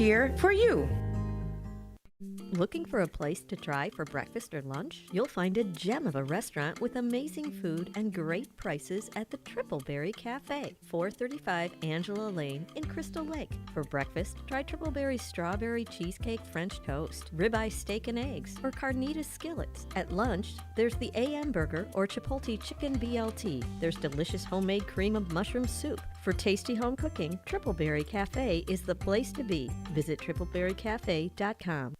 here for you. Looking for a place to try for breakfast or lunch? You'll find a gem of a restaurant with amazing food and great prices at the Tripleberry Cafe, 435 Angela Lane in Crystal Lake. For breakfast, try Tripleberry's strawberry cheesecake French toast, ribeye steak and eggs, or carnitas skillets. At lunch, there's the AM Burger or Chipotle Chicken BLT. There's delicious homemade cream of mushroom soup. For tasty home cooking, Tripleberry Cafe is the place to be. Visit tripleberrycafe.com.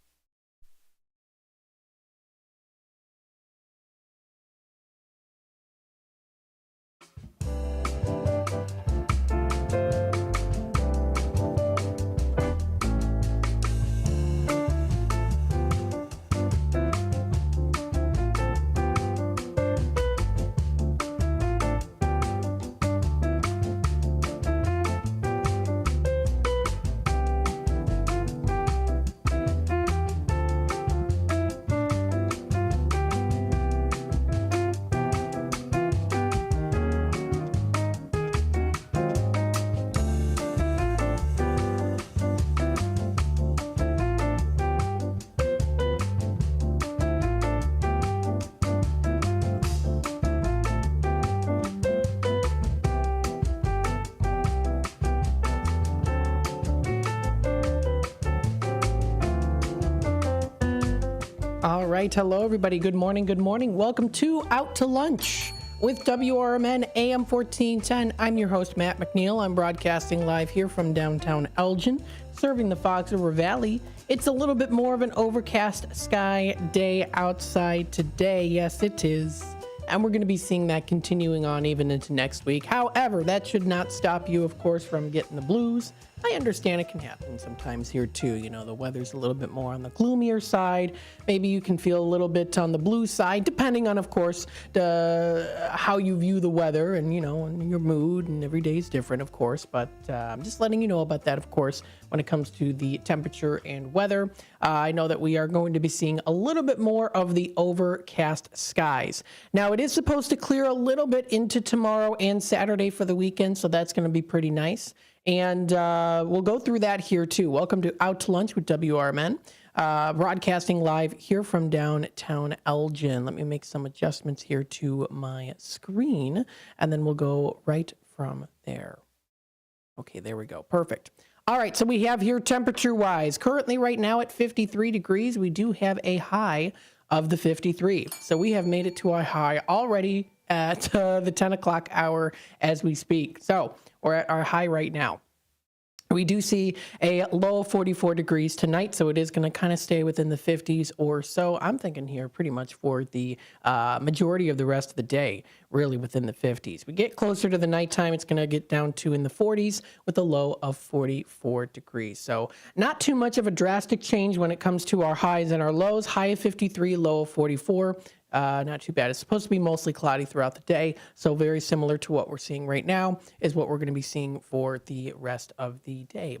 All right. Hello, everybody. Good morning. Good morning. Welcome to Out to Lunch with WRMN AM 1410. I'm your host, Matt McNeil. I'm broadcasting live here from downtown Elgin, serving the Fox River Valley. It's a little bit more of an overcast sky day outside today. Yes, it is. And we're going to be seeing that continuing on even into next week. However, that should not stop you, of course, from getting the blues. I understand it can happen sometimes here too. You know, the weather's a little bit more on the gloomier side. Maybe you can feel a little bit on the blue side, depending on, of course, how you view the weather and, you know, and your mood, and every day is different, of course. But I'm just letting you know about that, of course, when it comes to the temperature and weather. I know that we are going to be seeing a little bit more of the overcast skies. Now, it is supposed to clear a little bit into tomorrow and Saturday for the weekend, so that's going to be pretty nice. And we'll go through that here too. Welcome to Out to Lunch with WRMN, broadcasting live here from downtown Elgin. Let me make some adjustments here to my screen, and then we'll go right from there. Okay, there we go. Perfect. All right, so we have here temperature-wise, currently right now at 53 degrees. We do have a high of the 53. So we have made it to a high already at the 10 o'clock hour as we speak. So we're at our high right now. We do see a low of 44 degrees tonight, so it is going to kind of stay within the 50s or so. I'm thinking here pretty much for the majority of the rest of the day, really within the 50s. We get closer to the nighttime, it's going to get down to in the 40s with a low of 44 degrees. So not too much of a drastic change when it comes to our highs and our lows. High of 53, low of 44. Not too bad. It's supposed to be mostly cloudy throughout the day, so very similar to what we're seeing right now is what we're going to be seeing for the rest of the day.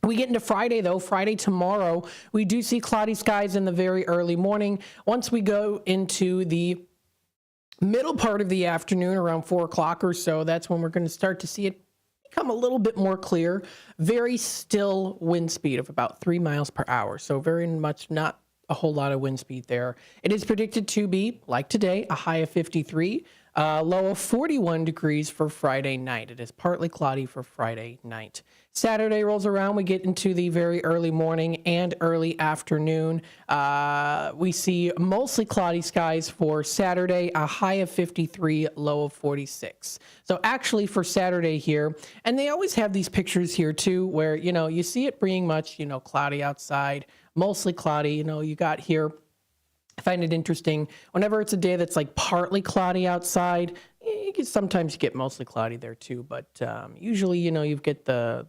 We get into Friday, though. Friday tomorrow, we do see cloudy skies in the very early morning. Once we go into the middle part of the afternoon, around 4 o'clock or so, that's when we're going to start to see it become a little bit more clear. Very still wind speed of about 3 miles per hour, so very much not a whole lot of wind speed there. It is predicted to be, like today, a high of 53, low of 41 degrees for Friday night. It is partly cloudy for Friday night. Saturday rolls around. We get into the very early morning and early afternoon. We see mostly cloudy skies for Saturday, a high of 53, low of 46. So actually for Saturday here, and they always have these pictures here too, where, you know, you see it being much, you know, cloudy outside, mostly cloudy. You know, you got here, I find it interesting, whenever it's a day that's like partly cloudy outside, you can sometimes get mostly cloudy there too, but usually, you know, you get the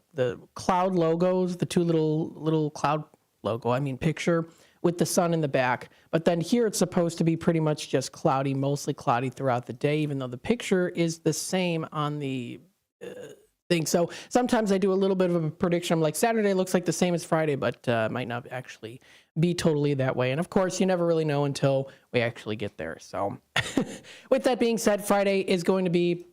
cloud logos, the two little cloud picture with the sun in the back. But then here it's supposed to be pretty much just cloudy, mostly cloudy throughout the day, even though the picture is the same on the thing. So sometimes I do a little bit of a prediction. I'm like, Saturday looks like the same as Friday, but might not actually be totally that way. And of course, you never really know until we actually get there. So with that being said, Friday is going to be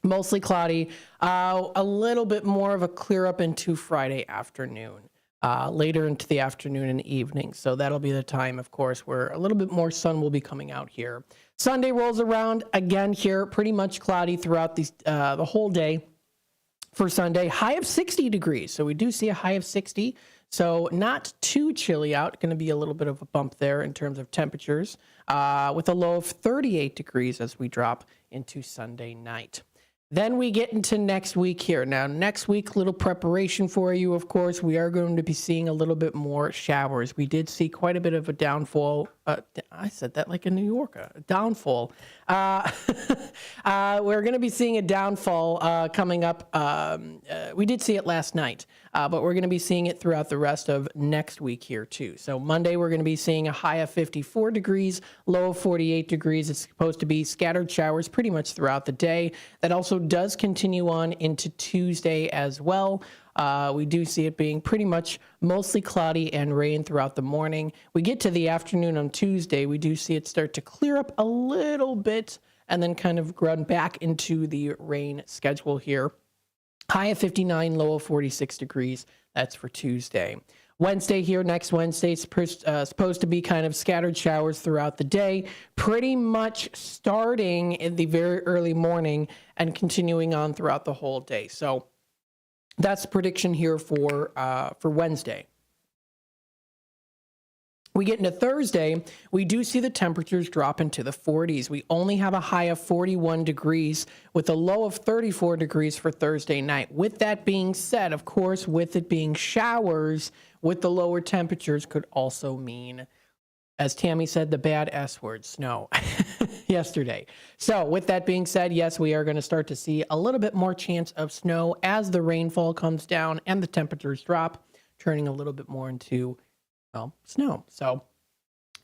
mostly cloudy, a little bit more of a clear up into Friday afternoon. later into the afternoon and evening. So that'll be the time, of course, where a little bit more sun will be coming out here. Sunday rolls around again here, pretty much cloudy throughout the whole day for Sunday. High of 60 degrees. So we do see a high of 60. So not too chilly out. Going to be a little bit of a bump there in terms of temperatures, with a low of 38 degrees as we drop into Sunday night. Then we get into next week here. Now, next week, little preparation for you, of course. We are going to be seeing a little bit more showers. We did see quite a bit of a downfall. I said that like a New Yorker, a downfall. We're going to be seeing a downfall coming up. We did see it last night, but we're going to be seeing it throughout the rest of next week here too. So Monday, we're going to be seeing a high of 54 degrees, low of 48 degrees. It's supposed to be scattered showers pretty much throughout the day. That also does continue on into Tuesday as well. We do see it being pretty much mostly cloudy and rain throughout the morning. We get to the afternoon on Tuesday, we do see it start to clear up a little bit and then kind of run back into the rain schedule here. High of 59, low of 46 degrees. That's for Tuesday. Wednesday here, next Wednesday, it's supposed to be kind of scattered showers throughout the day, pretty much starting in the very early morning and continuing on throughout the whole day. So that's the prediction here for Wednesday. We get into Thursday, we do see the temperatures drop into the 40s. We only have a high of 41 degrees with a low of 34 degrees for Thursday night. With that being said, of course, with it being showers, with the lower temperatures could also mean, as Tammy said, the bad S word, snow, yesterday. So with that being said, yes, we are going to start to see a little bit more chance of snow as the rainfall comes down and the temperatures drop, turning a little bit more into, well, snow. So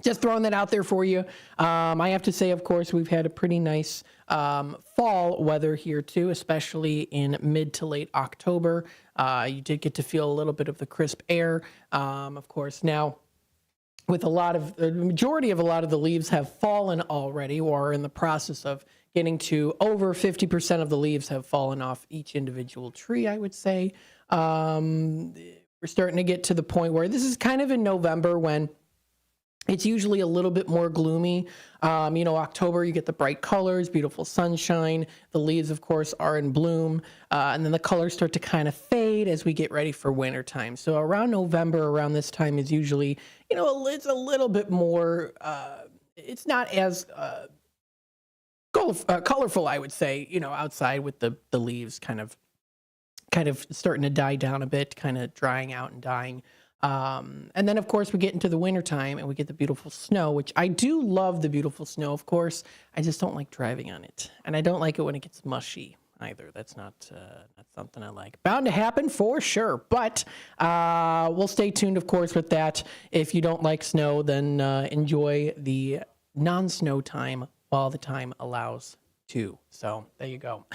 just throwing that out there for you. I have to say, of course, we've had a pretty nice fall weather here too, especially in mid to late October. You did get to feel a little bit of the crisp air. Of course, now with the majority of a lot of the leaves have fallen already or are in the process of getting to over 50% of the leaves have fallen off each individual tree, I would say. We're starting to get to the point where this is kind of in November when it's usually a little bit more gloomy. October, you get the bright colors, beautiful sunshine. The leaves, of course, are in bloom. And then the colors start to kind of fade as we get ready for winter time. So around November, around this time is usually, it's a little bit more, it's not as colorful, I would say, outside with the leaves kind of starting to die down a bit, kind of drying out and dying. And then, of course, we get into the wintertime and we get the beautiful snow, which I do love the beautiful snow, of course. I just don't like driving on it. And I don't like it when it gets mushy either. That's not something I like. Bound to happen for sure. But we'll stay tuned, of course, with that. If you don't like snow, then enjoy the non-snow time while the time allows to. So there you go.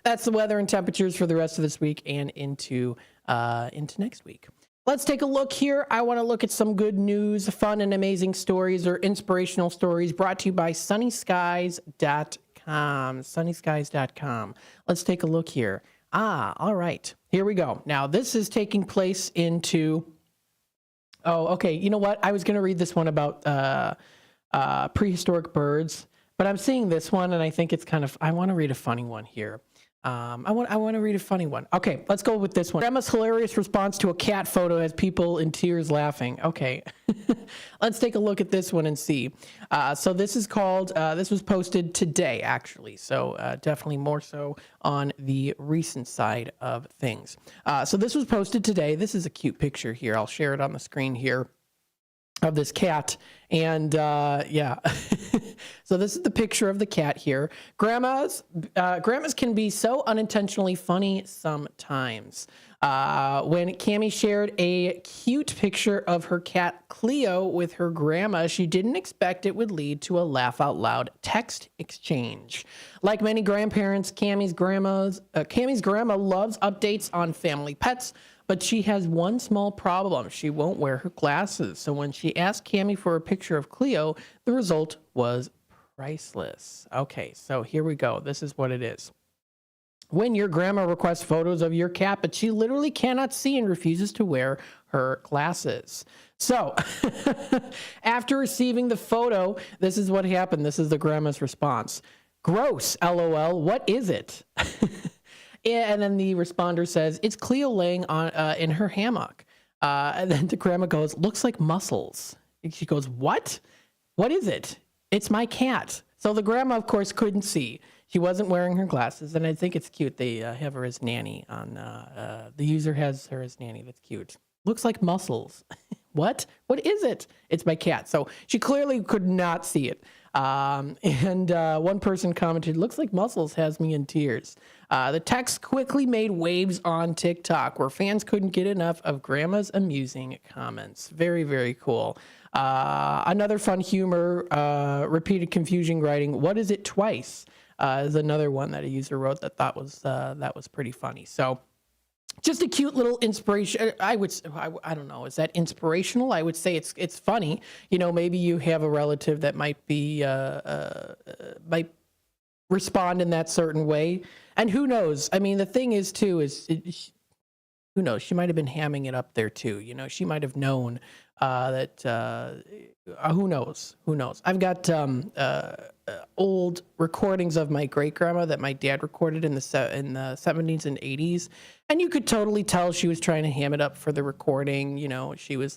That's the weather and temperatures for the rest of this week and into next week. Let's take a look here. I want to look at some good news, fun and amazing stories or inspirational stories brought to you by sunnyskies.com. Sunnyskies.com. Let's take a look here. All right. Here we go. Now, this is taking place into... Oh, okay. You know what? I was going to read this one about prehistoric birds, but I'm seeing this one, and I think it's kind of... I want to read a funny one here. I want to read a funny one. Okay, let's go with this one. Grandma's hilarious response to a cat photo has people in tears laughing. Okay, let's take a look at this one and see. So this is called, this was posted today, actually. So definitely more so on the recent side of things. So this was posted today. This is a cute picture here. I'll share it on the screen here of this cat. And yeah, so this is the picture of the cat here. Grandmas can be so unintentionally funny sometimes. When Cammie shared a cute picture of her cat Cleo with her grandma, she didn't expect it would lead to a laugh out loud text exchange. Like many grandparents, Cammie's grandma loves updates on family pets, but she has one small problem. She won't wear her glasses. So when she asked Cammie for a picture of Cleo, the result was priceless. Okay, so here we go. This is what it is. When your grandma requests photos of your cat, but she literally cannot see and refuses to wear her glasses. So after receiving the photo, this is what happened. This is the grandma's response. Gross, LOL. What is it? And then the responder says, it's Cleo laying on in her hammock. And then the grandma goes, looks like muscles. And she goes, what? What is it? It's my cat. So the grandma, of course, couldn't see. She wasn't wearing her glasses. And I think it's cute. They have her as nanny on, the user has her as nanny. That's cute. Looks like muscles. What? What is it? It's my cat. So she clearly could not see it. And one person commented, looks like muscles has me in tears. The text quickly made waves on TikTok where fans couldn't get enough of grandma's amusing comments. Very, very cool. Another fun humor, repeated confusion writing, what is it twice? Is another one that a user wrote that that was pretty funny. So just a cute little inspiration. I don't know. Is that inspirational? I would say it's funny. You know, maybe you have a relative that might respond in that certain way. And who knows? I mean, the thing is too, who knows? She might have been hamming it up there too. You know, she might have known that, who knows? Who knows? I've got old recordings of my great grandma that my dad recorded in the 70s and 80s, and you could totally tell she was trying to ham it up for the recording. You know, she was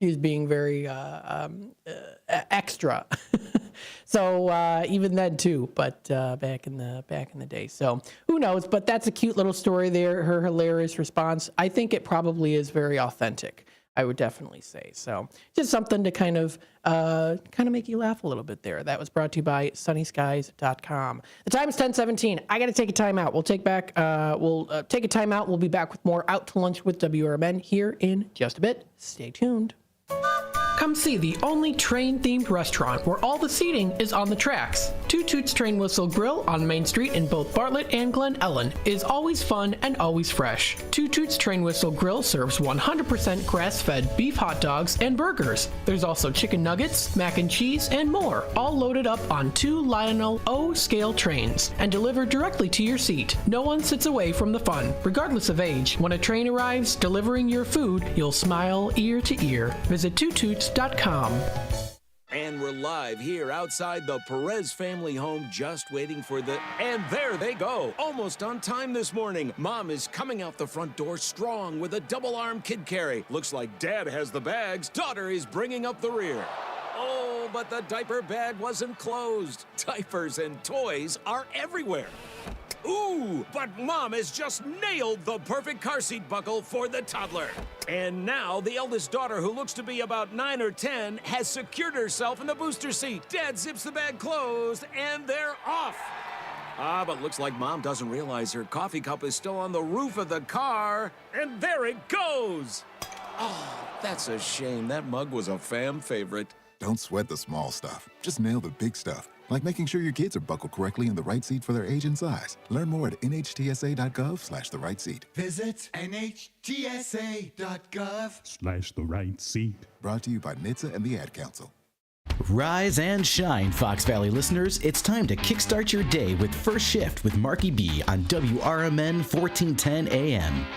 being very extra. So even then too, but back in the day. So who knows? But that's a cute little story there. Her hilarious response. I think it probably is very authentic. I would definitely say. So just something to kind of make you laugh a little bit there. That was brought to you by sunnyskies.com. The time is 10:17. I got to take a time out. We'll take a time out. We'll be back with more Out to Lunch with WRMN here in just a bit. Stay tuned. Come see the only train-themed restaurant where all the seating is on the tracks. Two Toots Train Whistle Grill on Main Street in both Bartlett and Glen Ellen is always fun and always fresh. Two Toots Train Whistle Grill serves 100% grass-fed beef hot dogs and burgers. There's also chicken nuggets, mac and cheese, and more, all loaded up on two Lionel O scale trains and delivered directly to your seat. No one sits away from the fun, regardless of age. When a train arrives delivering your food, you'll smile ear to ear. Visit twotoots.com. And we're live here outside the Perez family home, just waiting for and there they go, almost on time this morning. Mom is coming out the front door strong with a double-arm kid carry. Looks like Dad has the bags. Daughter is bringing up the rear. Oh, but the diaper bag wasn't closed. Diapers and toys are everywhere. Ooh, but Mom has just nailed the perfect car seat buckle for the toddler. And now the eldest daughter, who looks to be about 9 or 10, has secured herself in the booster seat. Dad zips the bag closed, and they're off. But looks like Mom doesn't realize her coffee cup is still on the roof of the car. And there it goes. Oh, that's a shame. That mug was a fam favorite. Don't sweat the small stuff. Just nail the big stuff. Like making sure your kids are buckled correctly in the right seat for their age and size. Learn more at nhtsa.gov/the right seat. Visit nhtsa.gov/the right seat. Brought to you by NHTSA and the Ad Council. Rise and shine, Fox Valley listeners. It's time to kickstart your day with First Shift with Marky B on WRMN 1410 AM.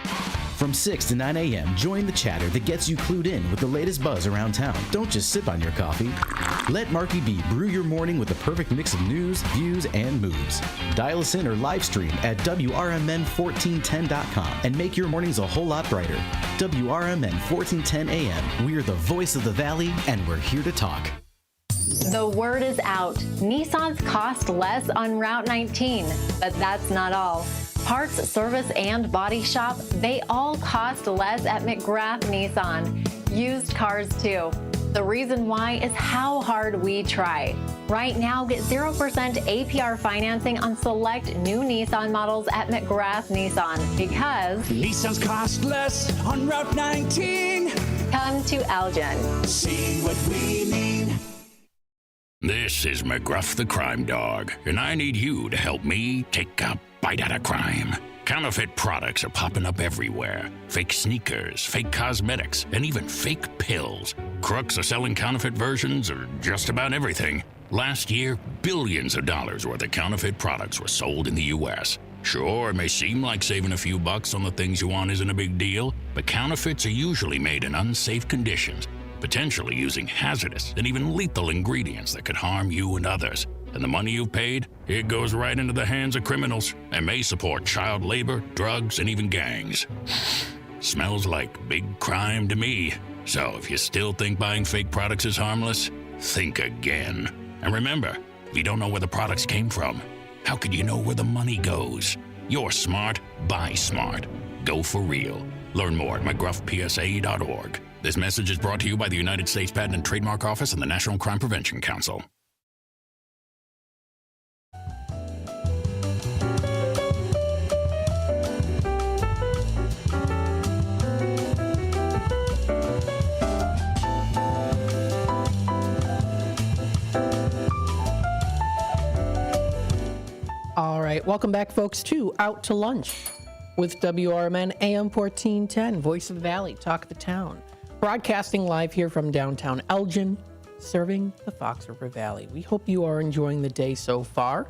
From 6 to 9 a.m., join the chatter that gets you clued in with the latest buzz around town. Don't just sip on your coffee. Let Marky B brew your morning with the perfect mix of news, views, and moves. Dial us in or live stream at WRMN1410.com and make your mornings a whole lot brighter. WRMN 1410 AM. We're the voice of the Valley, and we're here to talk. The word is out. Nissans cost less on Route 19, but that's not all. Parts, service, and body shop, they all cost less at McGrath Nissan. Used cars too. The reason why is how hard we try. Right now, get 0% APR financing on select new Nissan models at McGrath Nissan because Nissans cost less on Route 19. Come to Elgin. See what we mean. This is McGruff the Crime Dog, and I need you to help me take a bite out of crime. Counterfeit products are popping up everywhere. Fake sneakers, fake cosmetics, and even fake pills. Crooks are selling counterfeit versions of just about everything. Last year, billions of dollars worth of counterfeit products were sold in the U.S. Sure, it may seem like saving a few bucks on the things you want isn't a big deal, but counterfeits are usually made in unsafe conditions, potentially using hazardous and even lethal ingredients that could harm you and others. And the money you've paid, it goes right into the hands of criminals and may support child labor, drugs, and even gangs. Smells like big crime to me. So if you still think buying fake products is harmless, think again. And remember, if you don't know where the products came from, how could you know where the money goes? You're smart, buy smart. Go for real. Learn more at mcgruffpsa.org. This message is brought to you by the United States Patent and Trademark Office and the National Crime Prevention Council. All right, welcome back, folks, to Out to Lunch with WRMN AM 1410, Voice of the Valley, Talk of the Town. Broadcasting live here from downtown Elgin, serving the Fox River Valley. We hope you are enjoying the day so far.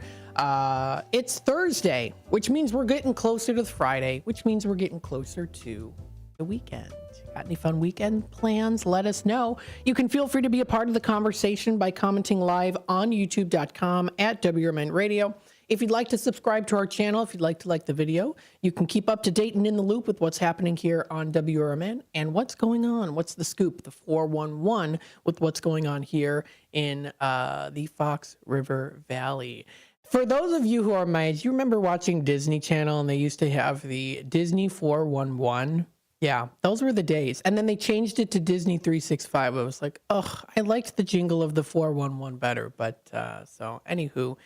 It's Thursday, which means we're getting closer to Friday, which means we're getting closer to the weekend. Got any fun weekend plans? Let us know. You can feel free to be a part of the conversation by commenting live on youtube.com at WRMN Radio. If you'd like to subscribe to our channel, if you'd like to like the video, you can keep up to date and in the loop with what's happening here on WRMN and what's going on. What's the scoop, the 411, with what's going on here in the Fox River Valley. For those of you who are my age, you remember watching Disney Channel and they used to have the Disney 411? Yeah, those were the days. And then they changed it to Disney 365. I was like, ugh, I liked the jingle of the 411 better. But so anywho,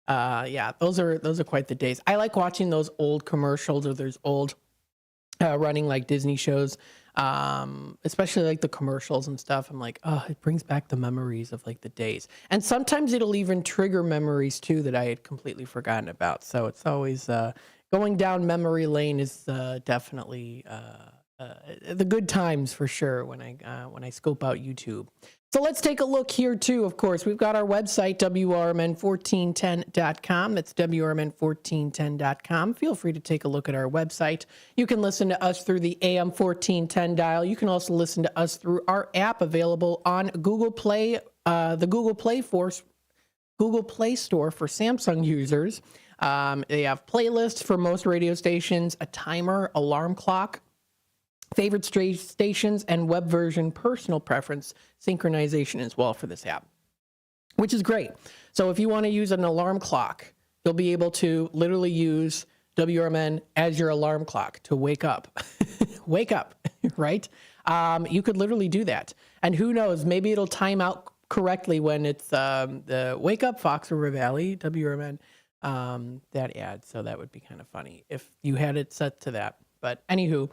yeah, those are quite the days. I like watching those old commercials or there's old running like Disney shows, especially like the commercials and stuff. I'm like, oh, it brings back the memories of like the days. And sometimes it'll even trigger memories too that I had completely forgotten about. So it's always going down memory lane is definitely the good times for sure when I scope out YouTube. So let's take a look here too. Of course, we've got our website, WRMN1410.com. That's WRMN1410.com. Feel free to take a look at our website. You can listen to us through the AM 1410 dial. You can also listen to us through our app available on Google Play, the Google Play Store for Samsung users. They have playlists for most radio stations, a timer, alarm clock, favorite stations, and web version personal preference synchronization as well for this app, which is great. So if you want to use an alarm clock, you'll be able to literally use WRMN as your alarm clock to wake up. Wake up, right? You could literally do that. And who knows, maybe it'll time out correctly when it's the Wake Up Fox River Valley, WRMN, that ad. So that would be kind of funny if you had it set to that. But anywho,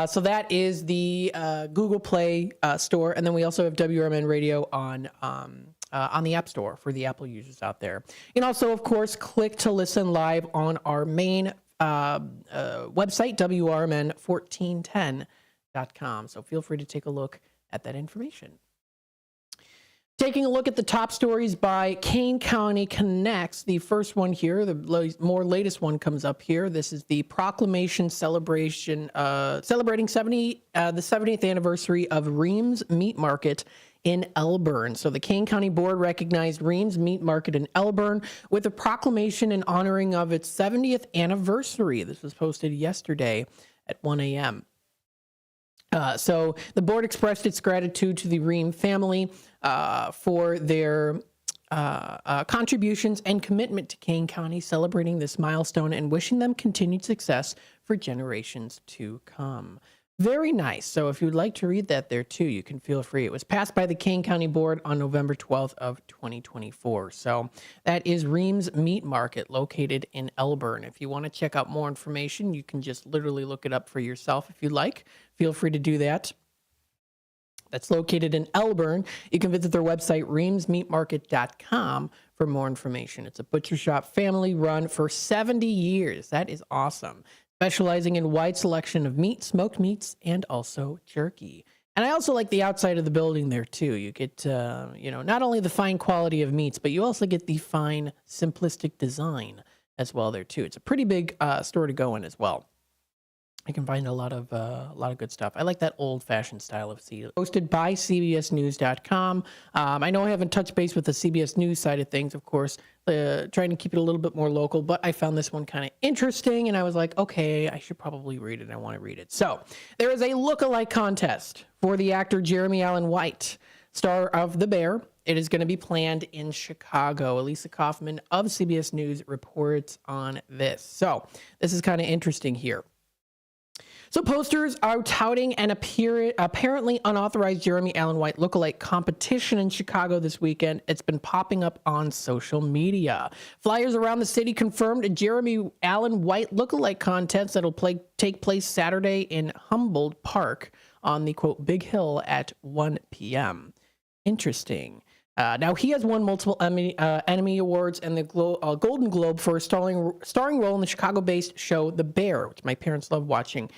so that is the Google Play store, and then we also have WRMN Radio on the App Store for the Apple users out there. You can also, of course, click to listen live on our main website, WRMN1410.com. So feel free to take a look at that information. Taking a look at the top stories by Kane County Connects. The first one here, the latest one comes up here. This is the proclamation celebration, celebrating the 70th anniversary of Reams Meat Market in Elburn. So the Kane County Board recognized Reams Meat Market in Elburn with a proclamation in honoring of its 70th anniversary. This was posted yesterday at 1 a.m. So the board expressed its gratitude to the Ream family for their contributions and commitment to Kane County, celebrating this milestone and wishing them continued success for generations to come. Very nice. So if you'd like to read that there too, you can feel free. It was passed by the Kane County Board on November 12th of 2024. So that is Reams Meat Market located in Elburn. If you want to check out more information, you can just literally look it up for yourself if you'd like. Feel free to do that. That's located in Elburn. You can visit their website, reamsmeatmarket.com, for more information. It's a butcher shop, family run for 70 years. That is awesome. Specializing in wide selection of meat, smoked meats, and also jerky. And I also like the outside of the building there too. You get, not only the fine quality of meats, but you also get the fine, simplistic design as well there too. It's a pretty big store to go in as well. You can find a lot of good stuff. I like that old-fashioned style of seal. Hosted by CBSNews.com. I know I haven't touched base with the CBS News side of things, of course, trying to keep it a little bit more local, but I found this one kind of interesting, and I was like, okay, I should probably read it. I want to read it. So there is a look-alike contest for the actor Jeremy Allen White, star of The Bear. It is going to be planned in Chicago. Elisa Kaufman of CBS News reports on this. So this is kind of interesting here. So posters are touting an apparently unauthorized Jeremy Allen White lookalike competition in Chicago this weekend. It's been popping up on social media. Flyers around the city confirmed a Jeremy Allen White lookalike contest that'll take place Saturday in Humboldt Park on the, quote, Big Hill at 1 p.m. Interesting. Now, he has won multiple Emmy Awards and the Golden Globe for a starring role in the Chicago-based show The Bear, which my parents love watching.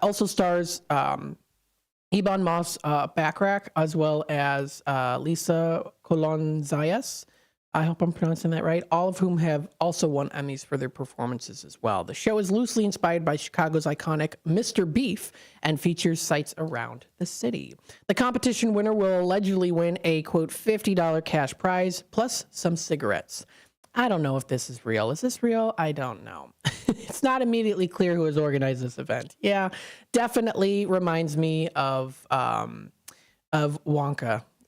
Also stars Ebon Moss-Bachrach, as well as Lisa Colon-Zayas. I hope I'm pronouncing that right. All of whom have also won Emmys for their performances as well. The show is loosely inspired by Chicago's iconic Mr. Beef and features sites around the city. The competition winner will allegedly win a, quote, $50 cash prize plus some cigarettes. I don't know if this is real. Is this real? I don't know. It's not immediately clear who has organized this event. Yeah, definitely reminds me of Wonka,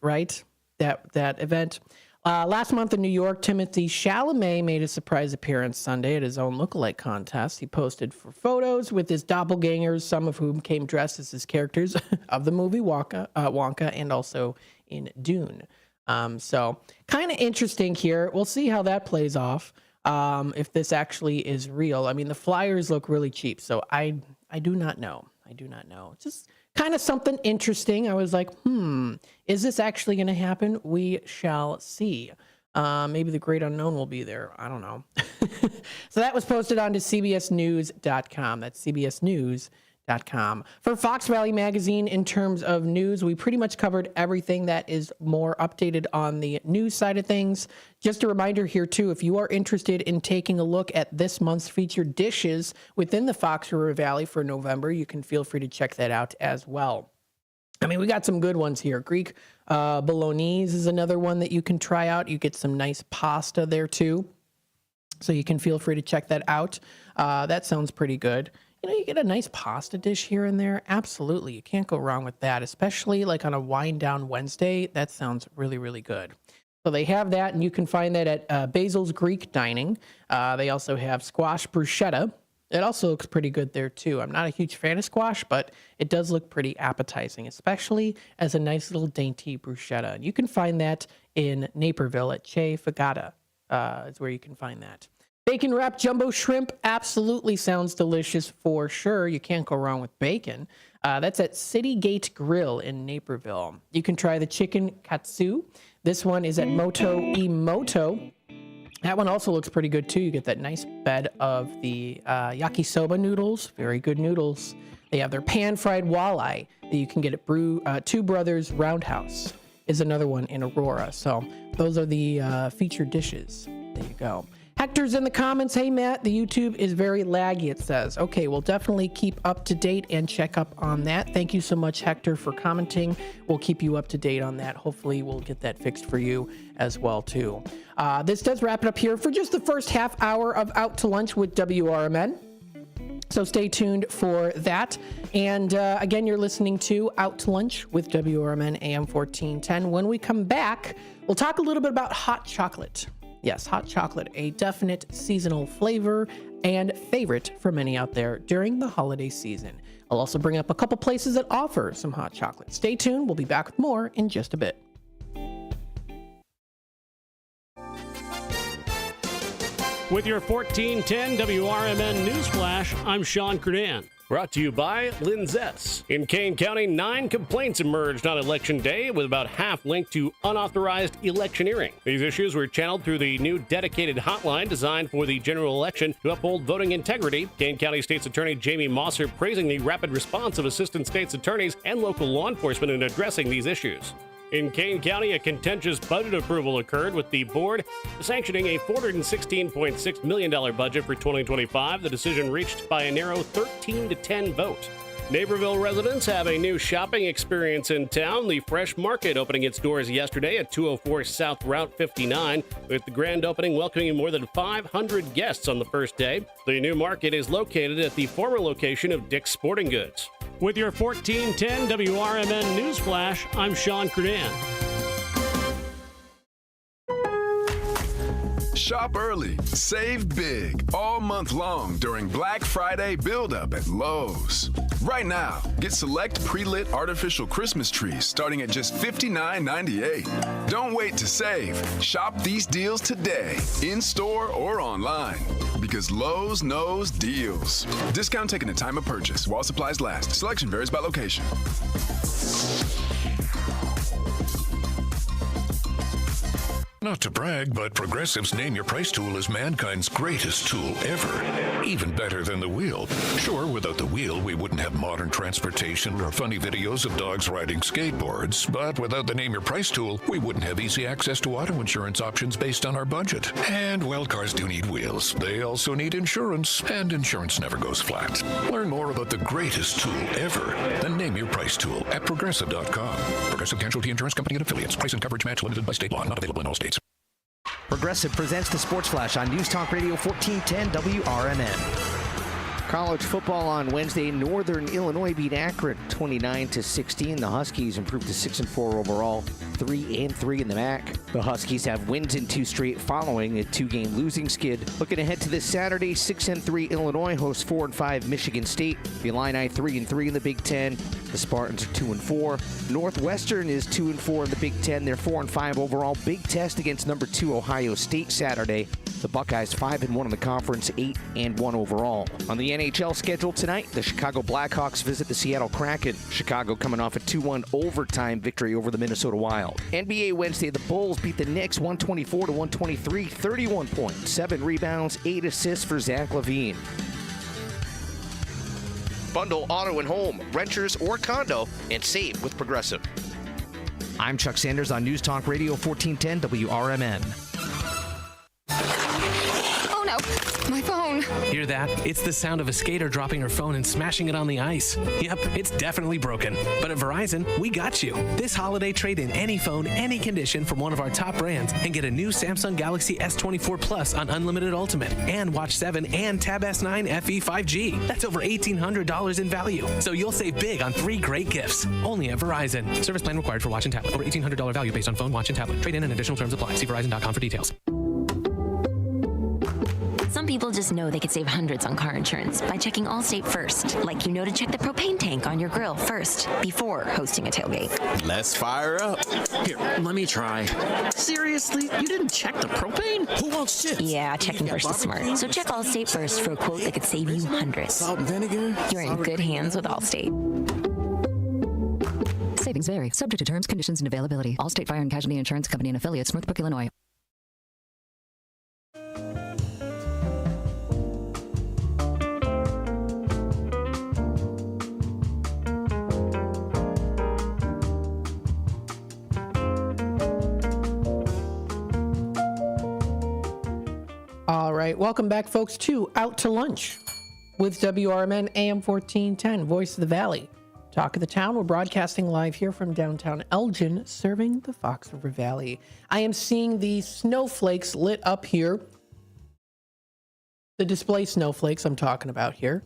right? That event. Last month in New York, Timothée Chalamet made a surprise appearance Sunday at his own lookalike contest. He posted for photos with his doppelgangers, some of whom came dressed as his characters of the movie Wonka and also in Dune. So kind of interesting here. We'll see how that plays off, if this actually is real. I mean, the flyers look really cheap, so I do not know. Just kind of something interesting. I was like, is this actually going to happen? We shall see. Maybe the great unknown will be there. I don't know. So that was posted onto CBSNews.com. That's CBSNews.com. For Fox Valley Magazine, in terms of news, we pretty much covered everything that is more updated on the news side of things. Just a reminder here, too, if you are interested in taking a look at this month's featured dishes within the Fox River Valley for November, you can feel free to check that out as well. I mean, we got some good ones here. Greek Bolognese is another one that you can try out. You get some nice pasta there, too. So you can feel free to check that out. That sounds pretty good. You know, you get a nice pasta dish here and there. Absolutely. You can't go wrong with that, especially like on a wind down Wednesday. That sounds really, really good. So they have that, and you can find that at Basil's Greek Dining. They also have squash bruschetta. It also looks pretty good there, too. I'm not a huge fan of squash, but it does look pretty appetizing, especially as a nice little dainty bruschetta. And you can find that in Naperville at Che Fagata is where you can find that. Bacon wrapped jumbo shrimp absolutely sounds delicious for sure. You can't go wrong with bacon. That's at City Gate Grill in Naperville. You can try the chicken katsu. This one is at Moto Imoto. That one also looks pretty good too. You get that nice bed of the yakisoba noodles. Very good noodles. They have their pan-fried walleye that you can get at Two Brothers Roundhouse is another one in Aurora. So those are the featured dishes. There you go. Hector's in the comments. Hey, Matt, the YouTube is very laggy, it says. Okay, we'll definitely keep up to date and check up on that. Thank you so much, Hector, for commenting. We'll keep you up to date on that. Hopefully, we'll get that fixed for you as well, too. This does wrap it up here for just the first half hour of Out to Lunch with WRMN. So stay tuned for that. And again, you're listening to Out to Lunch with WRMN AM 1410. When we come back, we'll talk a little bit about hot chocolate. Yes, hot chocolate, a definite seasonal flavor and favorite for many out there during the holiday season. I'll also bring up a couple places that offer some hot chocolate. Stay tuned. We'll be back with more in just a bit. With your 1410 WRMN Newsflash, I'm Sean Curdan. Brought to you by Linzess. In Kane County, 9 complaints emerged on Election Day, with about half linked to unauthorized electioneering. These issues were channeled through the new dedicated hotline designed for the general election to uphold voting integrity. Kane County State's Attorney Jamie Mosser praising the rapid response of assistant state's attorneys and local law enforcement in addressing these issues. In Kane County, a contentious budget approval occurred with the board sanctioning a $416.6 million budget for 2025. The decision reached by a narrow 13-10 vote. Naperville residents have a new shopping experience in town. The Fresh Market opening its doors yesterday at 204 South Route 59, with the grand opening welcoming more than 500 guests on the first day. The new market is located at the former location of Dick's Sporting Goods. With your 1410 WRMN News Flash, I'm Sean Curdan. Shop early, save big, all month long during Black Friday build-up at Lowe's. Right now, get select pre-lit artificial Christmas trees starting at just $59.98. Don't wait to save. Shop these deals today, in-store or online, because Lowe's knows deals. Discount taken at time of purchase while supplies last. Selection varies by location. Not to brag, but Progressive's Name Your Price tool is mankind's greatest tool ever. Even better than the wheel. Sure, without the wheel, we wouldn't have modern transportation or funny videos of dogs riding skateboards. But without the Name Your Price tool, we wouldn't have easy access to auto insurance options based on our budget. And, well, cars do need wheels. They also need insurance, and insurance never goes flat. Learn more about the greatest tool ever, the Name Your Price tool at Progressive.com. Progressive Casualty Insurance Company and Affiliates. Price and coverage match limited by state law. Not available in all states. Progressive presents the Sports Flash on News Talk Radio 1410 WRMN. College football on Wednesday. Northern Illinois beat Akron 29-16. The Huskies improved to 6-4 overall, 3-3 in the MAC. The Huskies have wins in 2 straight following a 2-game losing skid. Looking ahead to this Saturday, 6-3 Illinois hosts 4-5 Michigan State. The Illini 3-3 in the Big Ten. The Spartans are 2-4. Northwestern is 2-4 in the Big Ten. They're 4-5 overall. Big test against number 2 Ohio State Saturday. The Buckeyes 5-1 in the conference, 8-1 overall. On the NHL schedule tonight, the Chicago Blackhawks visit the Seattle Kraken. Chicago coming off a 2-1 overtime victory over the Minnesota Wild. NBA Wednesday, the Bulls beat the Knicks 124-123, 31 points, 7 rebounds, 8 assists for Zach LaVine. Bundle auto and home, renters or condo, and save with Progressive. I'm Chuck Sanders on News Talk Radio 1410 WRMN. Oh no, my phone. Hear that? It's the sound of a skater dropping her phone and smashing it on the ice. Yep, it's definitely broken. But at Verizon, we got you. This holiday, trade in any phone, any condition from one of our top brands and get a new Samsung Galaxy S24 Plus on Unlimited Ultimate and Watch 7 and Tab S9 FE 5G. That's over $1,800 in value. So you'll save big on 3 great gifts. Only at Verizon. Service plan required for watch and tablet. Over $1,800 value based on phone, watch, and tablet. Trade in and additional terms apply. See Verizon.com for details. Some people just know they could save hundreds on car insurance by checking Allstate first. Like you know to check the propane tank on your grill first before hosting a tailgate. Let's fire up. Here, let me try. Seriously? You didn't check the propane? Who wants chips? Yeah, checking first is smart. So check Allstate first for a quote that could save you hundreds. Salt and vinegar? You're in good hands with Allstate. Savings vary. Subject to terms, conditions, and availability. Allstate Fire and Casualty Insurance Company and Affiliates, Northbrook, Illinois. All right, welcome back, folks, to Out to Lunch with WRMN AM 1410, Voice of the Valley. Talk of the Town. We're broadcasting live here from downtown Elgin, serving the Fox River Valley. I am seeing the snowflakes lit up here. The display snowflakes I'm talking about here.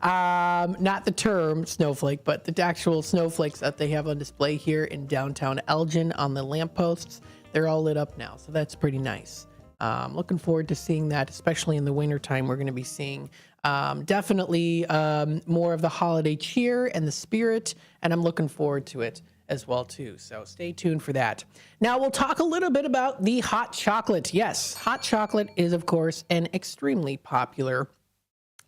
Not the term snowflake, but the actual snowflakes that they have on display here in downtown Elgin on the lampposts. They're all lit up now, so that's pretty nice. Looking forward to seeing that, especially in the wintertime. We're going to be seeing definitely more of the holiday cheer and the spirit, and I'm looking forward to it as well, too. So stay tuned for that. Now, we'll talk a little bit about the hot chocolate. Yes, hot chocolate is, of course, an extremely popular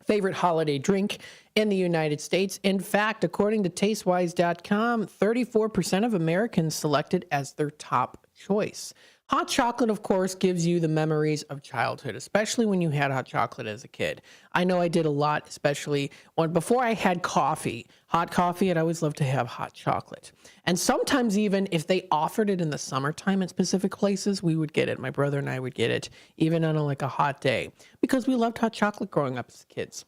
favorite holiday drink in the United States. In fact, according to TasteWise.com, 34% of Americans select it as their top choice. Hot chocolate, of course, gives you the memories of childhood, especially when you had hot chocolate as a kid. I know I did a lot, especially before I had coffee, hot coffee, I'd always love to have hot chocolate. And sometimes even if they offered it in the summertime at specific places, we would get it. My brother and I would get it even on a hot day because we loved hot chocolate growing up as kids.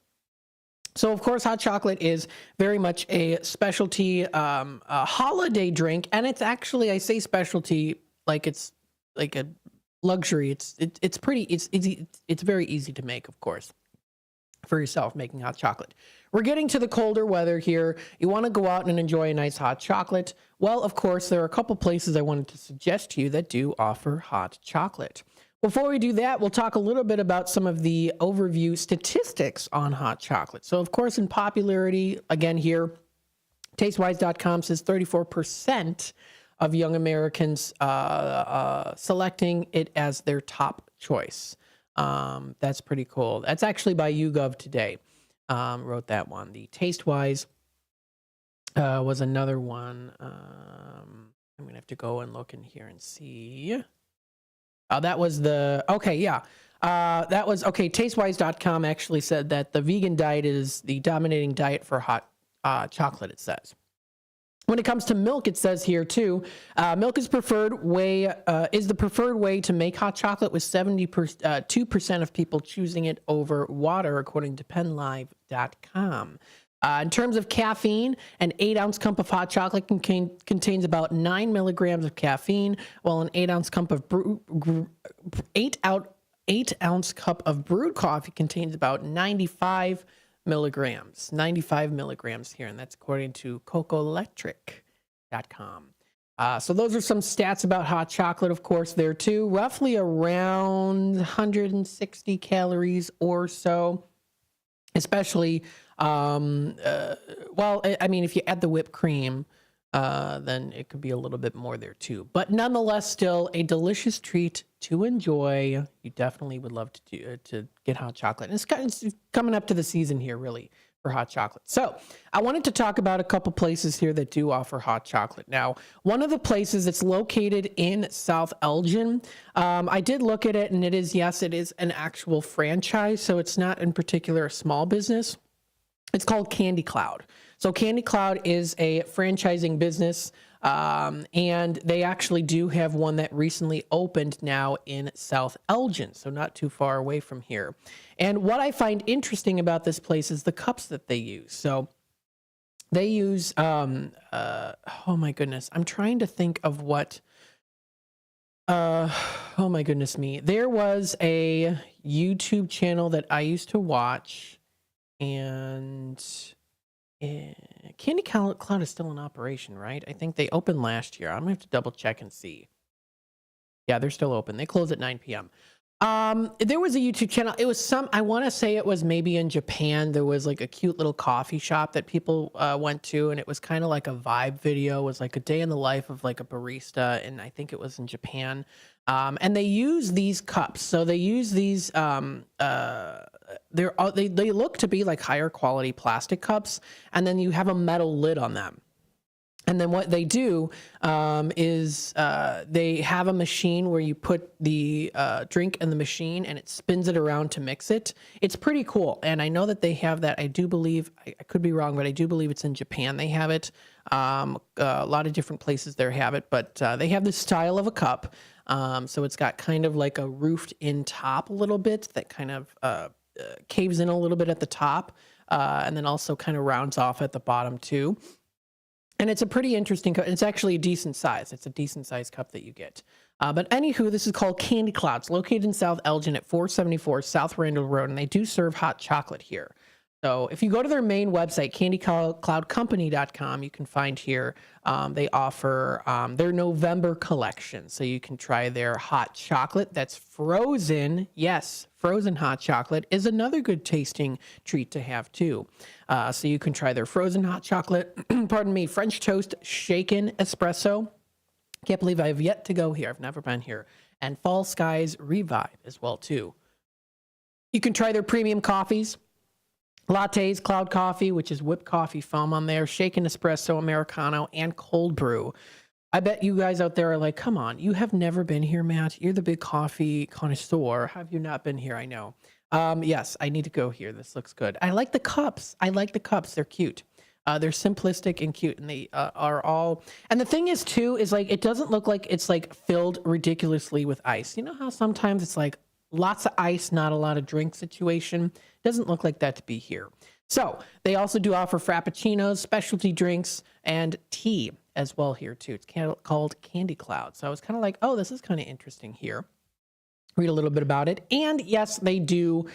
So, of course, hot chocolate is very much a specialty a holiday drink. And it's actually, I say specialty like it's like a luxury. It's very easy to make, of course, for yourself, making hot chocolate. We're getting to the colder weather here. You want to go out and enjoy a nice hot chocolate. Well, of course, there are a couple places I wanted to suggest to you that do offer hot chocolate. Before we do that, we'll talk a little bit about some of the overview statistics on hot chocolate. So, of course, in popularity, again here, TasteWise.com says 34% of young Americans selecting it as their top choice. That's pretty cool. That's actually by YouGov Today. Wrote that one. The TasteWise was another one. I'm going to have to go and look in here and see. That was the, okay, yeah. That was, okay, TasteWise.com actually said that the vegan diet is the dominating diet for hot chocolate, it says. When it comes to milk, it says here too, milk is the preferred way to make hot chocolate, with 72% of people choosing it over water, according to PennLive.com. In terms of caffeine, an 8-ounce cup of hot chocolate contains about 9 milligrams of caffeine, while an 8-ounce cup of 8-ounce cup of brewed coffee contains about 95 milligrams here, and that's according to CocoElectric.com. So those are some stats about hot chocolate, of course, there too. Roughly around 160 calories or so, especially, well, I mean, if you add the whipped cream, then it could be a little bit more there too. But nonetheless, still a delicious treat to enjoy. You definitely would love to get hot chocolate. And it's coming up to the season here, really, for hot chocolate. So I wanted to talk about a couple places here that do offer hot chocolate. Now, one of the places that's located in South Elgin, I did look at it, and it is an actual franchise. So it's not in particular a small business. It's called Candy Cloud. So Candy Cloud is a franchising business, and they actually do have one that recently opened now in South Elgin, so not too far away from here. And what I find interesting about this place is the cups that they use. So they use, oh my goodness, I'm trying to think of what, oh my goodness me. There was a YouTube channel that I used to watch, and Candy Cloud is still in operation, right? I think they opened last year. I'm gonna have to double check and see. Yeah, they're still open. They close at 9 p.m. There was a YouTube channel. It was I want to say it was maybe in Japan. There was like a cute little coffee shop that people went to, and it was kind of like a vibe video. It was like a day in the life of like a barista, and I think it was in Japan. And they use these cups. So they use these, they look to be like higher quality plastic cups, and then you have a metal lid on them. And then what they do is they have a machine where you put the drink in the machine, and it spins it around to mix it. It's pretty cool. And I know that they have that. I do believe, I could be wrong, but I do believe it's in Japan they have it. A lot of different places there have it, but they have this style of a cup. So it's got kind of like a roofed in top a little bit that kind of caves in a little bit at the top, and then also kind of rounds off at the bottom too. And it's a pretty interesting cup. It's actually a decent size. It's a decent size cup that you get. But anywho, this is called Candy Cloud. It's located in South Elgin at 474 South Randall Road, and they do serve hot chocolate here. So if you go to their main website, candycloudcompany.com, you can find here they offer their November collection. So you can try their hot chocolate that's frozen. Yes, frozen hot chocolate is another good tasting treat to have too. So you can try their frozen hot chocolate, pardon me, French toast shaken espresso. Can't believe I have yet to go here. I've never been here. And Fall Skies Revive as well too. You can try their premium coffees. Lattes, Cloud Coffee, which is whipped coffee foam on there, shaken espresso, Americano, and cold brew. I bet you guys out there are like, come on, you have never been here, Matt. You're the big coffee connoisseur. Have you not been here? I know. Yes, I need to go here. This looks good. I like the cups. They're cute. They're simplistic and cute, and they are all. And the thing is, too, is like it doesn't look like it's like filled ridiculously with ice. You know how sometimes it's like lots of ice, not a lot of drink situation? Doesn't look like that to be here. So they also do offer frappuccinos, specialty drinks, and tea as well here, too. It's called Candy Cloud. So I was kind of like, oh, this is kind of interesting here. Read a little bit about it. And yes, they do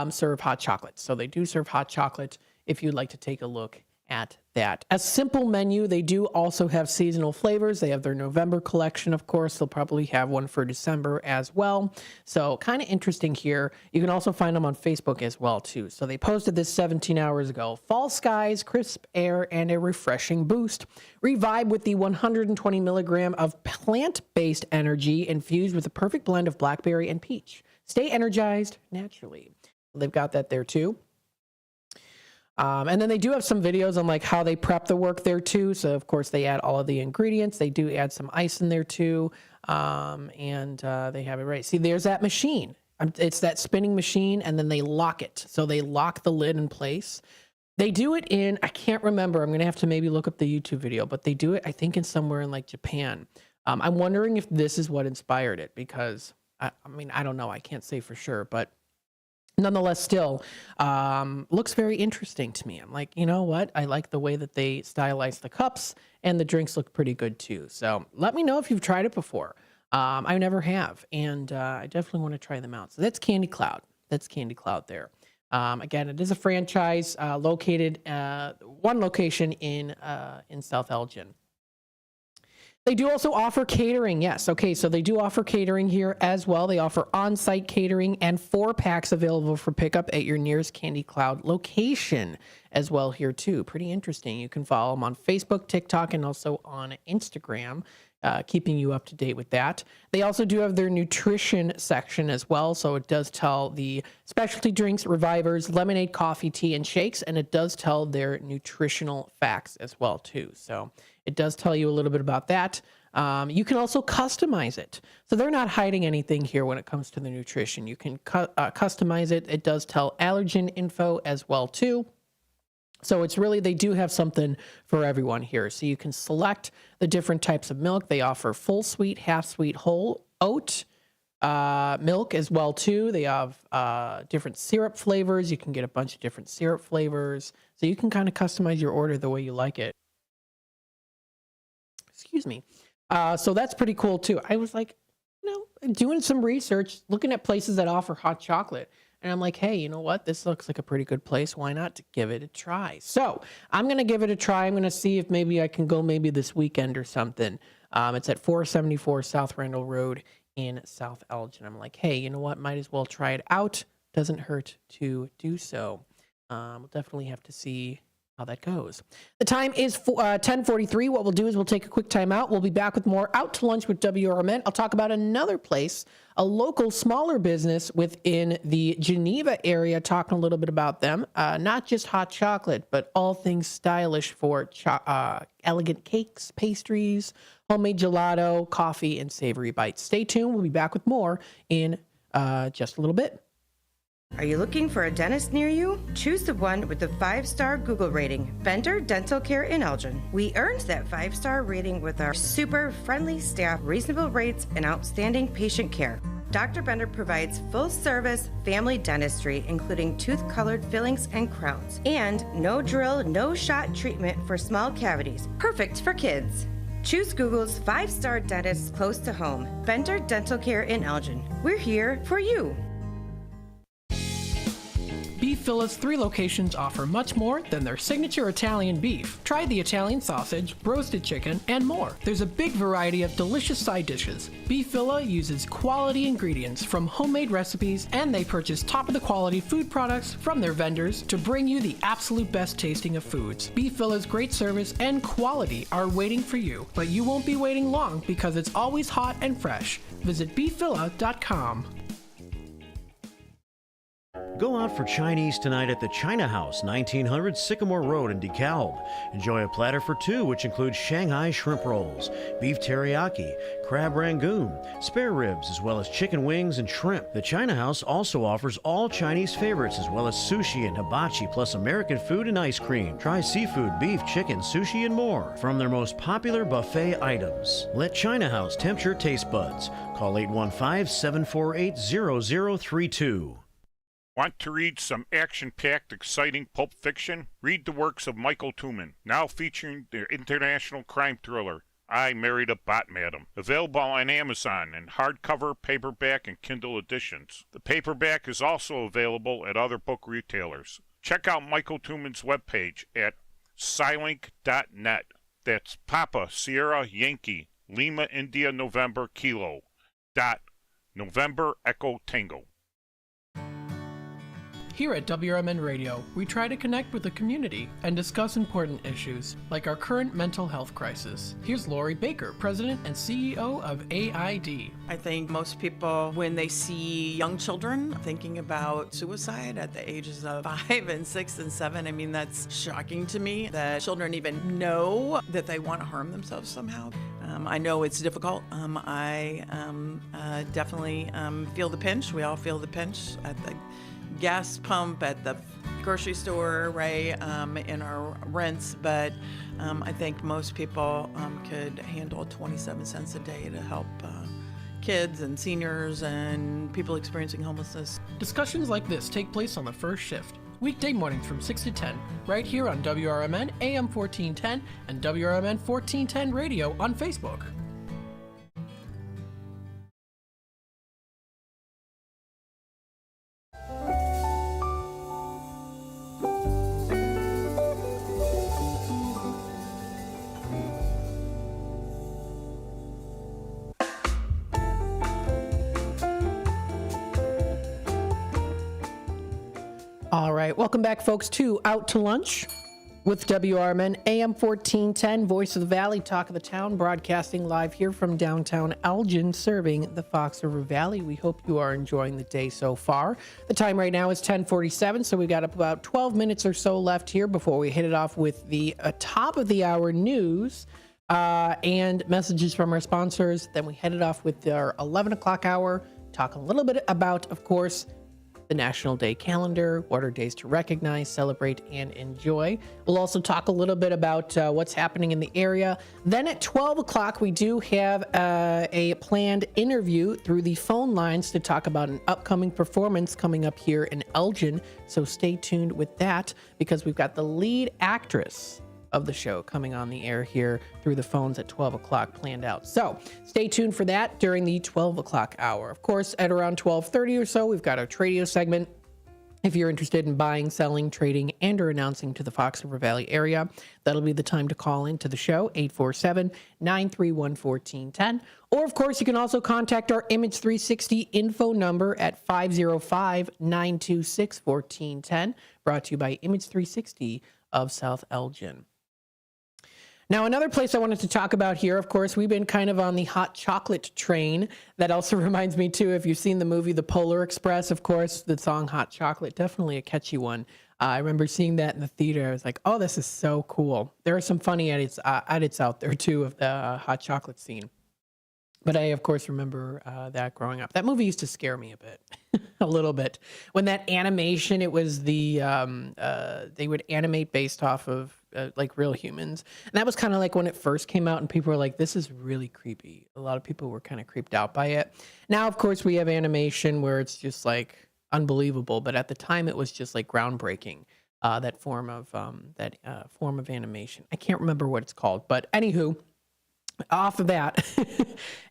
serve hot chocolate. So they do serve hot chocolate if you'd like to take a look at that. A simple menu. They do also have seasonal flavors. They have their November collection, of course. They'll probably have one for December as well. So kind of interesting here. You can also find them on Facebook as well, too. So they posted this 17 hours ago. Fall skies, crisp air, and a refreshing boost. Revive with the 120 milligram of plant-based energy infused with a perfect blend of blackberry and peach. Stay energized naturally. They've got that there, too. And then they do have some videos on like how they prep the work there too. So of course they add all of the ingredients. They do add some ice in there too. And they have it right. See, there's that machine. It's that spinning machine, and then they lock it. So they lock the lid in place. They do it in, I can't remember. I'm going to have to maybe look up the YouTube video, but they do it, I think, in somewhere in like Japan. I'm wondering if this is what inspired it, because I mean, I don't know. I can't say for sure, but nonetheless, still looks very interesting to me. I'm like, you know what? I like the way that they stylize the cups, and the drinks look pretty good too. So let me know if you've tried it before. I never have, and I definitely want to try them out. So that's Candy Cloud. That's Candy Cloud there. Again, it is a franchise located one location in South Elgin. They do also offer catering. Yes. Okay. So they do offer catering here as well. They offer on-site catering and 4-packs available for pickup at your nearest Candy Cloud location as well here too. Pretty interesting. You can follow them on Facebook, TikTok, and also on Instagram, keeping you up to date with that. They also do have their nutrition section as well. So it does tell the specialty drinks, revivers, lemonade, coffee, tea, and shakes. And it does tell their nutritional facts as well too. So it does tell you a little bit about that. You can also customize it. So they're not hiding anything here when it comes to the nutrition. You can customize it. It does tell allergen info as well too. So it's really, they do have something for everyone here. So you can select the different types of milk. They offer full sweet, half sweet, whole oat milk as well too. They have different syrup flavors. You can get a bunch of different syrup flavors. So you can kind of customize your order the way you like it. Excuse me. So that's pretty cool too. I was like, you know, doing some research, looking at places that offer hot chocolate. And I'm like, hey, you know what? This looks like a pretty good place. Why not give it a try? So I'm going to give it a try. I'm going to see if maybe I can go maybe this weekend or something. It's at 474 South Randall Road in South Elgin. I'm like, hey, you know what? Might as well try it out. Doesn't hurt to do so. We'll definitely have to see how that goes. The time is 10:43. What we'll do is we'll take a quick time out. We'll be back with more Out to Lunch with WRMN. I'll talk about another place, a local smaller business within the Geneva area, talking a little bit about them. Not just hot chocolate, but all things stylish for elegant cakes, pastries, homemade gelato, coffee, and savory bites. Stay tuned. We'll be back with more in just a little bit. Are you looking for a dentist near you? Choose the one with the 5-star Google rating, Bender Dental Care in Elgin. We earned that 5-star rating with our super friendly staff, reasonable rates, and outstanding patient care. Dr. Bender provides full-service family dentistry, including tooth-colored fillings and crowns, and no drill, no shot treatment for small cavities, perfect for kids. Choose Google's 5-star dentist close to home, Bender Dental Care in Elgin. We're here for you. Beef Villa's 3 locations offer much more than their signature Italian beef. Try the Italian sausage, roasted chicken, and more. There's a big variety of delicious side dishes. Beef Villa uses quality ingredients from homemade recipes, and they purchase top-of-the-quality food products from their vendors to bring you the absolute best tasting of foods. Beef Villa's great service and quality are waiting for you, but you won't be waiting long because it's always hot and fresh. Visit beefvilla.com. Go out for Chinese tonight at the China House, 1900 Sycamore Road in DeKalb. Enjoy a platter for two, which includes Shanghai shrimp rolls, beef teriyaki, crab rangoon, spare ribs, as well as chicken wings and shrimp. The China House also offers all Chinese favorites, as well as sushi and hibachi, plus American food and ice cream. Try seafood, beef, chicken, sushi, and more from their most popular buffet items. Let China House tempt your taste buds. Call 815-748-0032. Want to read some action-packed, exciting pulp fiction? Read the works of Michael Tooman, now featuring the international crime thriller, I Married a Bot Madam. Available on Amazon in hardcover, paperback, and Kindle editions. The paperback is also available at other book retailers. Check out Michael Tooman's webpage at Scilink.net. That's Papa Sierra Yankee Lima India November Kilo November Echo Tango. Here at WRMN Radio, we try to connect with the community and discuss important issues, like our current mental health crisis. Here's Lori Baker, President and CEO of AID. I think most people, when they see young children thinking about suicide at the ages of 5 and 6 and 7, I mean, that's shocking to me that children even know that they want to harm themselves somehow. I know it's difficult. I definitely feel the pinch. We all feel the pinch at the gas pump, at the grocery store, right, in our rents, but I think most people could handle 27 cents a day to help kids and seniors and people experiencing homelessness. Discussions like this take place on the first shift, weekday mornings from 6 to 10, right here on WRMN AM 1410 and WRMN 1410 Radio on Facebook. All right, welcome back, folks, to Out to Lunch with WRMN AM 1410, Voice of the Valley, Talk of the Town, broadcasting live here from downtown Elgin, serving the Fox River Valley. We hope you are enjoying the day so far. The time right now is 10:47, so we've got about 12 minutes or so left here before we hit it off with the top of the hour news and messages from our sponsors. Then we head it off with our 11 o'clock hour, talk a little bit about, of course, the National Day calendar, what are days to recognize, celebrate, and enjoy. We'll also talk a little bit about what's happening in the area. Then at 12 o'clock, we do have a planned interview through the phone lines to talk about an upcoming performance coming up here in Elgin. So stay tuned with that, because we've got the lead actress of the show coming on the air here through the phones at 12 o'clock planned out. So stay tuned for that during the 12 o'clock hour. Of course, at around 12:30 or so, we've got our Tradio segment. If you're interested in buying, selling, trading, and or announcing to the Fox River Valley area, that'll be the time to call into the show, 847-931-1410. Or, of course, you can also contact our Image 360 info number at 505-926-1410, brought to you by Image 360 of South Elgin. Now, another place I wanted to talk about here, of course, we've been kind of on the hot chocolate train. That also reminds me, too, if you've seen the movie The Polar Express, of course, the song Hot Chocolate, definitely a catchy one. I remember seeing that in the theater. I was like, oh, this is so cool. There are some funny edits out there, too, of the hot chocolate scene. But I, of course, remember that growing up. That movie used to scare me a bit, a little bit. When that animation, it was the, they would animate based off of like real humans. And that was kind of like when it first came out and people were like, this is really creepy. A lot of people were kind of creeped out by it. Now, of course, we have animation where it's just like unbelievable. But at the time, it was just like groundbreaking, that form of animation. I can't remember what it's called. But anywho, off of that,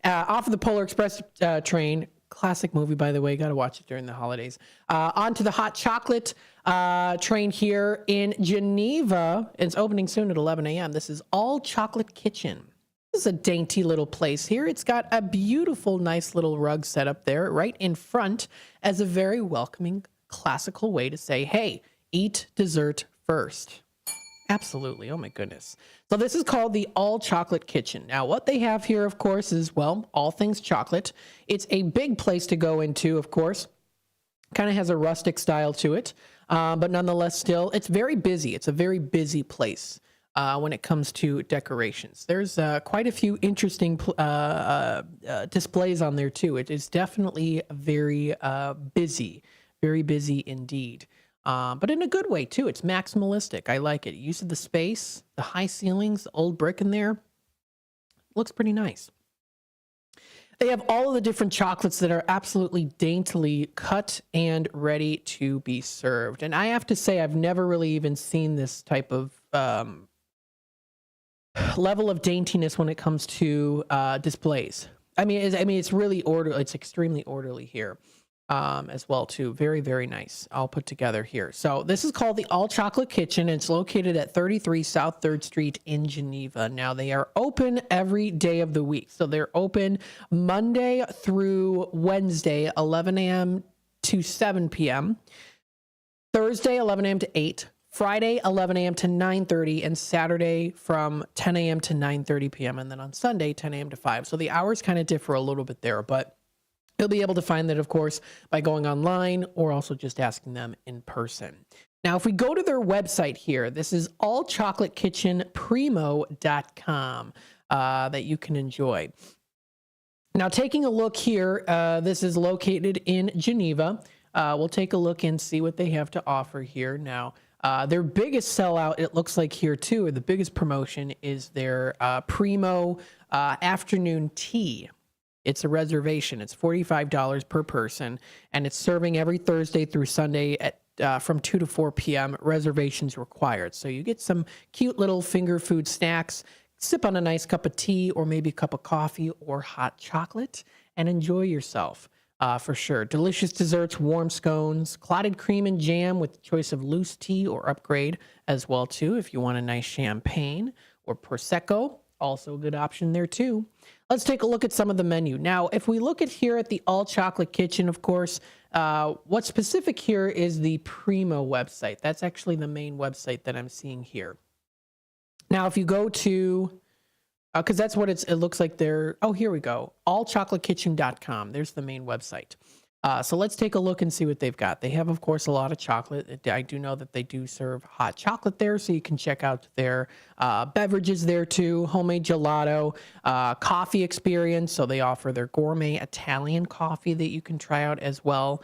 off of the Polar Express train, classic movie, by the way, got to watch it during the holidays. Onto the hot chocolate train here in Geneva. It's opening soon at 11 a.m. This is All Chocolate Kitchen. This is a dainty little place here. It's got a beautiful, nice little rug set up there right in front as a very welcoming, classical way to say, hey, eat dessert first. Absolutely. Oh, my goodness. So this is called the All Chocolate Kitchen. Now, what they have here, of course, is, well, all things chocolate. It's a big place to go into, of course. Kind of has a rustic style to it, but nonetheless, still, it's very busy. It's a very busy place when it comes to decorations. There's quite a few interesting displays on there, too. It is definitely very busy indeed. But in a good way, too. It's maximalistic. I like it. Use of the space, the high ceilings, the old brick in there. Looks pretty nice. They have all of the different chocolates that are absolutely daintily cut and ready to be served. And I have to say, I've never really even seen this type of level of daintiness when it comes to displays. I mean, it's really orderly. It's extremely orderly here. As well too. Very, very nice. All put together here. So this is called the All Chocolate Kitchen. It's located at 33 South 3rd Street in Geneva. Now they are open every day of the week. So they're open Monday through Wednesday, 11 a.m. to 7 p.m. Thursday, 11 a.m. to 8. Friday, 11 a.m. to 9:30, and Saturday from 10 a.m. to 9:30 p.m. And then on Sunday, 10 a.m. to 5. So the hours kind of differ a little bit there, but you'll be able to find that, of course, by going online or also just asking them in person. Now, if we go to their website here, this is allchocolatekitchenprimo.com that you can enjoy. Now, taking a look here, this is located in Geneva. We'll take a look and see what they have to offer here. Now, their biggest sellout, it looks like here too, or the biggest promotion is their Primo afternoon tea. It's a reservation. It's $45 per person, and it's serving every Thursday through Sunday at from 2 to 4 p.m. Reservations required. So you get some cute little finger food snacks, sip on a nice cup of tea or maybe a cup of coffee or hot chocolate, and enjoy yourself for sure. Delicious desserts, warm scones, clotted cream and jam with the choice of loose tea or upgrade as well too if you want a nice champagne or Prosecco. Also a good option there too. Let's take a look at some of the menu. Now, if we look at here at the All Chocolate Kitchen, of course, what's specific here is the Primo website. That's actually the main website that I'm seeing here. Now, if you go to, because that's what it looks like there. Oh, here we go. allchocolatekitchen.com. There's the main website. So let's take a look and see what they've got. They have, of course, a lot of chocolate. I do know that they do serve hot chocolate there, so you can check out their beverages there too. Homemade gelato, coffee experience. So they offer their gourmet Italian coffee that you can try out as well,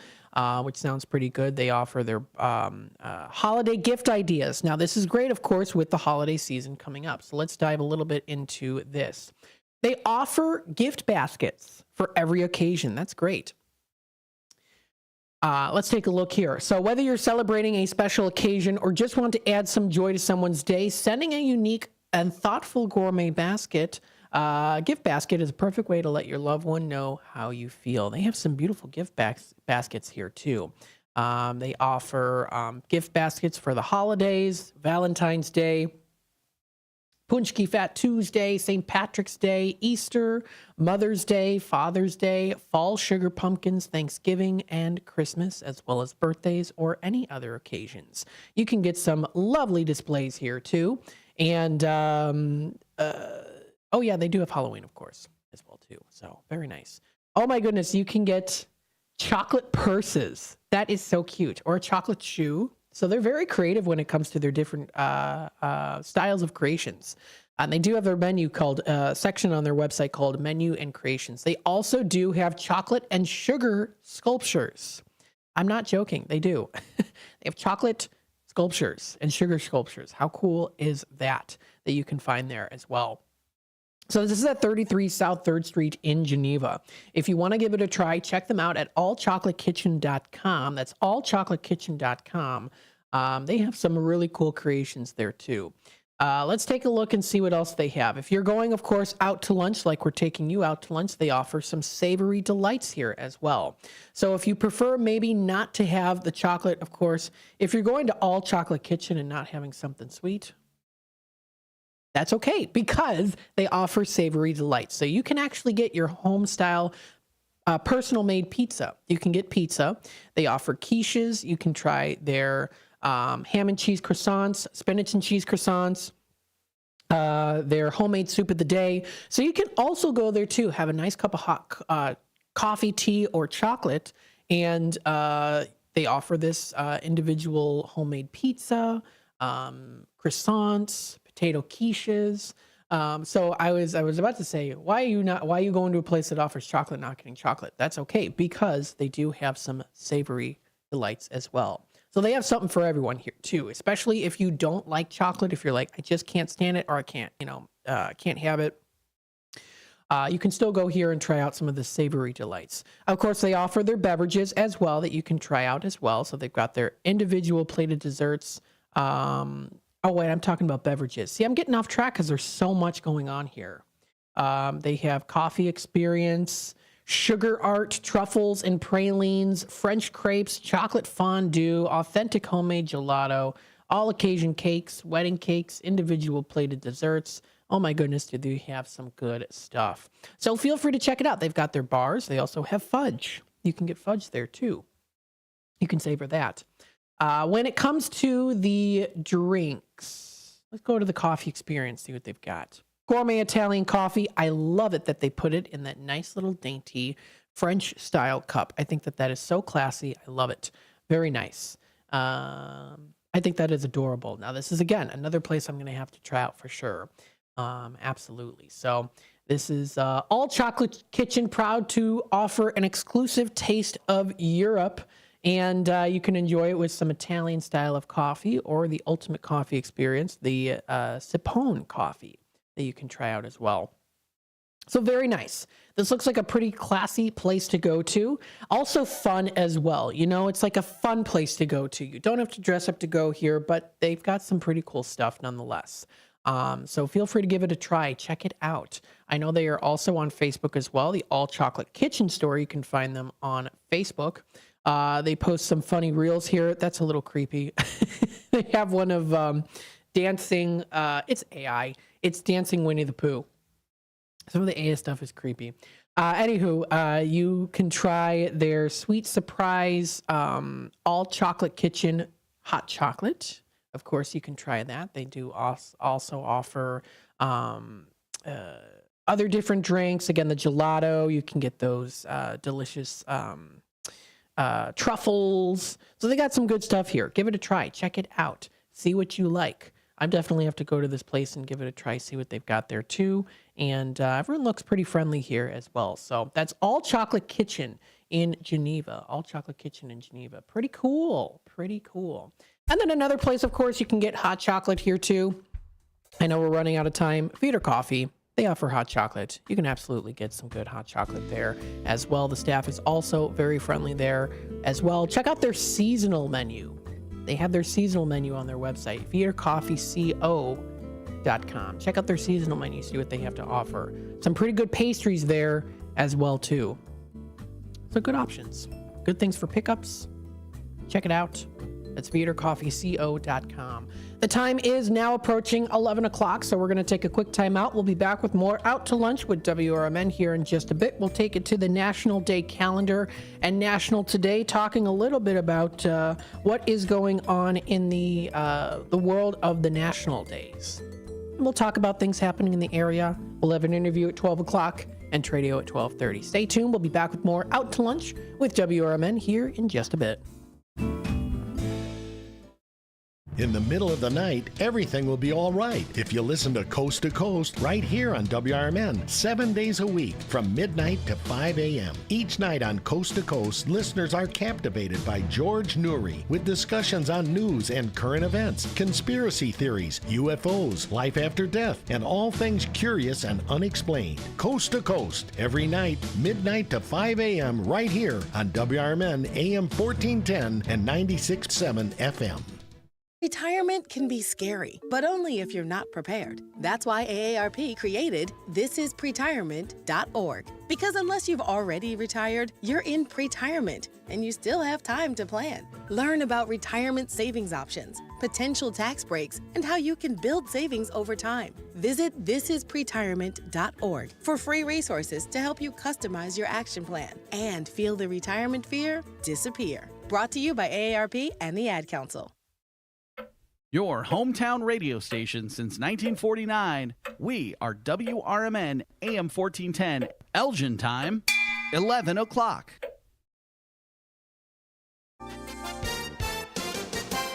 which sounds pretty good. They offer their holiday gift ideas. Now, this is great, of course, with the holiday season coming up. So let's dive a little bit into this. They offer gift baskets for every occasion. That's great. Let's take a look here. So whether you're celebrating a special occasion or just want to add some joy to someone's day, sending a unique and thoughtful gourmet basket, gift basket is a perfect way to let your loved one know how you feel. They have some beautiful gift baskets here too. They offer gift baskets for the holidays, Valentine's Day, Punchki Fat Tuesday, St. Patrick's Day, Easter, Mother's Day, Father's Day, Fall Sugar Pumpkins, Thanksgiving, and Christmas, as well as birthdays or any other occasions. You can get some lovely displays here too. And, oh yeah, they do have Halloween, of course, as well too. So very nice. Oh my goodness, you can get chocolate purses. That is so cute. Or a chocolate shoe. So they're very creative when it comes to their different styles of creations. And they do have their menu called, section on their website called Menu and Creations. They also do have chocolate and sugar sculptures. I'm not joking. They do. They have chocolate sculptures and sugar sculptures. How cool is that you can find there as well? So this is at 33 South 3rd Street in Geneva. If you want to give it a try, check them out at allchocolatekitchen.com. That's allchocolatekitchen.com. They have some really cool creations there too. Let's take a look and see what else they have. If you're going, of course, out to lunch, like we're taking you out to lunch, they offer some savory delights here as well. So if you prefer maybe not to have the chocolate, of course, if you're going to All Chocolate Kitchen and not having something sweet, that's okay, because they offer savory delights. So you can actually get your home style personal made pizza. You can get pizza. They offer quiches. You can try their ham and cheese croissants, spinach and cheese croissants, their homemade soup of the day. So you can also go there too, have a nice cup of hot coffee, tea, or chocolate, and They offer this individual homemade pizza, croissants, potato quiches. So I was about to say, why are you going to a place that offers chocolate, not getting chocolate? That's okay, because they do have some savory delights as well. So they have something for everyone here too, especially if you don't like chocolate. If you're like, I just can't stand it, or I can't have it. You can still go here and try out some of the savory delights. Of course, they offer their beverages as well that you can try out as well. So they've got their individual plated desserts. Oh, wait, I'm talking about beverages. See, I'm getting off track because there's so much going on here. They have coffee experience, sugar art, truffles and pralines, French crepes, chocolate fondue, authentic homemade gelato, all occasion cakes, wedding cakes, individual plated desserts. Oh my goodness, do they have some good stuff. So feel free to check it out. They've got their bars. They also have fudge. You can get fudge there too. You can savor that. When it comes to the drinks, let's go to the coffee experience, see what they've got. Gourmet Italian coffee. I love it that they put it in that nice little dainty French style cup. I think that is so classy. I love it. Very nice. I think that is adorable. Now, this is, again, another place I'm going to have to try out for sure. Absolutely. So this is All Chocolate Kitchen, proud to offer an exclusive taste of Europe. And you can enjoy it with some Italian style of coffee or the ultimate coffee experience, the Sipone coffee that you can try out as well. So very nice. This looks like a pretty classy place to go to. Also fun as well. You know, it's like a fun place to go to. You don't have to dress up to go here, but they've got some pretty cool stuff nonetheless. So feel free to give it a try. Check it out. I know they are also on Facebook as well. The All Chocolate Kitchen store. You can find them on Facebook. They post some funny reels here. That's a little creepy. They have one of dancing. It's AI. It's dancing Winnie the Pooh. Some of the AI stuff is creepy. Anywho, you can try their sweet surprise All Chocolate Kitchen hot chocolate. Of course, you can try that. They do also offer other different drinks. Again, the gelato. You can get those delicious truffles. So they got some good stuff here. Give it a try. Check it out. See what you like. I definitely have to go to this place and give it a try, see what they've got there too. And everyone looks pretty friendly here as well. So that's All Chocolate Kitchen in Geneva. All Chocolate Kitchen in Geneva. Pretty cool. Pretty cool. And then another place, of course, you can get hot chocolate here too. I know we're running out of time. Feeder Coffee. They offer hot chocolate. You can absolutely get some good hot chocolate there as well. The staff is also very friendly there as well. Check out their seasonal menu. They have their seasonal menu on their website, feedercoffeeco.com. Check out their seasonal menu, see what they have to offer. Some pretty good pastries there as well, too. So good options. Good things for pickups. Check it out. That's feedercoffeeco.com. The time is now approaching 11 o'clock, so we're going to take a quick time out. We'll be back with more Out to Lunch with WRMN here in just a bit. We'll take it to the National Day calendar and National Today, talking a little bit about what is going on in the world of the national days. We'll talk about things happening in the area. We'll have an interview at 12 o'clock and Tradio at 12:30. Stay tuned. We'll be back with more Out to Lunch with WRMN here in just a bit. In the middle of the night, everything will be all right if you listen to Coast right here on WRMN, 7 days a week from midnight to 5 a.m. Each night on Coast to Coast, listeners are captivated by George Noory with discussions on news and current events, conspiracy theories, UFOs, life after death, and all things curious and unexplained. Coast to Coast, every night, midnight to 5 a.m. right here on WRMN AM 1410 and 96.7 FM. Retirement can be scary, but only if you're not prepared. That's why AARP created thisispretirement.org. Because unless you've already retired, you're in pretirement, and you still have time to plan. Learn about retirement savings options, potential tax breaks, and how you can build savings over time. Visit thisispretirement.org for free resources to help you customize your action plan and feel the retirement fear disappear. Brought to you by AARP and the Ad Council. Your hometown radio station since 1949. We are WRMN AM 1410. Elgin time, 11 o'clock.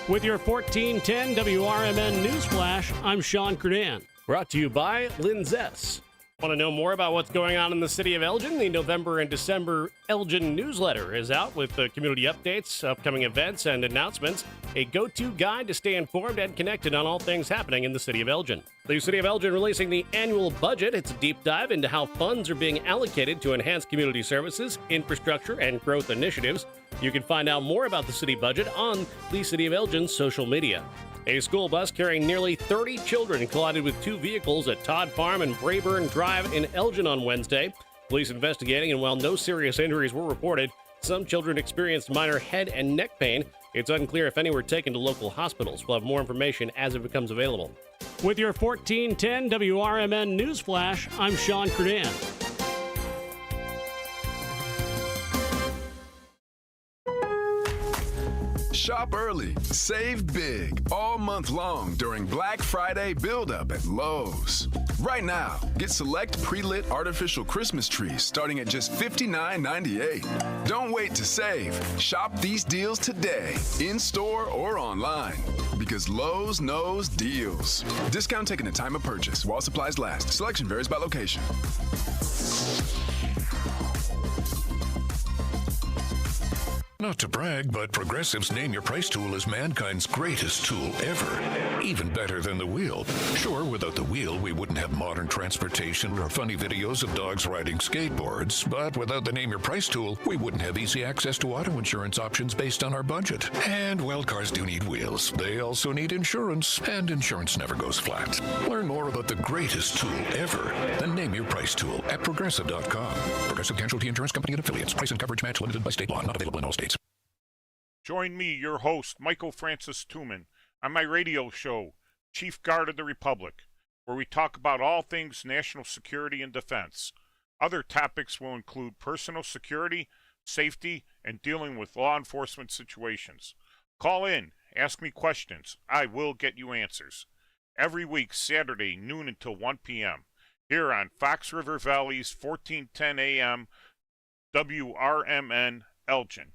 With your 1410 WRMN News Flash, I'm Sean Kernan. Brought to you by Linzess. Want to know more about what's going on in the city of Elgin? The November and December Elgin newsletter is out with the community updates, upcoming events, and announcements. A go-to guide to stay informed and connected on all things happening in the city of Elgin. The city of Elgin releasing the annual budget. It's a deep dive into how funds are being allocated to enhance community services, infrastructure, and growth initiatives. You can find out more about the city budget on the City of Elgin's social media. A school bus carrying nearly 30 children collided with two vehicles at Todd Farm and Brayburn Drive in Elgin on Wednesday. Police investigating, and while no serious injuries were reported, some children experienced minor head and neck pain. It's unclear if any were taken to local hospitals. We'll have more information as it becomes available. With your 1410 WRMN News Flash, I'm Sean Kernan. Shop early, save big all month long during Black Friday build-up at Lowe's. Right now, get select pre-lit artificial Christmas trees starting at just $59.98. Don't wait to save. Shop these deals today, in-store or online, because Lowe's knows deals. Discount taken at time of purchase while supplies last. Selection varies by location. Not to brag, but Progressive's Name Your Price tool is mankind's greatest tool ever. Even better than the wheel. Sure, without the wheel, we wouldn't have modern transportation or funny videos of dogs riding skateboards. But without the Name Your Price tool, we wouldn't have easy access to auto insurance options based on our budget. And, well, cars do need wheels. They also need insurance, and insurance never goes flat. Learn more about the greatest tool ever, the Name Your Price tool at Progressive.com. Progressive Casualty Insurance Company and Affiliates. Price and coverage match limited by state law. Not available in all states. Join me, your host, Michael Francis Tuman, on my radio show, Chief Guard of the Republic, where we talk about all things national security and defense. Other topics will include personal security, safety, and dealing with law enforcement situations. Call in, ask me questions. I will get you answers. Every week, Saturday, noon until 1 p.m., here on Fox River Valley's 1410 a.m. WRMN Elgin.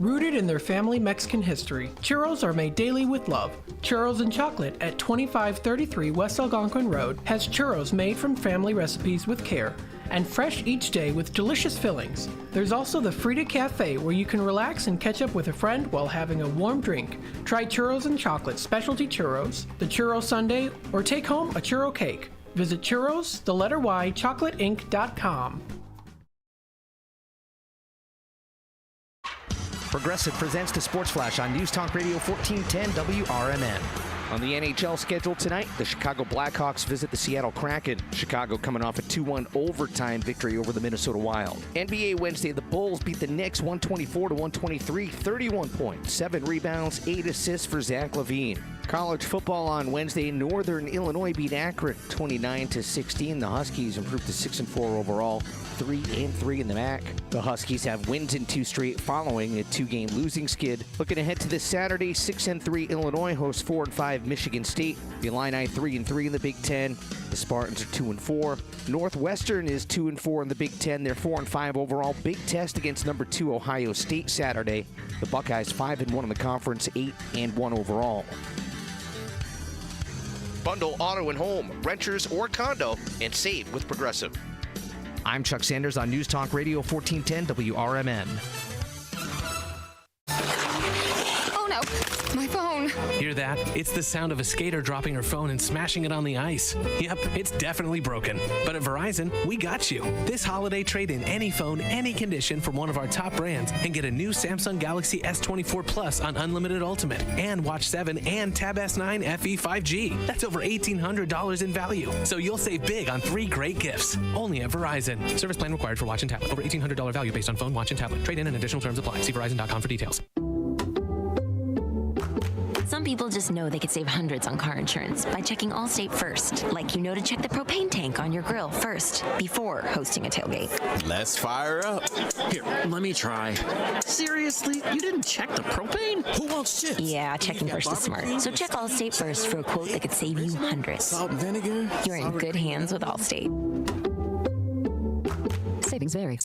Rooted in their family Mexican history, churros are made daily with love. Churros and Chocolate at 2533 West Algonquin Road has churros made from family recipes with care and fresh each day with delicious fillings. There's also the Frida Cafe where you can relax and catch up with a friend while having a warm drink. Try Churros and Chocolate specialty churros, the churro sundae, or take home a churro cake. Visit churros, the letter Y, chocolateinc.com. Progressive presents the Sports Flash on News Talk Radio 1410 WRMN. On the NHL schedule tonight, the Chicago Blackhawks visit the Seattle Kraken. Chicago coming off a 2-1 overtime victory over the Minnesota Wild. NBA Wednesday, the Bulls beat the Knicks 124-123, 31 points, 7 rebounds, 8 assists for Zach LaVine. College football on Wednesday, Northern Illinois beat Akron 29-16. The Huskies improved to 6-4 overall, 3-3 in the MAC. The Huskies have wins in 2 straight following a 2-game losing skid. Looking ahead to this Saturday, 6-3 Illinois hosts 4-5 Michigan State. The Illini 3-3 in the Big Ten. The Spartans are 2-4. Northwestern is 2-4 in the Big Ten. They're 4-5 overall. Big test against number 2 Ohio State Saturday. The Buckeyes 5-1 in the conference, 8-1 overall. Bundle auto and home, renters or condo, and save with Progressive. I'm Chuck Sanders on News Talk Radio 1410 WRMN. Oh no, my phone. Hear that? It's the sound of a skater dropping her phone and smashing it on the ice. Yep, it's definitely broken. But at Verizon, we got you. This holiday, trade in any phone, any condition from one of our top brands and get a new Samsung Galaxy S24 Plus on Unlimited Ultimate and Watch 7 and Tab S9 FE 5G. That's over $1,800 in value. So you'll save big on 3 great gifts. Only at Verizon. Service plan required for watch and tablet. Over $1,800 value based on phone, watch, and tablet. Trade in and additional terms apply. See Verizon.com for details. Some people just know they could save hundreds on car insurance by checking Allstate first. Like you know to check the propane tank on your grill first before hosting a tailgate. Let's fire up. Here, let me try. Seriously? You didn't check the propane? Who wants chips? Yeah, checking first is smart. So check Allstate first for a quote that could save you hundreds. Salt and vinegar? You're in good hands with Allstate. Savings vary.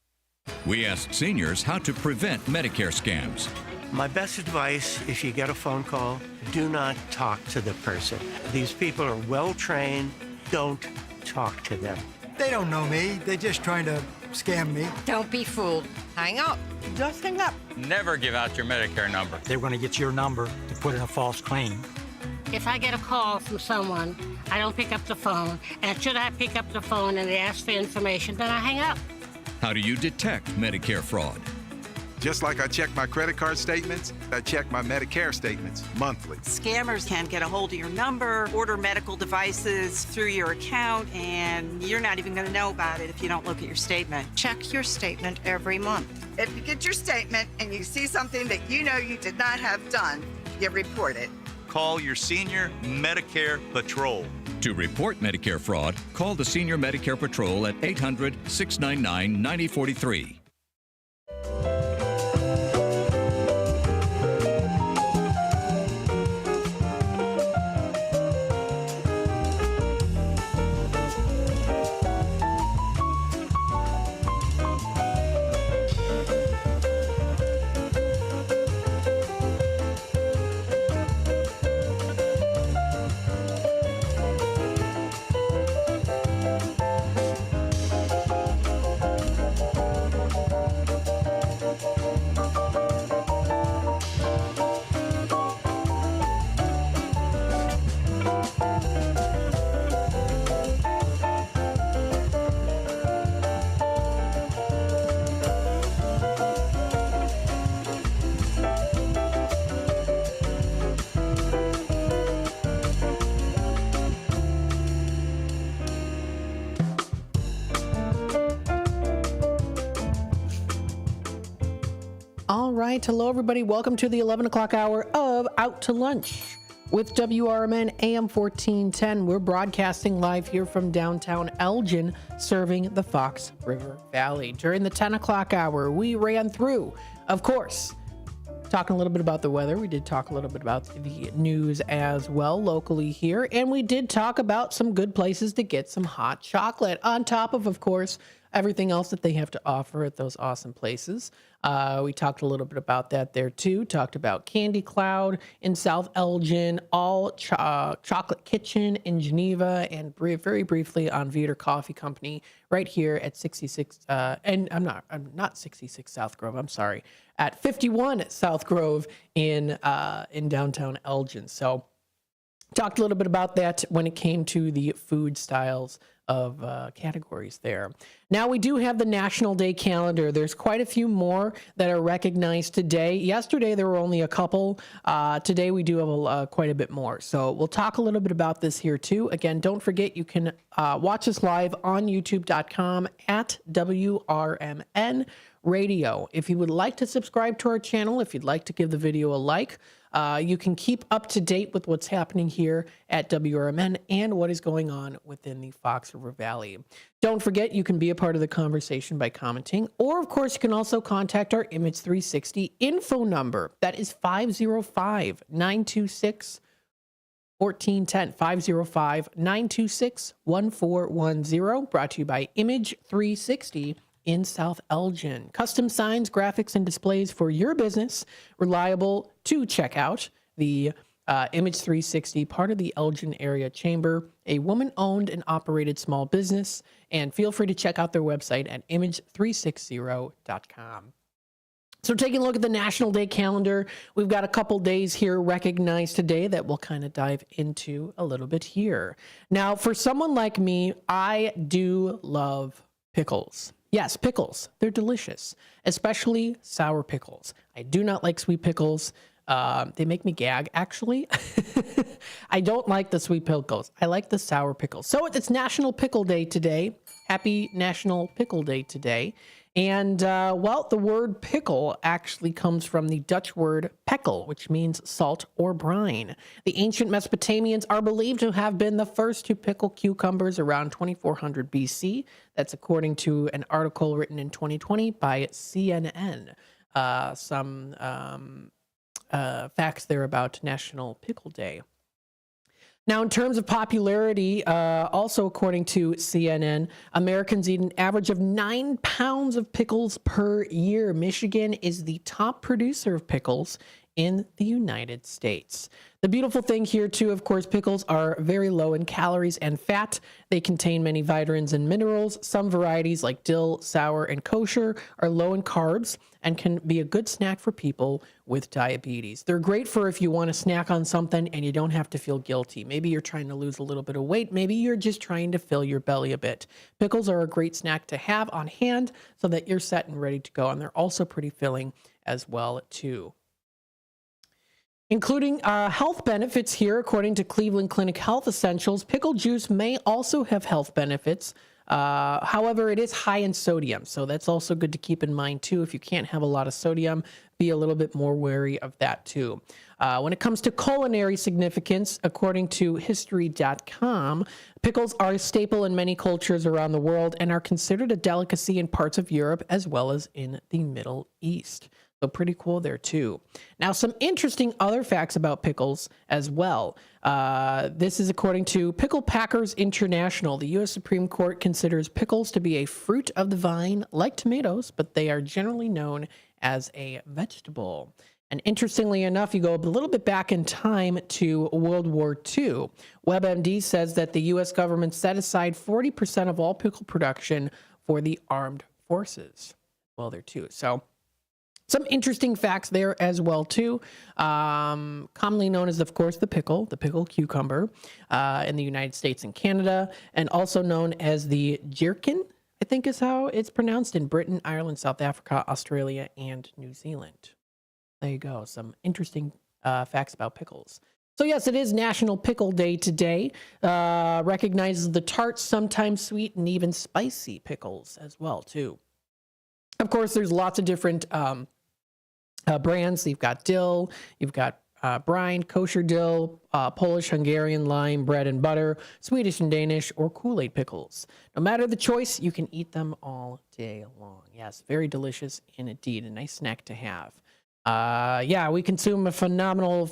We asked seniors how to prevent Medicare scams. My best advice, if you get a phone call, do not talk to the person. These people are well trained. Don't talk to them. They don't know me. They're just trying to scam me. Don't be fooled. Hang up. Just hang up. Never give out your Medicare number. They're going to get your number to put in a false claim. If I get a call from someone, I don't pick up the phone. And should I pick up the phone and they ask for information, then I hang up. How do you detect Medicare fraud? Just like I check my credit card statements, I check my Medicare statements monthly. Scammers can get a hold of your number, order medical devices through your account, and you're not even going to know about it if you don't look at your statement. Check your statement every month. If you get your statement and you see something that you know you did not have done, you report it. Call your senior Medicare Patrol. To report Medicare fraud, call the Senior Medicare Patrol at 800-699-9043. All right. Hello, everybody. Welcome to the 11 o'clock hour of Out to Lunch with WRMN AM 1410. We're broadcasting live here from downtown Elgin, serving the Fox River Valley. During the 10 o'clock hour, we ran through, of course, talking a little bit about the weather. We did talk a little bit about the news as well locally here. And we did talk about some good places to get some hot chocolate on top of course, everything else that they have to offer at those awesome places. We talked a little bit about that there too. Talked about Candy Cloud in South Elgin, All Chocolate Kitchen in Geneva, and very briefly on Veter Coffee Company right here at 66. And I'm not 66 South Grove. I'm sorry, at 51 South Grove in downtown Elgin. So talked a little bit about that when it came to the food styles of categories there. Now we do have the National Day calendar. There's quite a few more that are recognized today. Yesterday there were only a couple. Today we do have quite a bit more. So we'll talk a little bit about this here too. Again, don't forget you can watch us live on youtube.com at WRMN Radio. If you would like to subscribe to our channel, if you'd like to give the video a like, you can keep up to date with what's happening here at WRMN and what is going on within the Fox River Valley. Don't forget, you can be a part of the conversation by commenting, or of course, you can also contact our Image 360 info number. That is 505-926-1410, 505-926-1410, brought to you by Image 360 in South Elgin. Custom signs, graphics, and displays for your business. Reliable to check out. The Image 360, part of the Elgin Area Chamber, a woman-owned and operated small business. And feel free to check out their website at image360.com. So taking a look at the National Day calendar, we've got a couple days here recognized today that we'll kind of dive into a little bit here. Now, for someone like me, I do love pickles. Yes, pickles. They're delicious, especially sour pickles. I do not like sweet pickles. They make me gag, actually. I don't like the sweet pickles. I like the sour pickles. So it's National Pickle Day today. Happy National Pickle Day today. And, well, the word pickle actually comes from the Dutch word pekel, which means salt or brine. The ancient Mesopotamians are believed to have been the first to pickle cucumbers around 2400 BC. That's according to an article written in 2020 by CNN. Some facts there about National Pickle Day. Now, in terms of popularity, also according to CNN, Americans eat an average of 9 pounds of pickles per year. Michigan is the top producer of pickles in the United States. The beautiful thing here, too, of course, pickles are very low in calories and fat. They contain many vitamins and minerals. Some varieties, like dill, sour, and kosher, are low in carbs and can be a good snack for people with diabetes. They're great for if you want to snack on something and you don't have to feel guilty. Maybe you're trying to lose a little bit of weight. Maybe you're just trying to fill your belly a bit. Pickles are a great snack to have on hand so that you're set and ready to go. And they're also pretty filling as well, too. Including health benefits here, according to Cleveland Clinic Health Essentials, pickle juice may also have health benefits. However, it is high in sodium, so that's also good to keep in mind, too. If you can't have a lot of sodium, be a little bit more wary of that, too. When it comes to culinary significance, according to History.com, pickles are a staple in many cultures around the world and are considered a delicacy in parts of Europe as well as in the Middle East. So pretty cool there, too. Now, some interesting other facts about pickles as well. This is according to Pickle Packers International. The U.S. Supreme Court considers pickles to be a fruit of the vine, like tomatoes, but they are generally known as a vegetable. And interestingly enough, you go a little bit back in time to World War II. WebMD says that the U.S. government set aside 40% of all pickle production for the armed forces. Well, there, too. So some interesting facts there as well, too. Commonly known as, of course, the pickle cucumber in the United States and Canada, and also known as the gherkin, I think is how it's pronounced, in Britain, Ireland, South Africa, Australia, and New Zealand. There you go. Some interesting facts about pickles. So yes, it is National Pickle Day today. Recognizes the tart, sometimes sweet, and even spicy pickles as well, too. Of course, there's lots of different brands. You've got dill, you've got brine, kosher dill, Polish, Hungarian, lime, bread and butter, Swedish and Danish, or Kool-Aid pickles. No matter the choice, you can eat them all day long. Yes, very delicious and indeed a nice snack to have. Yeah, we consume a phenomenal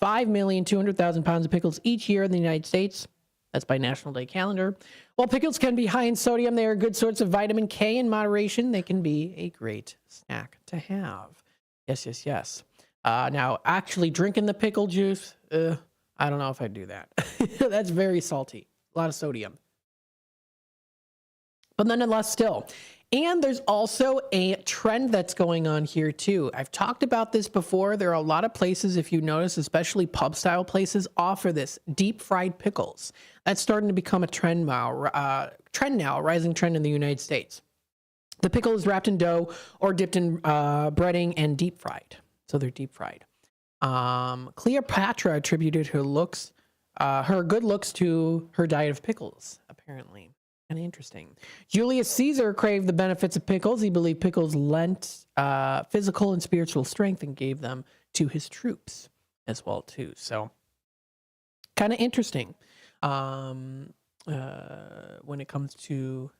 5,200,000 pounds of pickles each year in the United States. That's by National Day calendar. While pickles can be high in sodium, they are good source of vitamin K in moderation. They can be a great snack to have. Yes, yes, yes. Now, actually drinking the pickle juice, I don't know if I'd do that. That's very salty. A lot of sodium. But nonetheless, still. And there's also a trend that's going on here, too. I've talked about this before. There are a lot of places, if you notice, especially pub-style places, offer this deep-fried pickles. That's starting to become a trend now, a rising trend in the United States. The pickle is wrapped in dough or dipped in breading and deep-fried. So they're deep-fried. Cleopatra attributed her good looks to her diet of pickles, apparently. Kind of interesting. Julius Caesar craved the benefits of pickles. He believed pickles lent physical and spiritual strength and gave them to his troops as well, too. So kind of interesting when it comes to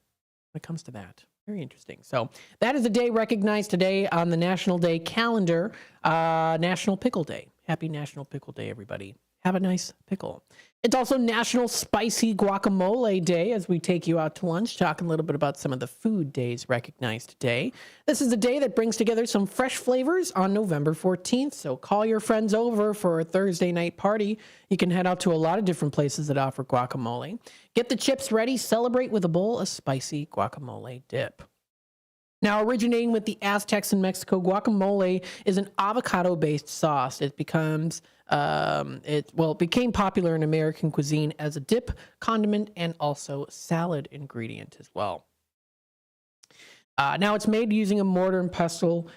that. Very interesting. So that is a day recognized today on the National Day calendar, National Pickle Day. Happy National Pickle Day, everybody. Have a nice pickle. It's also National Spicy Guacamole Day as we take you out to lunch, talking a little bit about some of the food days recognized today. This is a day that brings together some fresh flavors on November 14th, so call your friends over for a Thursday night party. You can head out to a lot of different places that offer guacamole. Get the chips ready, celebrate with a bowl of spicy guacamole dip. Now, originating with the Aztecs in Mexico, guacamole is an avocado-based sauce. It became popular in American cuisine as a dip, condiment, and also salad ingredient as well. Now, it's made using a mortar and pestle.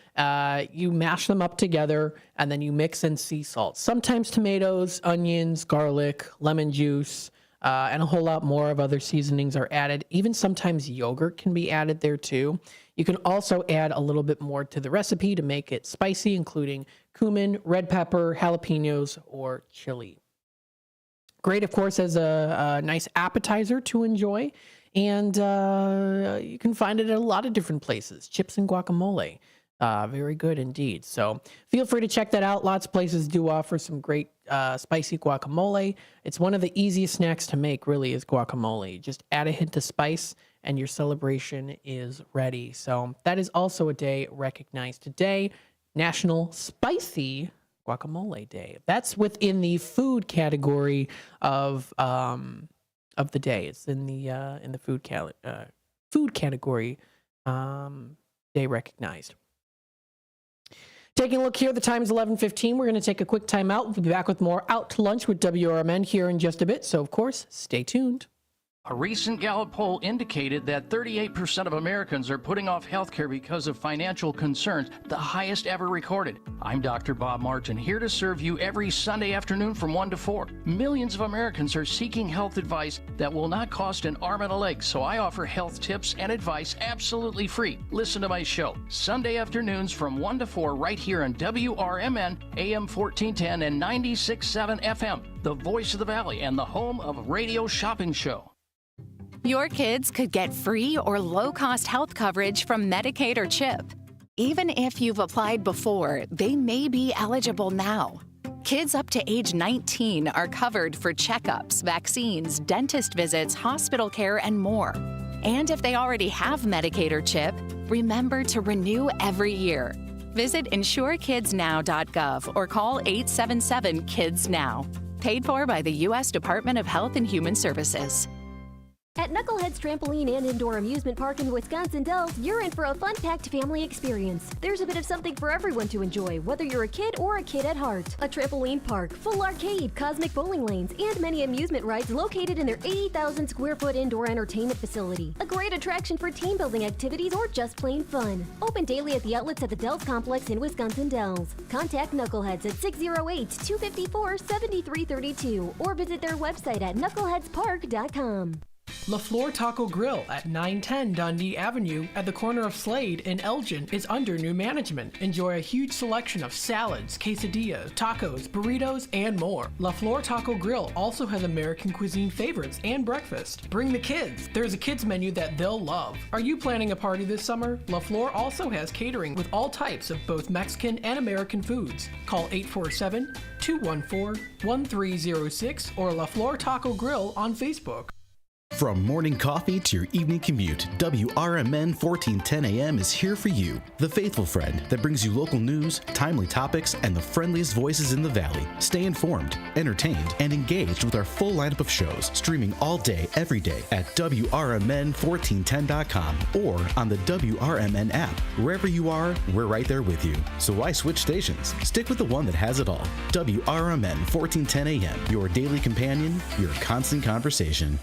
You mash them up together, and then you mix in sea salt. Sometimes tomatoes, onions, garlic, lemon juice, and a whole lot more of other seasonings are added. Even sometimes yogurt can be added there, too. You can also add a little bit more to the recipe to make it spicy, including cumin, red pepper, jalapenos, or chili. Great, of course, as a nice appetizer to enjoy. And you can find it at a lot of different places. Chips and guacamole. Very good indeed. So feel free to check that out. Lots of places do offer some great spicy guacamole. It's one of the easiest snacks to make, really, is guacamole. Just add a hint of spice and your celebration is ready. So that is also a day recognized today, National Spicy Guacamole Day. That's within the food category of the day. It's in the food category day recognized. Taking a look here, the time is 11:15. We're going to take a quick time out. We'll be back with more Out to Lunch with WRMN here in just a bit. So, of course, stay tuned. A recent Gallup poll indicated that 38% of Americans are putting off health care because of financial concerns, the highest ever recorded. I'm Dr. Bob Martin, here to serve you every Sunday afternoon from 1 to 4. Millions of Americans are seeking health advice that will not cost an arm and a leg, so I offer health tips and advice absolutely free. Listen to my show, Sunday afternoons from 1 to 4 right here on WRMN, AM 1410 and 96.7 FM, the voice of the Valley and the home of Radio Shopping Show. Your kids could get free or low-cost health coverage from Medicaid or CHIP. Even if you've applied before, they may be eligible now. Kids up to age 19 are covered for checkups, vaccines, dentist visits, hospital care, and more. And if they already have Medicaid or CHIP, remember to renew every year. Visit insurekidsnow.gov or call 877-KIDS-NOW. Paid for by the U.S. Department of Health and Human Services. At Knuckleheads Trampoline and Indoor Amusement Park in Wisconsin Dells, you're in for a fun-packed family experience. There's a bit of something for everyone to enjoy, whether you're a kid or a kid at heart. A trampoline park, full arcade, cosmic bowling lanes, and many amusement rides located in their 80,000 square foot indoor entertainment facility. A great attraction for team building activities or just plain fun. Open daily at the outlets at the Dells Complex in Wisconsin Dells. Contact Knuckleheads at 608-254-7332 or visit their website at knuckleheadspark.com. La Flor Taco Grill at 910 Dundee Avenue at the corner of Slade in Elgin is under new management. Enjoy a huge selection of salads, quesadillas, tacos, burritos, and more. La Flor Taco Grill also has American cuisine favorites and breakfast. Bring the kids. There's a kids menu that they'll love. Are you planning a party this summer? La Flor also has catering with all types of both Mexican and American foods. Call 847-214-1306 or La Flor Taco Grill on Facebook. From morning coffee to your evening commute, WRMN 1410 AM is here for you, the faithful friend that brings you local news, timely topics, and the friendliest voices in the Valley. Stay informed, entertained, and engaged with our full lineup of shows, streaming all day, every day at WRMN1410.com or on the WRMN app. Wherever you are, we're right there with you. So why switch stations? Stick with the one that has it all. WRMN 1410 AM, your daily companion, your constant conversation.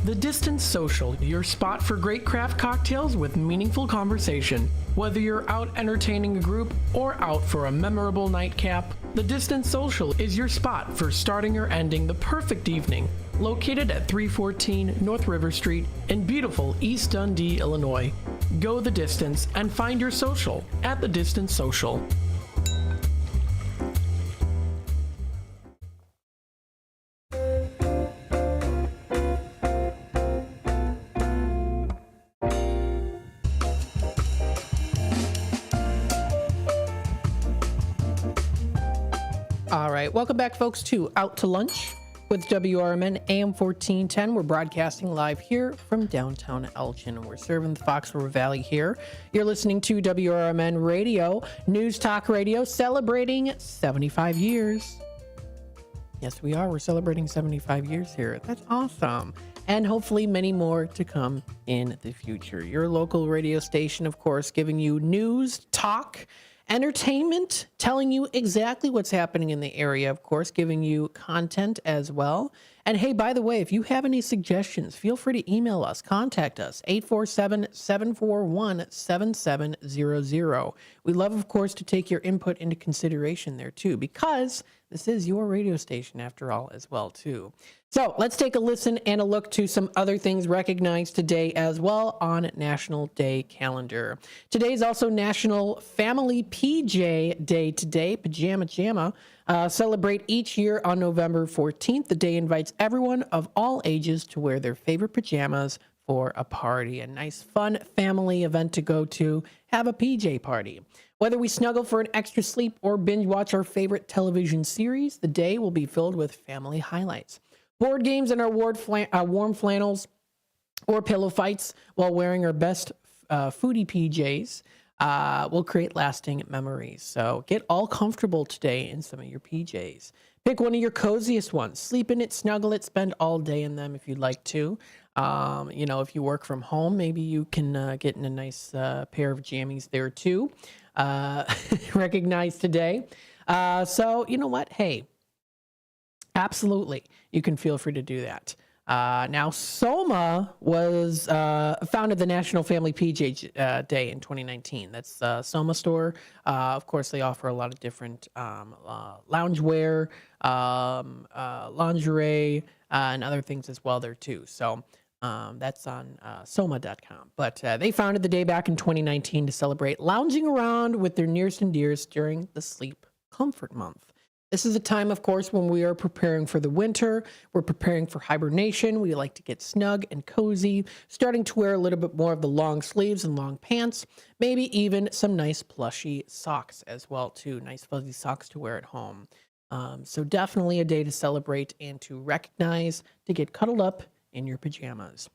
The Distance Social, your spot for great craft cocktails with meaningful conversation. Whether you're out entertaining a group or out for a memorable nightcap, The Distance Social is your spot for starting or ending the perfect evening. Located at 314 North River Street in beautiful East Dundee, Illinois. Go the distance and find your social at The Distance Social. All right, welcome back, folks, to Out to Lunch with WRMN AM 1410. We're broadcasting live here from downtown Elgin. We're serving the Fox River Valley here. You're listening to WRMN Radio, News Talk Radio, celebrating 75 years. Yes, we are. We're celebrating 75 years here. That's awesome. And hopefully many more to come in the future. Your local radio station, of course, giving you news, talk, entertainment, telling you exactly what's happening in the area, of course, giving you content as well. And hey, by the way, if you have any suggestions, feel free to email us, contact us, 847-741-7700. We love, of course, to take your input into consideration there too, because this is your radio station after all as well too. So let's take a listen and a look to some other things recognized today as well on National Day calendar. Today is also National Family PJ Day today, Pajama Jamma. Celebrate each year on November 14th. The day invites everyone of all ages to wear their favorite pajamas for a party, a nice fun family event to go to, have a PJ party. Whether we snuggle for an extra sleep or binge watch our favorite television series, the day will be filled with family highlights. Board games and our warm flannels or pillow fights while wearing our best foodie PJs will create lasting memories. So get all comfortable today in some of your PJs. Pick one of your coziest ones. Sleep in it, snuggle it, spend all day in them if you'd like to. If you work from home, maybe you can get in a nice pair of jammies there too. Recognized today. So you know what? Hey, absolutely. You can feel free to do that. Now, Soma was founded the National Family PJ Day in 2019. That's Soma Store. Of course, they offer a lot of different loungewear, lingerie, and other things as well there too. So that's on soma.com. But they founded the day back in 2019 to celebrate lounging around with their nearest and dearest during the Sleep Comfort Month. This is a time, of course, when we are preparing for the winter. We're preparing for hibernation. We like to get snug and cozy, starting to wear a little bit more of the long sleeves and long pants, maybe even some nice plushy socks as well, too. Nice fuzzy socks to wear at home. So definitely a day to celebrate and to recognize, to get cuddled up in your pajamas.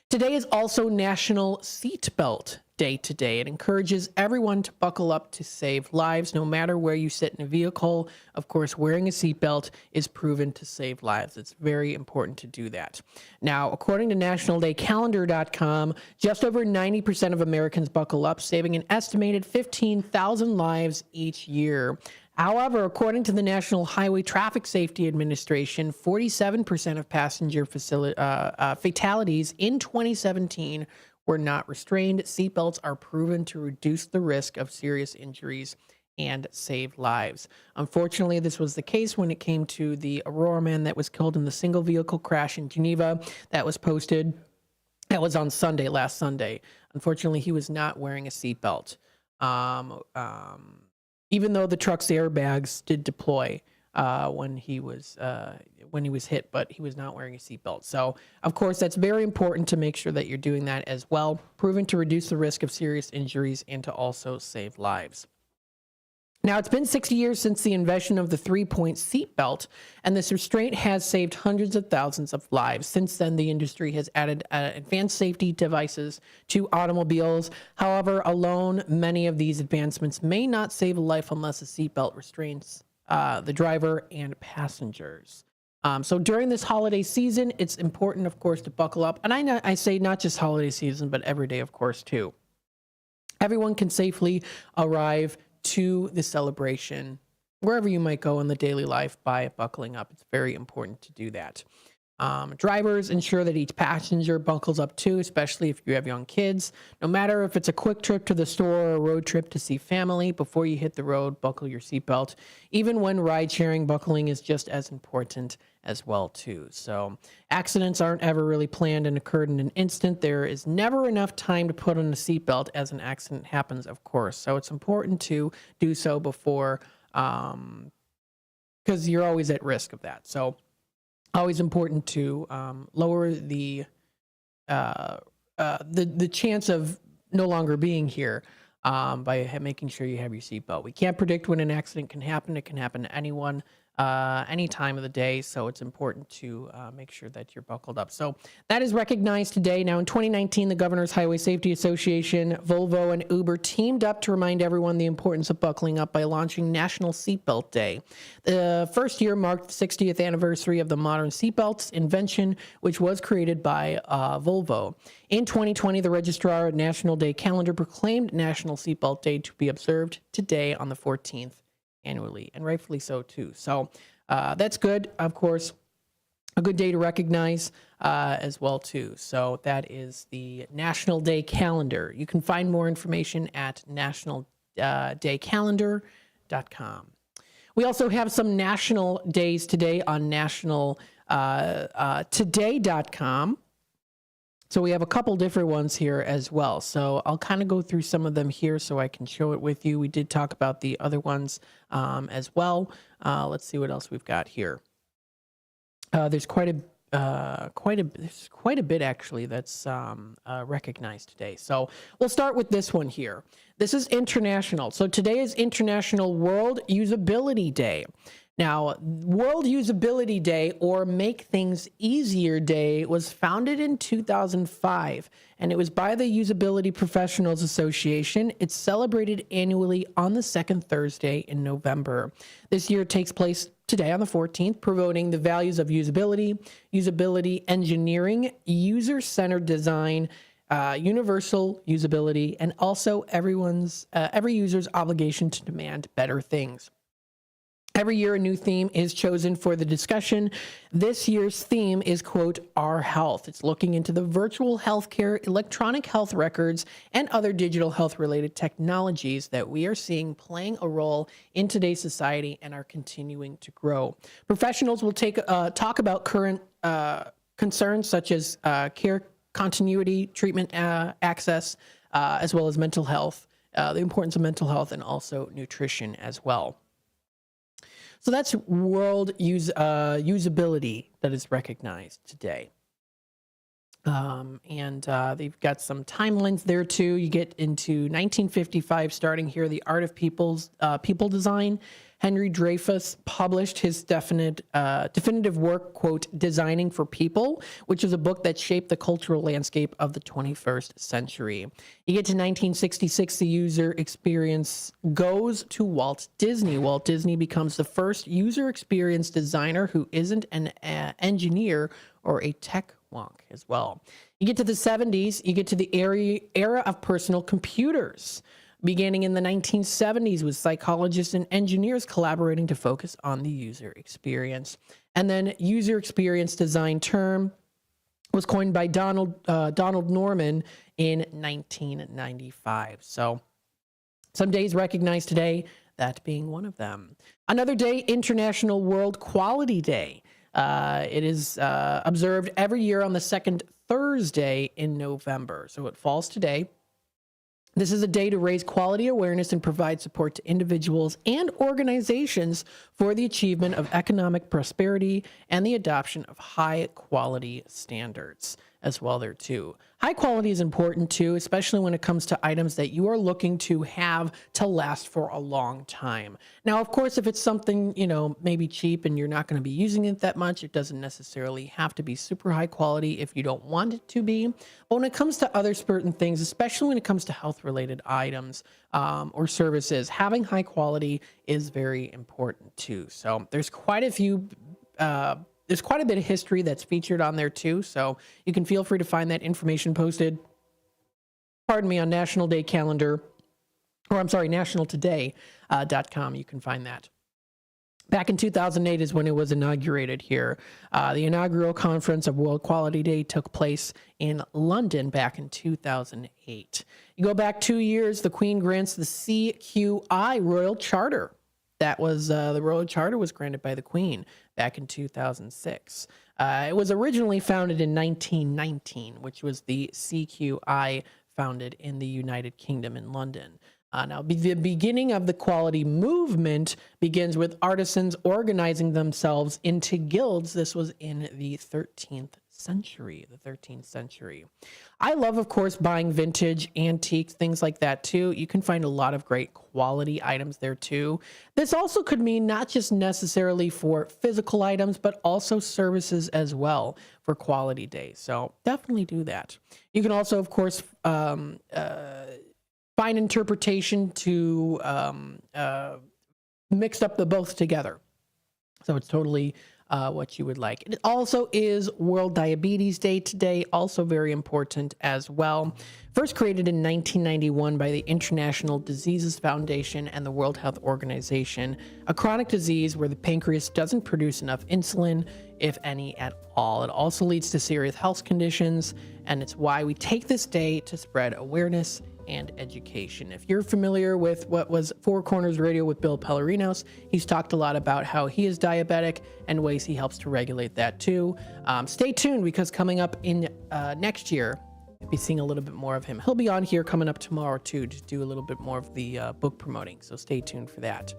Today is also National Seatbelt Day today. It encourages everyone to buckle up to save lives, no matter where you sit in a vehicle. Of course, wearing a seatbelt is proven to save lives. It's very important to do that. Now, according to NationalDayCalendar.com, just over 90% of Americans buckle up, saving an estimated 15,000 lives each year. However, according to the National Highway Traffic Safety Administration, 47% of passenger fatalities in 2017 were not restrained. Seatbelts are proven to reduce the risk of serious injuries and save lives. Unfortunately, this was the case when it came to the Aurora man that was killed in the single vehicle crash in Geneva that was posted. That was on Sunday, last Sunday. Unfortunately, he was not wearing a seatbelt. Even though the truck's airbags did deploy when he was hit, but he was not wearing a seatbelt. So, of course, that's very important to make sure that you're doing that as well, proven to reduce the risk of serious injuries and to also save lives. Now, it's been 60 years since the invention of the three-point seatbelt, and this restraint has saved hundreds of thousands of lives. Since then, the industry has added advanced safety devices to automobiles. However, alone, many of these advancements may not save a life unless a seatbelt restrains the driver and passengers. So during this holiday season, it's important, of course, to buckle up. And I say not just holiday season, but every day, of course, too. Everyone can safely arrive to the celebration, wherever you might go in the daily life, by buckling up. It's very important to do that. Drivers ensure that each passenger buckles up too, especially if you have young kids. No matter if it's a quick trip to the store or a road trip to see family, before you hit the road, buckle your seatbelt. Even when ride sharing, buckling is just as important as well too. So accidents aren't ever really planned and occurred in an instant. There is never enough time to put on a seatbelt as an accident happens, of course. So it's important to do so before, because you're always at risk of that. So always important to lower the chance of no longer being here by making sure you have your seatbelt. We can't predict when an accident can happen. It can happen to anyone, any time of the day. So it's important to make sure that you're buckled up. So that is recognized today. Now, in 2019, the Governor's Highway Safety Association, Volvo, and Uber teamed up to remind everyone the importance of buckling up by launching National Seatbelt Day. The first year marked the 60th anniversary of the modern seatbelt's invention, which was created by Volvo. In 2020, the registrar at National Day Calendar proclaimed National Seatbelt Day to be observed today on the 14th annually, and rightfully so too. So that's good, of course, a good day to recognize as well too. So that is the National Day Calendar. You can find more information at nationaldaycalendar.com. We also have some national days today on nationaltoday.com. So we have a couple different ones here as well. So I'll kind of go through some of them here so I can show it with you. We did talk about the other ones as well. Let's see what else we've got here. There's quite a there's quite a bit actually that's recognized today. So we'll start with this one here. This is international. So today is International World Usability Day. Now, World Usability Day, or Make Things Easier Day, was founded in 2005, and it was by the Usability Professionals Association. It's celebrated annually on the second Thursday in November. This year it takes place today on the 14th, promoting the values of usability, usability engineering, user-centered design, universal usability, and also every user's obligation to demand better things. Every year, a new theme is chosen for the discussion. This year's theme is, quote, Our Health. It's looking into the virtual healthcare, electronic health records, and other digital health-related technologies that we are seeing playing a role in today's society and are continuing to grow. Professionals will talk about current concerns such as care continuity, treatment access, as well as mental health, the importance of mental health, and also nutrition as well. So that's world usability that is recognized today. And they've got some timelines there too. You get into 1955, starting here, The Art of People Design. Henry Dreyfuss published his definitive work, quote, Designing for People, which is a book that shaped the cultural landscape of the 21st century. You get to 1966, the user experience goes to Walt Disney. Walt Disney becomes the first user experience designer who isn't an engineer or a tech wonk as well. You get to the 70s, you get to the era of personal computers. Beginning in the 1970s with psychologists and engineers collaborating to focus on the user experience. And then user experience design term was coined by Donald Norman in 1995. So some days recognized today, that being one of them. Another day, International World Quality Day. It is observed every year on the second Thursday in November. So it falls today. This is a day to raise quality awareness and provide support to individuals and organizations for the achievement of economic prosperity and the adoption of high quality standards as well there too. High quality is important too, especially when it comes to items that you are looking to have to last for a long time. Now, of course, if it's something, maybe cheap and you're not going to be using it that much, it doesn't necessarily have to be super high quality if you don't want it to be. But when it comes to other certain things, especially when it comes to health related items or services, having high quality is very important too. So there's quite a few there's quite a bit of history that's featured on there too, so you can feel free to find that information posted, on National Day Calendar, nationaltoday.com. You can find that. Back in 2008 is when it was inaugurated here. The inaugural conference of World Quality Day took place in London back in 2008. You go back 2 years, the Queen grants the CQI Royal Charter. That was the Royal Charter was granted by the Queen back in 2006. It was originally founded in 1919, which was the CQI founded in the United Kingdom in London. Now, the beginning of the quality movement begins with artisans organizing themselves into guilds. This was in the 13th century. I love, of course, buying vintage, antiques, things like that too. You can find a lot of great quality items there too. This also could mean not just necessarily for physical items, but also services as well for quality days. So definitely do that. You can also, of course, find interpretation to mix up the both together. So it's totally what you would like. It also is World Diabetes Day today, also very important as well. First created in 1991 by the International Diseases Foundation and the World Health Organization, a chronic disease where the pancreas doesn't produce enough insulin, if any at all. It also leads to serious health conditions, and it's why we take this day to spread awareness and education. If you're familiar with what was Four Corners Radio with Bill Pellerinos, he's talked a lot about how he is diabetic and ways he helps to regulate that too. Stay tuned, because coming up in next year, be seeing a little bit more of him. He'll be on here coming up tomorrow too to do a little bit more of the book promoting, so stay tuned for that.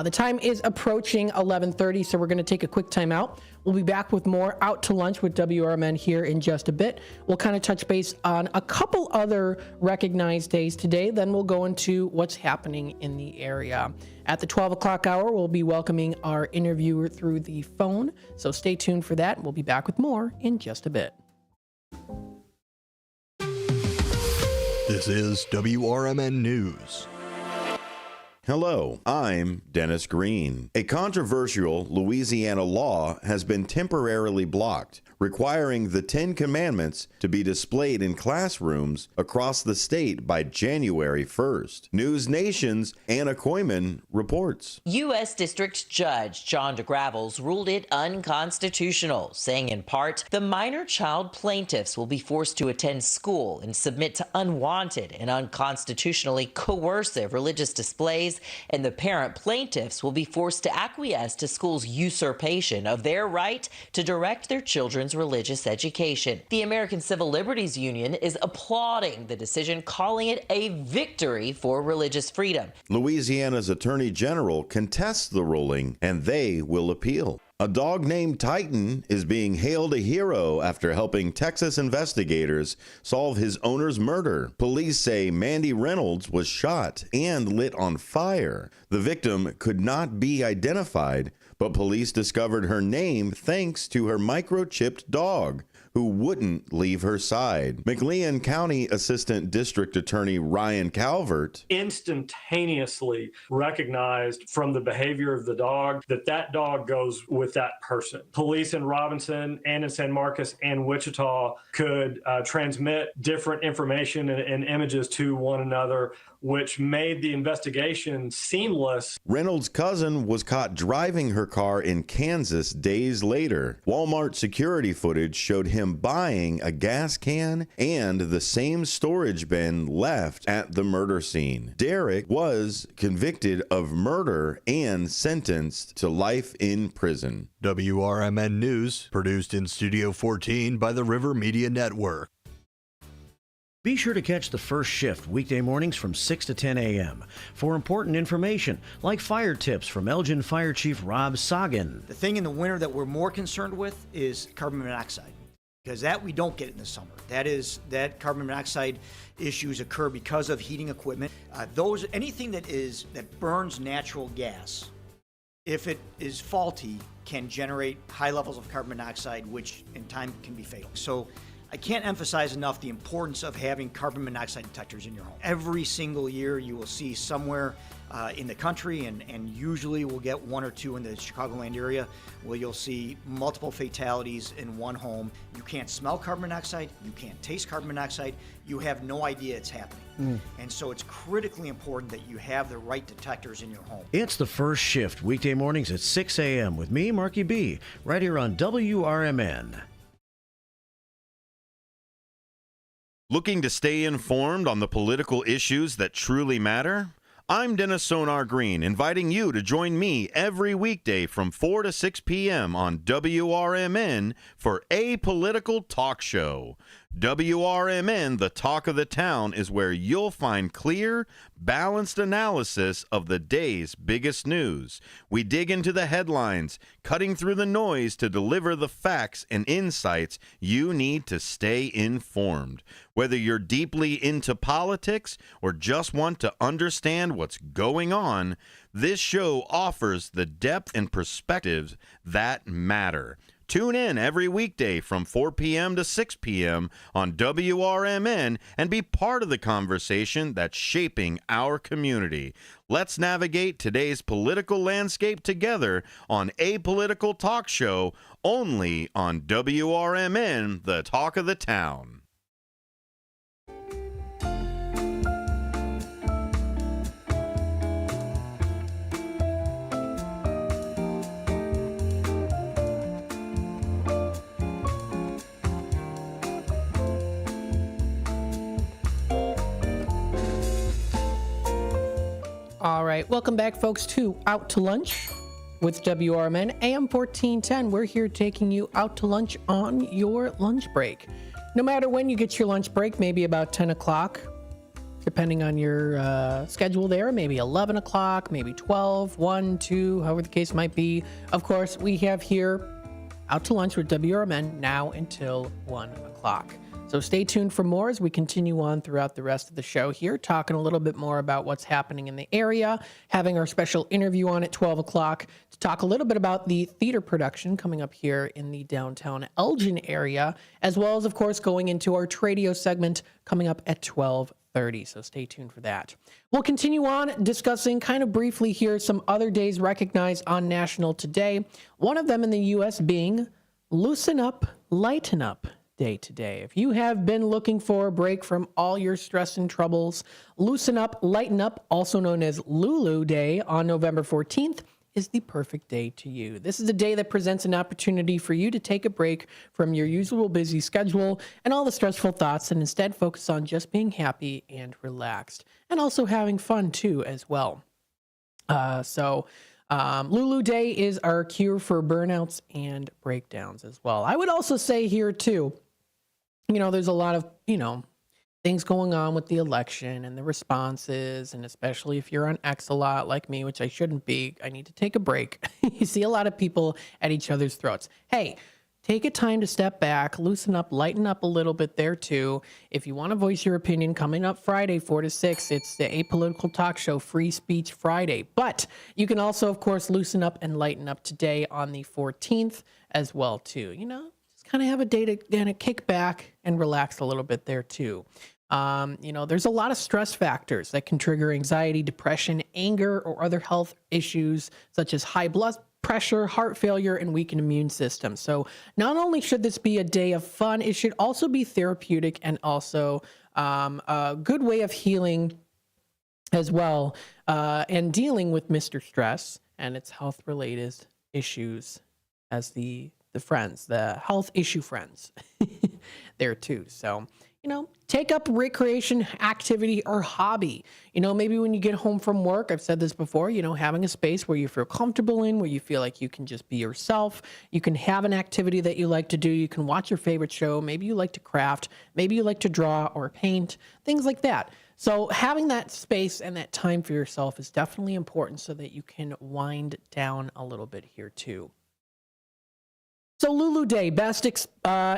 The time is approaching 11:30, so we're going to take a quick time out. We'll be back with more Out to Lunch with WRMN here in just a bit. We'll kind of touch base on a couple other recognized days today, then we'll go into what's happening in the area. At the 12 o'clock hour, we'll be welcoming our interviewer through the phone, so stay tuned for that. We'll be back with more in just a bit. This is WRMN News. Hello, I'm Dennis Green. A controversial Louisiana law has been temporarily blocked, requiring the 10 Commandments to be displayed in classrooms across the state by January 1st. News Nation's Anna Koyman reports. U.S. District Judge John DeGravels ruled it unconstitutional, saying in part, the minor child plaintiffs will be forced to attend school and submit to unwanted and unconstitutionally coercive religious displays, and the parent plaintiffs will be forced to acquiesce to schools' usurpation of their right to direct their children's religious education. The American Civil Liberties Union is applauding the decision, calling it a victory for religious freedom. Louisiana's Attorney General contests the ruling, and they will appeal. A dog named Titan is being hailed a hero after helping Texas investigators solve his owner's murder. Police say Mandy Reynolds was shot and lit on fire. The victim could not be identified, but police discovered her name thanks to her microchipped dog, who wouldn't leave her side. McLean County Assistant District Attorney Ryan Calvert instantaneously recognized from the behavior of the dog that dog goes with that person. Police in Robinson and in San Marcos and Wichita could transmit different information and images to one another, which made the investigation seamless. Reynolds' cousin was caught driving her car in Kansas days later. Walmart security footage showed him buying a gas can and the same storage bin left at the murder scene. Derek was convicted of murder and sentenced to life in prison. WRMN News, produced in Studio 14 by the River Media Network. Be sure to catch the first shift weekday mornings from 6 to 10 a.m. for important information like fire tips from Elgin Fire Chief Rob Sagan. The thing in the winter that we're more concerned with is carbon monoxide, because that we don't get in the summer. That carbon monoxide issues occur because of heating equipment. Anything that burns natural gas, if it is faulty, can generate high levels of carbon monoxide, which in time can be fatal. So I can't emphasize enough the importance of having carbon monoxide detectors in your home. Every single year you will see somewhere in the country, and usually we'll get one or two in the Chicagoland area, where you'll see multiple fatalities in one home. You can't smell carbon monoxide, you can't taste carbon monoxide, you have no idea it's happening. And so it's critically important that you have the right detectors in your home. It's the first shift weekday mornings at 6 a.m. with me, Marky B, right here on WRMN. Looking to stay informed on the political issues that truly matter? I'm Dennis Sonar Green, inviting you to join me every weekday from 4 to 6 p.m. on WRMN for A Political Talk Show. WRMN, the talk of the town, is where you'll find clear, balanced analysis of the day's biggest news. We dig into the headlines, cutting through the noise to deliver the facts and insights you need to stay informed. Whether you're deeply into politics or just want to understand what's going on, this show offers the depth and perspectives that matter. Tune in every weekday from 4 p.m. to 6 p.m. on WRMN and be part of the conversation that's shaping our community. Let's navigate today's political landscape together on A Political Talk Show, only on WRMN, the talk of the town. All right, welcome back, folks, to Out to Lunch with WRMN AM 1410. We're here taking you out to lunch on your lunch break. no matter when you get your lunch break, maybe about 10 o'clock, depending on your schedule there, maybe 11 o'clock, maybe 12, 1, 2, however the case might be. Of course, we have here Out to Lunch with WRMN now until 1 o'clock. So stay tuned for more as we continue on throughout the rest of the show here, talking a little bit more about what's happening in the area, having our special interview on at 12 o'clock to talk a little bit about the theater production coming up here in the downtown Elgin area, as well as, of course, going into our Tradio segment coming up at 12:30. So stay tuned for that. We'll continue on discussing kind of briefly here some other days recognized on National Today. One of them in the U.S. being Loosen Up, Lighten Up Day today. If you have been looking for a break from all your stress and troubles, Loosen Up, Lighten Up, also known as Lulu Day on November 14th, is the perfect day to you. This is a day that presents an opportunity for you to take a break from your usual busy schedule and all the stressful thoughts and instead focus on just being happy and relaxed and also having fun too as well. Lulu Day is our cure for burnouts and breakdowns as well. I would also say here too, there's a lot of, things going on with the election and the responses, and especially if you're on X a lot like me, which I shouldn't be, I need to take a break. You see a lot of people at each other's throats. Hey, take a time to step back, loosen up, lighten up a little bit there too. If you want to voice your opinion, coming up Friday, 4 to 6, it's the Apolitical Talk Show, Free Speech Friday. But you can also, of course, loosen up and lighten up today on the 14th as well too. Just kind of have a day to kind of kick back and relax a little bit there too. There's a lot of stress factors that can trigger anxiety, depression, anger, or other health issues such as high blood pressure, heart failure, and weakened immune system. So not only should this be a day of fun, it should also be therapeutic and also a good way of healing as well, and dealing with Mr. Stress and its health-related issues as the health issue friends there too. So, take up recreation, activity, or hobby. Maybe when you get home from work, I've said this before, having a space where you feel comfortable in, where you feel like you can just be yourself. You can have an activity that you like to do. You can watch your favorite show. Maybe you like to craft. Maybe you like to draw or paint, things like that. So having that space and that time for yourself is definitely important so that you can wind down a little bit here too. So Lulu Day, best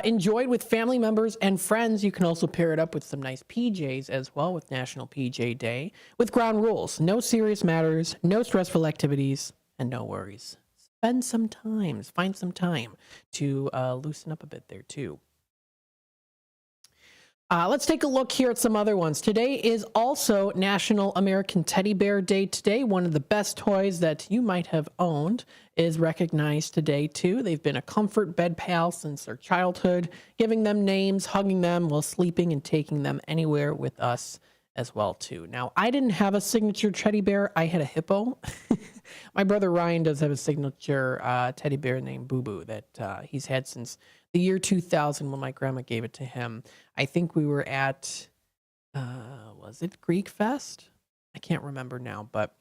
enjoyed with family members and friends. You can also pair it up with some nice PJs as well with National PJ Day. With ground rules, no serious matters, no stressful activities, and no worries. Find some time to loosen up a bit there too. Let's take a look here at some other ones. Today is also National American Teddy Bear Day today. One of the best toys that you might have owned is recognized today too. They've been a comfort bed pal since their childhood, giving them names, hugging them while sleeping, and taking them anywhere with us as well too. Now, I didn't have a signature teddy bear. I had a hippo. My brother Ryan does have a signature teddy bear named Boo Boo that he's had since the year 2000 when my grandma gave it to him. I think we were at, was it Greek Fest? I can't remember now, but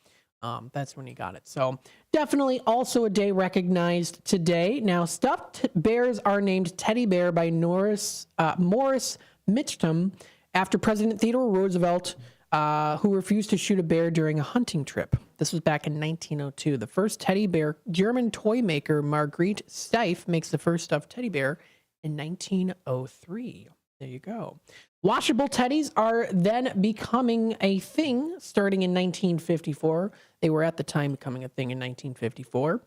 that's when he got it. So definitely also a day recognized today. Now, stuffed bears are named Teddy Bear by Morris Mitchum after President Theodore Roosevelt, who refused to shoot a bear during a hunting trip. This was back in 1902. The first teddy bear, German toy maker Margrethe Steiff makes the first stuffed teddy bear in 1903. There you go. Washable teddies are then becoming a thing starting in 1954. They were at the time becoming a thing in 1954.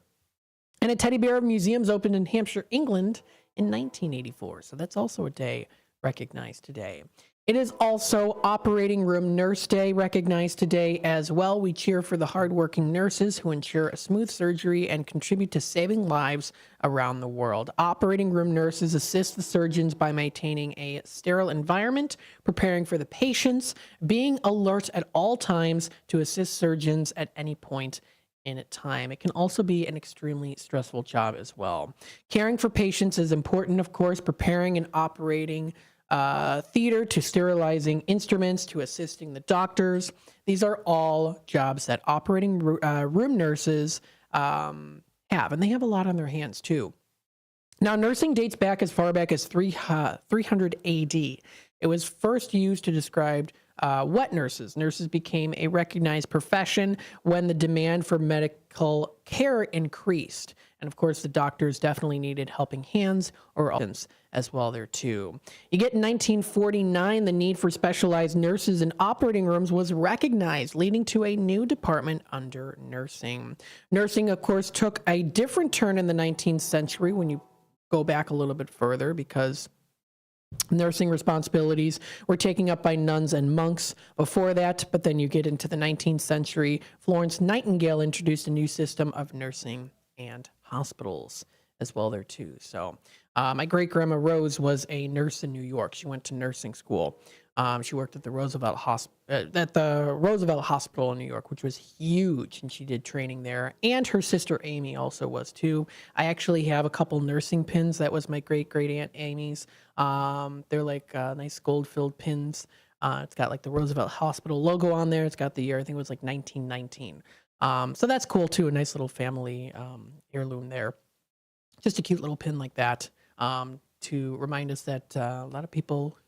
And a teddy bear museums opened in Hampshire, England in 1984. So that's also a day recognized today. It is also Operating Room Nurse Day, recognized today as well. We cheer for the hardworking nurses who ensure a smooth surgery and contribute to saving lives around the world. Operating room nurses assist the surgeons by maintaining a sterile environment, preparing for the patients, being alert at all times to assist surgeons at any point in time. It can also be an extremely stressful job as well. Caring for patients is important, of course, preparing and operating theater to sterilizing instruments to assisting the doctors. These are all jobs that operating room nurses have, and they have a lot on their hands too. Now, nursing dates back as far back as 300 AD. It was first used to describe wet nurses. Nurses became a recognized profession when the demand for medical care increased. And of course, the doctors definitely needed helping hands or options as well there too. You get in 1949, the need for specialized nurses in operating rooms was recognized, leading to a new department under nursing. Nursing, of course, took a different turn in the 19th century when you go back a little bit further, because nursing responsibilities were taken up by nuns and monks before that. But then you get into the 19th century, Florence Nightingale introduced a new system of nursing and hospitals as well there too. So my great-grandma Rose was a nurse in New York. She went to nursing school. She worked at the Roosevelt Hospital in New York, which was huge, and she did training there. And her sister Amy also was too. I actually have a couple nursing pins. That was my great-great-aunt Amy's. They're like nice gold-filled pins. It's got like the Roosevelt Hospital logo on there. It's got the year, I think it was like 1919. So that's cool too. A nice little family heirloom there. Just a cute little pin like that to remind us that a lot of people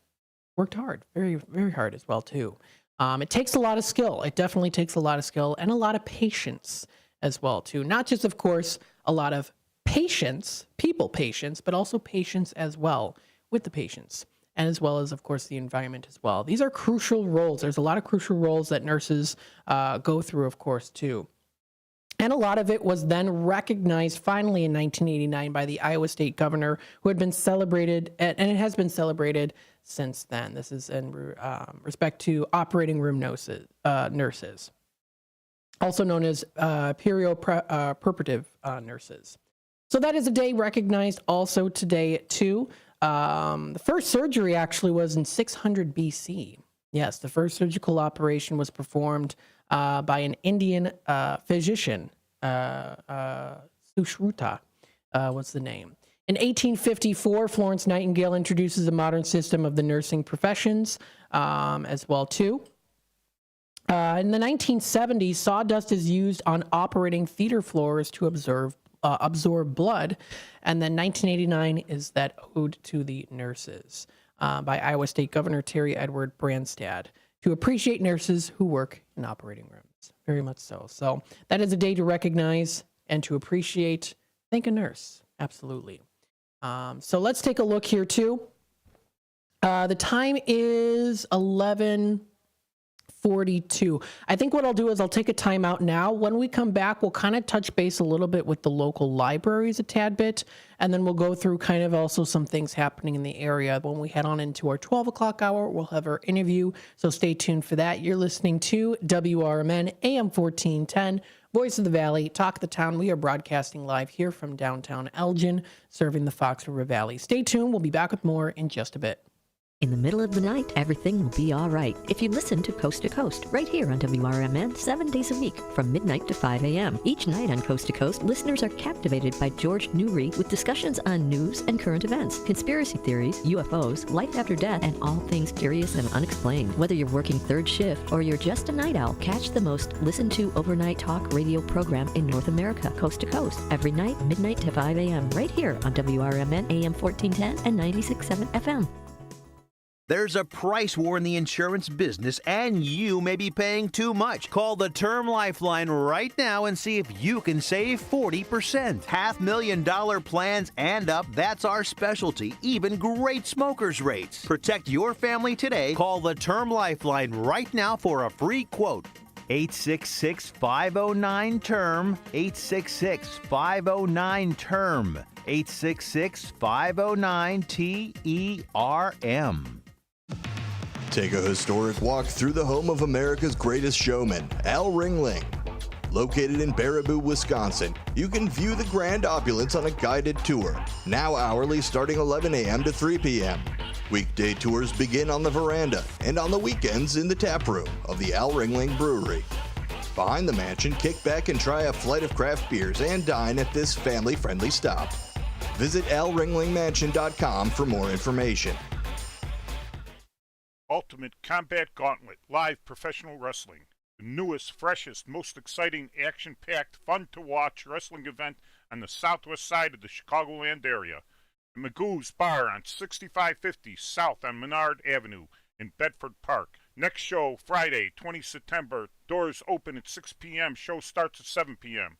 worked hard, very, very hard as well too. It takes a lot of skill. It definitely takes a lot of skill and a lot of patience as well too. Not just, of course, a lot of patience, patience, but also patience as well with the patients, and as well as, of course, the environment as well. These are crucial roles. There's a lot of crucial roles that nurses go through, of course, too. And a lot of it was then recognized finally in 1989 by the Iowa State governor, who had been celebrated, and it has been celebrated since then. This is in respect to operating room nurses, also known as perioperative nurses. So that is a day recognized also today too. The first surgery actually was in 600 BC. Yes, the first surgical operation was performed by an Indian physician. Sushruta was the name. In 1854, Florence Nightingale introduces a modern system of the nursing professions as well too. In the 1970s, sawdust is used on operating theater floors to absorb blood. And then 1989 is that Ode to the Nurses by Iowa State Governor Terry Edward Branstad, to appreciate nurses who work in operating rooms. Very much so. So that is a day to recognize and to appreciate. Thank a nurse. Absolutely. So let's take a look here too. The time is 11:42. I think what I'll do is I'll take a time out now. When we come back, we'll kind of touch base a little bit with the local libraries a tad bit, and then we'll go through kind of also some things happening in the area. When we head on into our 12 o'clock hour, we'll have our interview, so stay tuned for that. You're listening to WRMN AM 1410, Voice of the Valley, Talk of the Town. We are broadcasting live here from downtown Elgin, serving the Fox River Valley. Stay tuned. We'll be back with more in just a bit. In the middle of the night, everything will be all right if you listen to Coast, right here on WRMN 7 days a week from midnight to 5 a.m. Each night on Coast to Coast, listeners are captivated by George Newry with discussions on news and current events, conspiracy theories, UFOs, life after death, and all things curious and unexplained. Whether you're working third shift or you're just a night owl, catch the most listened to overnight talk radio program in North America, Coast to Coast, every night, midnight to 5 a.m. right here on WRMN AM 1410 and 96.7 FM. There's a price war in the insurance business, and you may be paying too much. Call the Term Lifeline right now and see if you can save 40%. $500,000 plans and up, that's our specialty. Even great smokers' rates. Protect your family today. Call the Term Lifeline right now for a free quote. 866-509-TERM. 866-509-TERM. 866-509-TERM. Take a historic walk through the home of America's greatest showman, Al Ringling. Located in Baraboo, Wisconsin, you can view the grand opulence on a guided tour, now hourly starting 11 a.m. to 3 p.m. Weekday tours begin on the veranda and on the weekends in the tap room of the Al Ringling Brewery. Behind the mansion, kick back and try a flight of craft beers and dine at this family-friendly stop. Visit alringlingmansion.com for more information. Ultimate Combat Gauntlet, live professional wrestling. The newest, freshest, most exciting, action-packed, fun-to-watch wrestling event on the southwest side of the Chicagoland area. Magoo's Bar on 6550 South on Menard Avenue in Bedford Park. Next show, Friday, 20 September. Doors open at 6 p.m. Show starts at 7 p.m.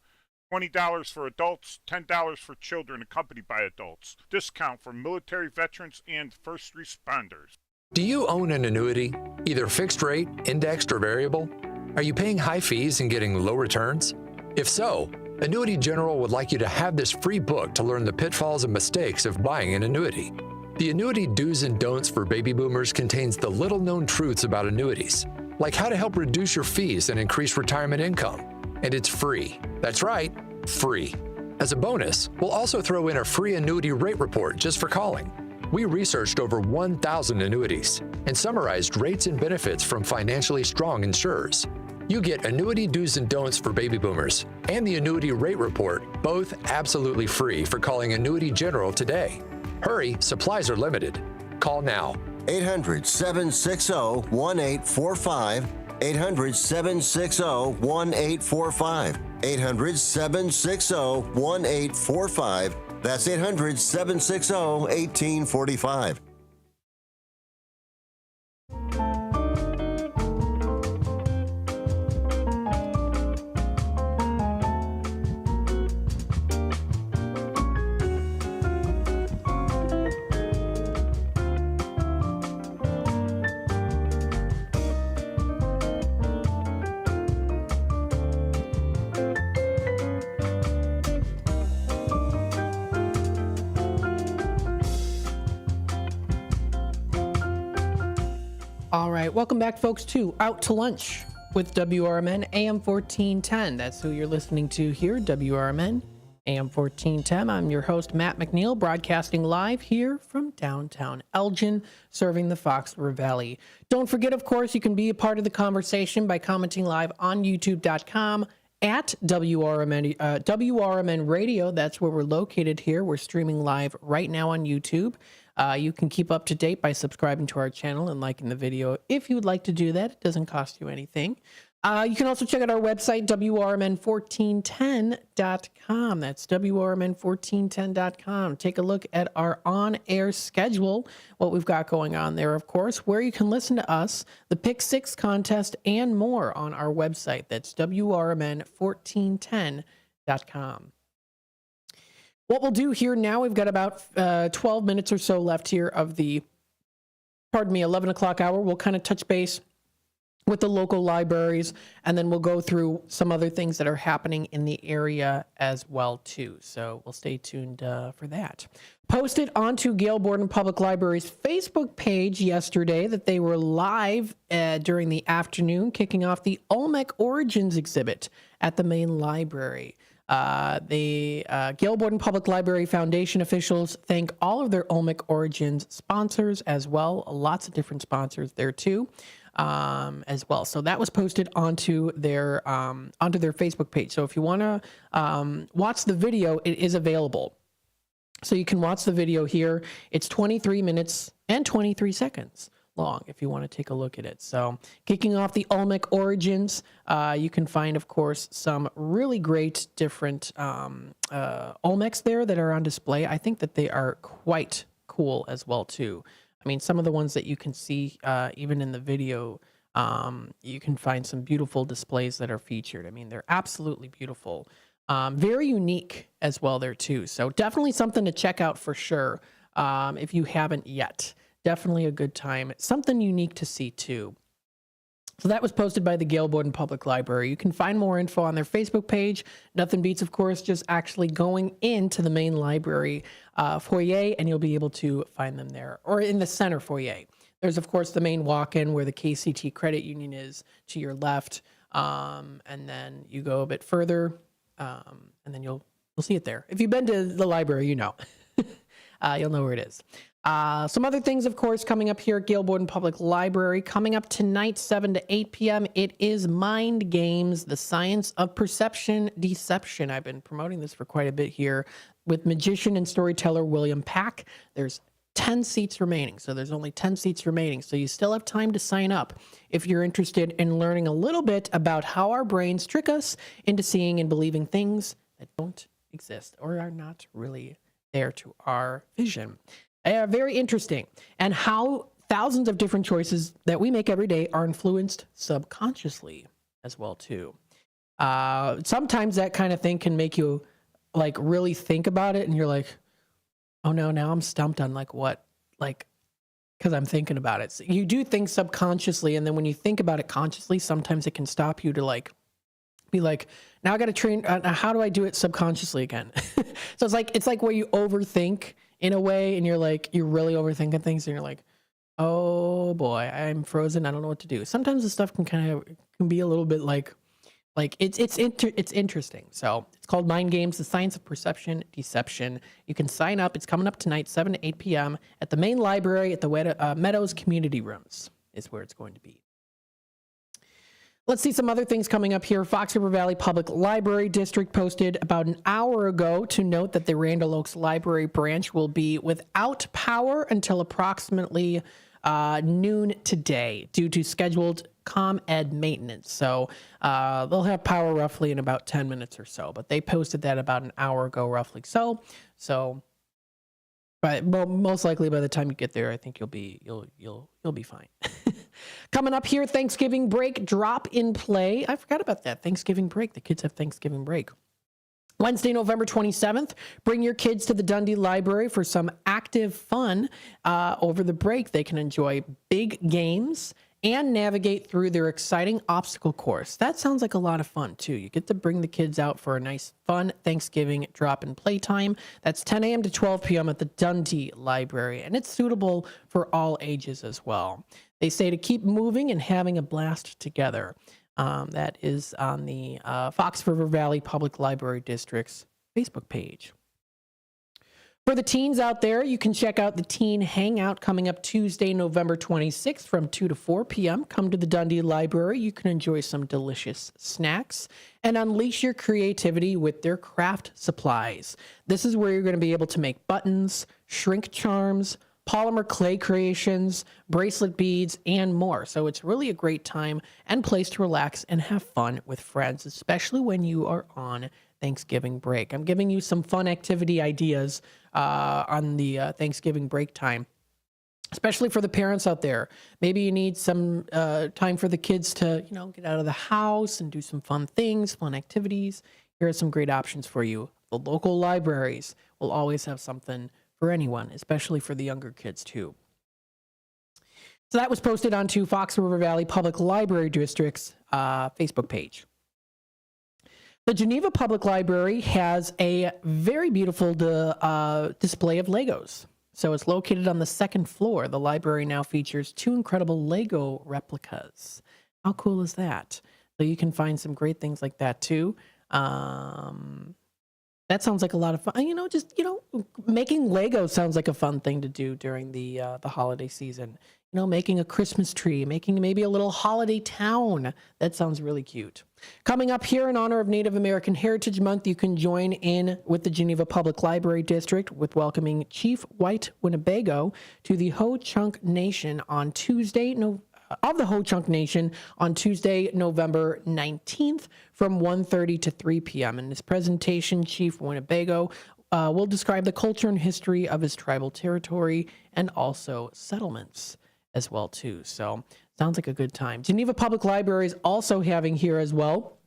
$20 for adults, $10 for children accompanied by adults. Discount for military veterans and first responders. Do you own an annuity, either fixed rate, indexed, or variable? Are you paying high fees and getting low returns? If so, Annuity General would like you to have this free book to learn the pitfalls and mistakes of buying an annuity. The Annuity Do's and Don'ts for Baby Boomers contains the little-known truths about annuities, like how to help reduce your fees and increase retirement income. And it's free. That's right, free. As a bonus, we'll also throw in a free annuity rate report just for calling. We researched over 1,000 annuities and summarized rates and benefits from financially strong insurers. You get Annuity Do's and Don'ts for Baby Boomers and the Annuity Rate Report, both absolutely free for calling Annuity General today. Hurry, supplies are limited. Call now. 800-760-1845. 800-760-1845. 800-760-1845. That's 800-760-1845. All right, welcome back, folks, to Out to Lunch with WRMN AM 1410. That's who you're listening to here, WRMN AM 1410. I'm your host, Matt McNeil, broadcasting live here from downtown Elgin, serving the Fox River Valley. Don't forget, of course, you can be a part of the conversation by commenting live on youtube.com at WRMN Radio. That's where we're located here. We're streaming live right now on YouTube. You can keep up to date by subscribing to our channel and liking the video if you would like to do that. It doesn't cost you anything. You can also check out our website, WRMN1410.com. That's WRMN1410.com. Take a look at our on-air schedule, what we've got going on there, of course, where you can listen to us, the Pick 6 contest, and more on our website. That's WRMN1410.com. What we'll do here now, we've got about 12 minutes or so left here of the, 11 o'clock hour. We'll kind of touch base with the local libraries, and then we'll go through some other things that are happening in the area as well, too. So we'll stay tuned for that. Posted onto Gail Borden Public Library's Facebook page yesterday that they were live during the afternoon, kicking off the Olmec Origins exhibit at the main library. The Gail Borden Public Library Foundation officials thank all of their Olmec Origins sponsors as well. Lots of different sponsors there too, as well. So that was posted onto their Facebook page. So if you want to watch the video, it is available. So you can watch the video here. It's 23 minutes and 23 seconds long if you want to take a look at it. So kicking off the Olmec Origins, you can find, of course, some really great different Olmecs there that are on display. I think that they are quite cool as well, too. I mean, some of the ones that you can see even in the video, you can find some beautiful displays that are featured. I mean, they're absolutely beautiful. Very unique as well there, too. So definitely something to check out for sure if you haven't yet. Definitely a good time. It's something unique to see, too. So that was posted by the Gail Borden Public Library. You can find more info on their Facebook page. Nothing beats, of course, just actually going into the main library foyer, and you'll be able to find them there, or in the center foyer. There's, of course, the main walk-in where the KCT Credit Union is to your left, and then you go a bit further, and then you'll see it there. If you've been to the library, you know. You'll know where it is. Some other things, of course, coming up here at Gail Borden Public Library. Coming up tonight, 7 to 8 p.m., it is Mind Games, the Science of Perception Deception. I've been promoting this for quite a bit here with magician and storyteller William Pack. There's 10 seats remaining, so there's only 10 seats remaining, so you still have time to sign up if you're interested in learning a little bit about how our brains trick us into seeing and believing things that don't exist or are not really there to our vision. Very interesting. And how thousands of different choices that we make every day are influenced subconsciously as well too. Sometimes that kind of thing can make you like really think about it, and you're like, oh no, now I'm stumped on like what, like, because I'm thinking about it. So you do things subconsciously, and then when you think about it consciously, sometimes it can stop you to like be like, now I got to train. How do I do it subconsciously again? So it's like where you overthink in a way, and you're really overthinking things, and you're like, oh boy, I'm frozen. I don't know what to do. Sometimes the stuff can be a little bit like it's interesting. So it's called Mind Games: The Science of Perception Deception. You can sign up. It's coming up tonight, 7 to 8 p.m. at the main library at the Meadows Community Rooms is where it's going to be. Let's see some other things coming up here. Fox River Valley Public Library District posted about an hour ago to note that the Randall Oaks Library branch will be without power until approximately noon today due to scheduled ComEd maintenance. So they'll have power roughly in about 10 minutes or so, but they posted that about an hour ago roughly. So but most likely by the time you get there, I think you'll be fine. Coming up here, Thanksgiving break drop in play. I forgot about that. Thanksgiving break. The kids have Thanksgiving break. Wednesday, November 27th, bring your kids to the Dundee Library for some active fun. Over the break, they can enjoy big games and navigate through their exciting obstacle course. That sounds like a lot of fun, too. You get to bring the kids out for a nice, fun Thanksgiving drop-in playtime. That's 10 a.m. to 12 p.m. at the Dundee Library, and it's suitable for all ages as well. They say to keep moving and having a blast together. That is on the Fox River Valley Public Library District's Facebook page. For the teens out there, you can check out the Teen Hangout coming up Tuesday, November 26th from 2 to 4 p.m. Come to the Dundee Library. You can enjoy some delicious snacks and unleash your creativity with their craft supplies. This is where you're going to be able to make buttons, shrink charms, polymer clay creations, bracelet beads, and more. So it's really a great time and place to relax and have fun with friends, especially when you are on Thanksgiving break. I'm giving you some fun activity ideas on the Thanksgiving break time, especially for the parents out there. Maybe you need some time for the kids to, get out of the house and do some fun things, fun activities. Here are some great options for you. The local libraries will always have something for anyone, especially for the younger kids too. So that was posted onto Fox River Valley Public Library District's Facebook page. The Geneva Public Library has a very beautiful display of Legos. So it's located on the second floor. The library now features 2 incredible Lego replicas. How cool is that? So you can find some great things like that too. That sounds like a lot of fun. Making Legos sounds like a fun thing to do during the holiday season. Making a Christmas tree, making maybe a little holiday town. That sounds really cute. Coming up here in honor of Native American Heritage Month, you can join in with the Geneva Public Library District with welcoming Chief White Winnebago to the Ho-Chunk Nation on Tuesday, November 19th from 1:30 to 3 p.m. In this presentation, Chief Winnebago will describe the culture and history of his tribal territory and also settlements as well too. So sounds like a good time. Geneva Public Library is also having here as well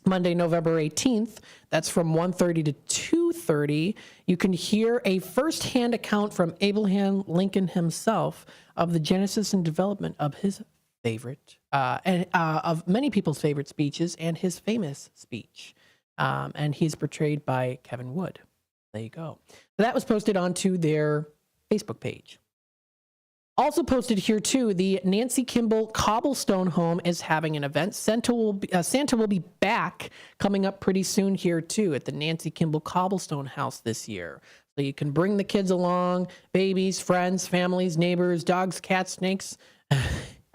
Monday, November 18th. That's from 1:30 to 2:30. You can hear a firsthand account from Abraham Lincoln himself of the genesis and development of his favorite, of many people's favorite speeches and his famous speech. And he's portrayed by Kevin Wood. There you go. So that was posted onto their Facebook page. Also posted here too, the Nancy Kimball Cobblestone Home is having an event. Santa will be back coming up pretty soon here too at the Nancy Kimball Cobblestone House this year. So you can bring the kids along, babies, friends, families, neighbors, dogs, cats, snakes,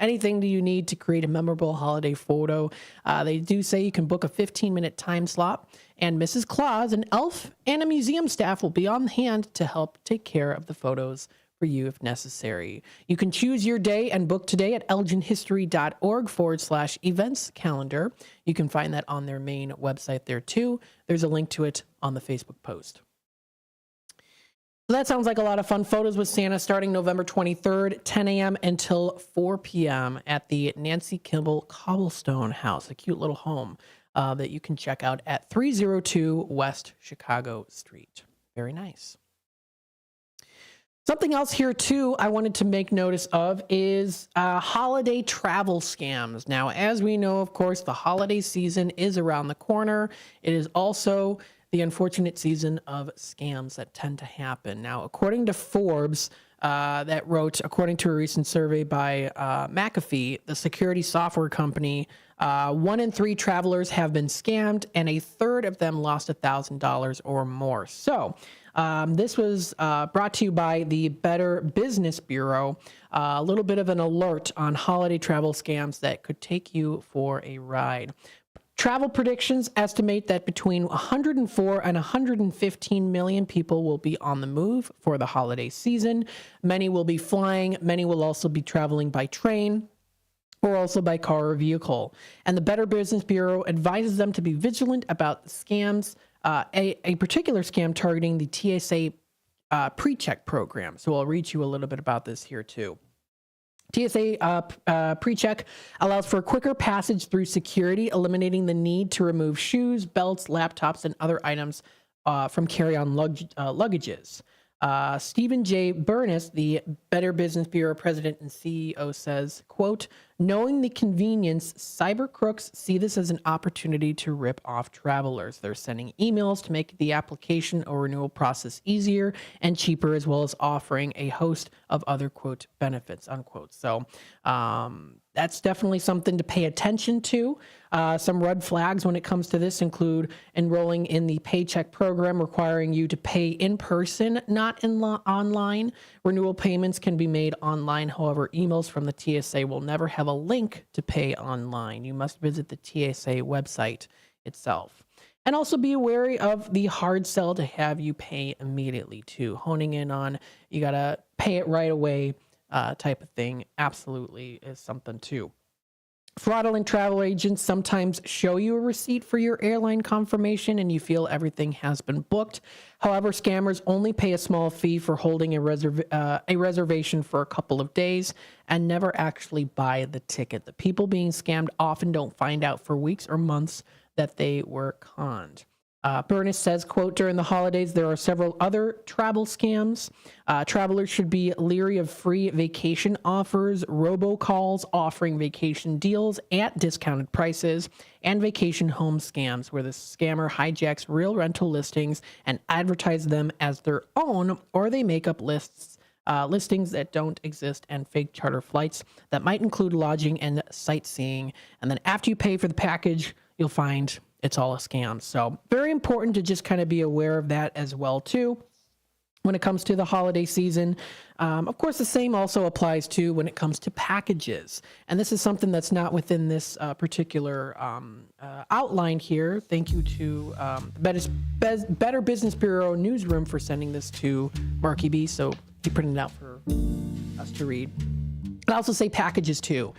anything that you need to create a memorable holiday photo. They do say you can book a 15-minute time slot, and Mrs. Claus, an elf, and a museum staff will be on hand to help take care of the photos for you if necessary. You can choose your day and book today at elginhistory.org/events calendar. You can find that on their main website there too. There's a link to it on the Facebook post. So that sounds like a lot of fun. Photos with Santa starting November 23rd, 10 a.m. until 4 p.m. at the Nancy Kimball Cobblestone House, a cute little home that you can check out at 302 West Chicago Street. Very nice. Something else here, too, I wanted to make notice of is holiday travel scams. Now, as we know, of course, the holiday season is around the corner. It is also the unfortunate season of scams that tend to happen. Now, according to Forbes, that wrote, according to a recent survey by McAfee, the security software company, 1 in 3 travelers have been scammed, and a third of them lost $1,000 or more. So this was brought to you by the Better Business Bureau. A little bit of an alert on holiday travel scams that could take you for a ride. Travel predictions estimate that between 104 and 115 million people will be on the move for the holiday season. Many will be flying. Many will also be traveling by train or also by car or vehicle. And the Better Business Bureau advises them to be vigilant about scams, a particular scam targeting the TSA PreCheck program. So I'll read you a little bit about this here too. TSA PreCheck allows for a quicker passage through security, eliminating the need to remove shoes, belts, laptops, and other items from carry-on luggages. Stephen J. Burness, the Better Business Bureau president and CEO, says, quote, knowing the convenience, cyber crooks see this as an opportunity to rip off travelers. They're sending emails to make the application or renewal process easier and cheaper, as well as offering a host of other, quote, benefits, unquote. So that's definitely something to pay attention to. Some red flags when it comes to this include enrolling in the Paycheck program, requiring you to pay in person, not online. Renewal payments can be made online. However, emails from the TSA will never have a link to pay online. You must visit the TSA website itself. And also be wary of the hard sell to have you pay immediately too. Honing in on you got to pay it right away type of thing absolutely is something too. Fraudulent travel agents sometimes show you a receipt for your airline confirmation and you feel everything has been booked. However, scammers only pay a small fee for holding a reservation for a couple of days and never actually buy the ticket. The people being scammed often don't find out for weeks or months that they were conned. Burness says, quote, during the holidays, there are several other travel scams. Travelers should be leery of free vacation offers, robocalls offering vacation deals at discounted prices, and vacation home scams, where the scammer hijacks real rental listings and advertises them as their own, or they make up listings that don't exist and fake charter flights that might include lodging and sightseeing. And then after you pay for the package, you'll find it's all a scam. So very important to just kind of be aware of that as well too when it comes to the holiday season. Of course, the same also applies to when it comes to packages. And this is something that's not within this particular outline here. Thank you to Better Business Bureau Newsroom for sending this to Marky B. So he printed it out for us to read. I also say packages too.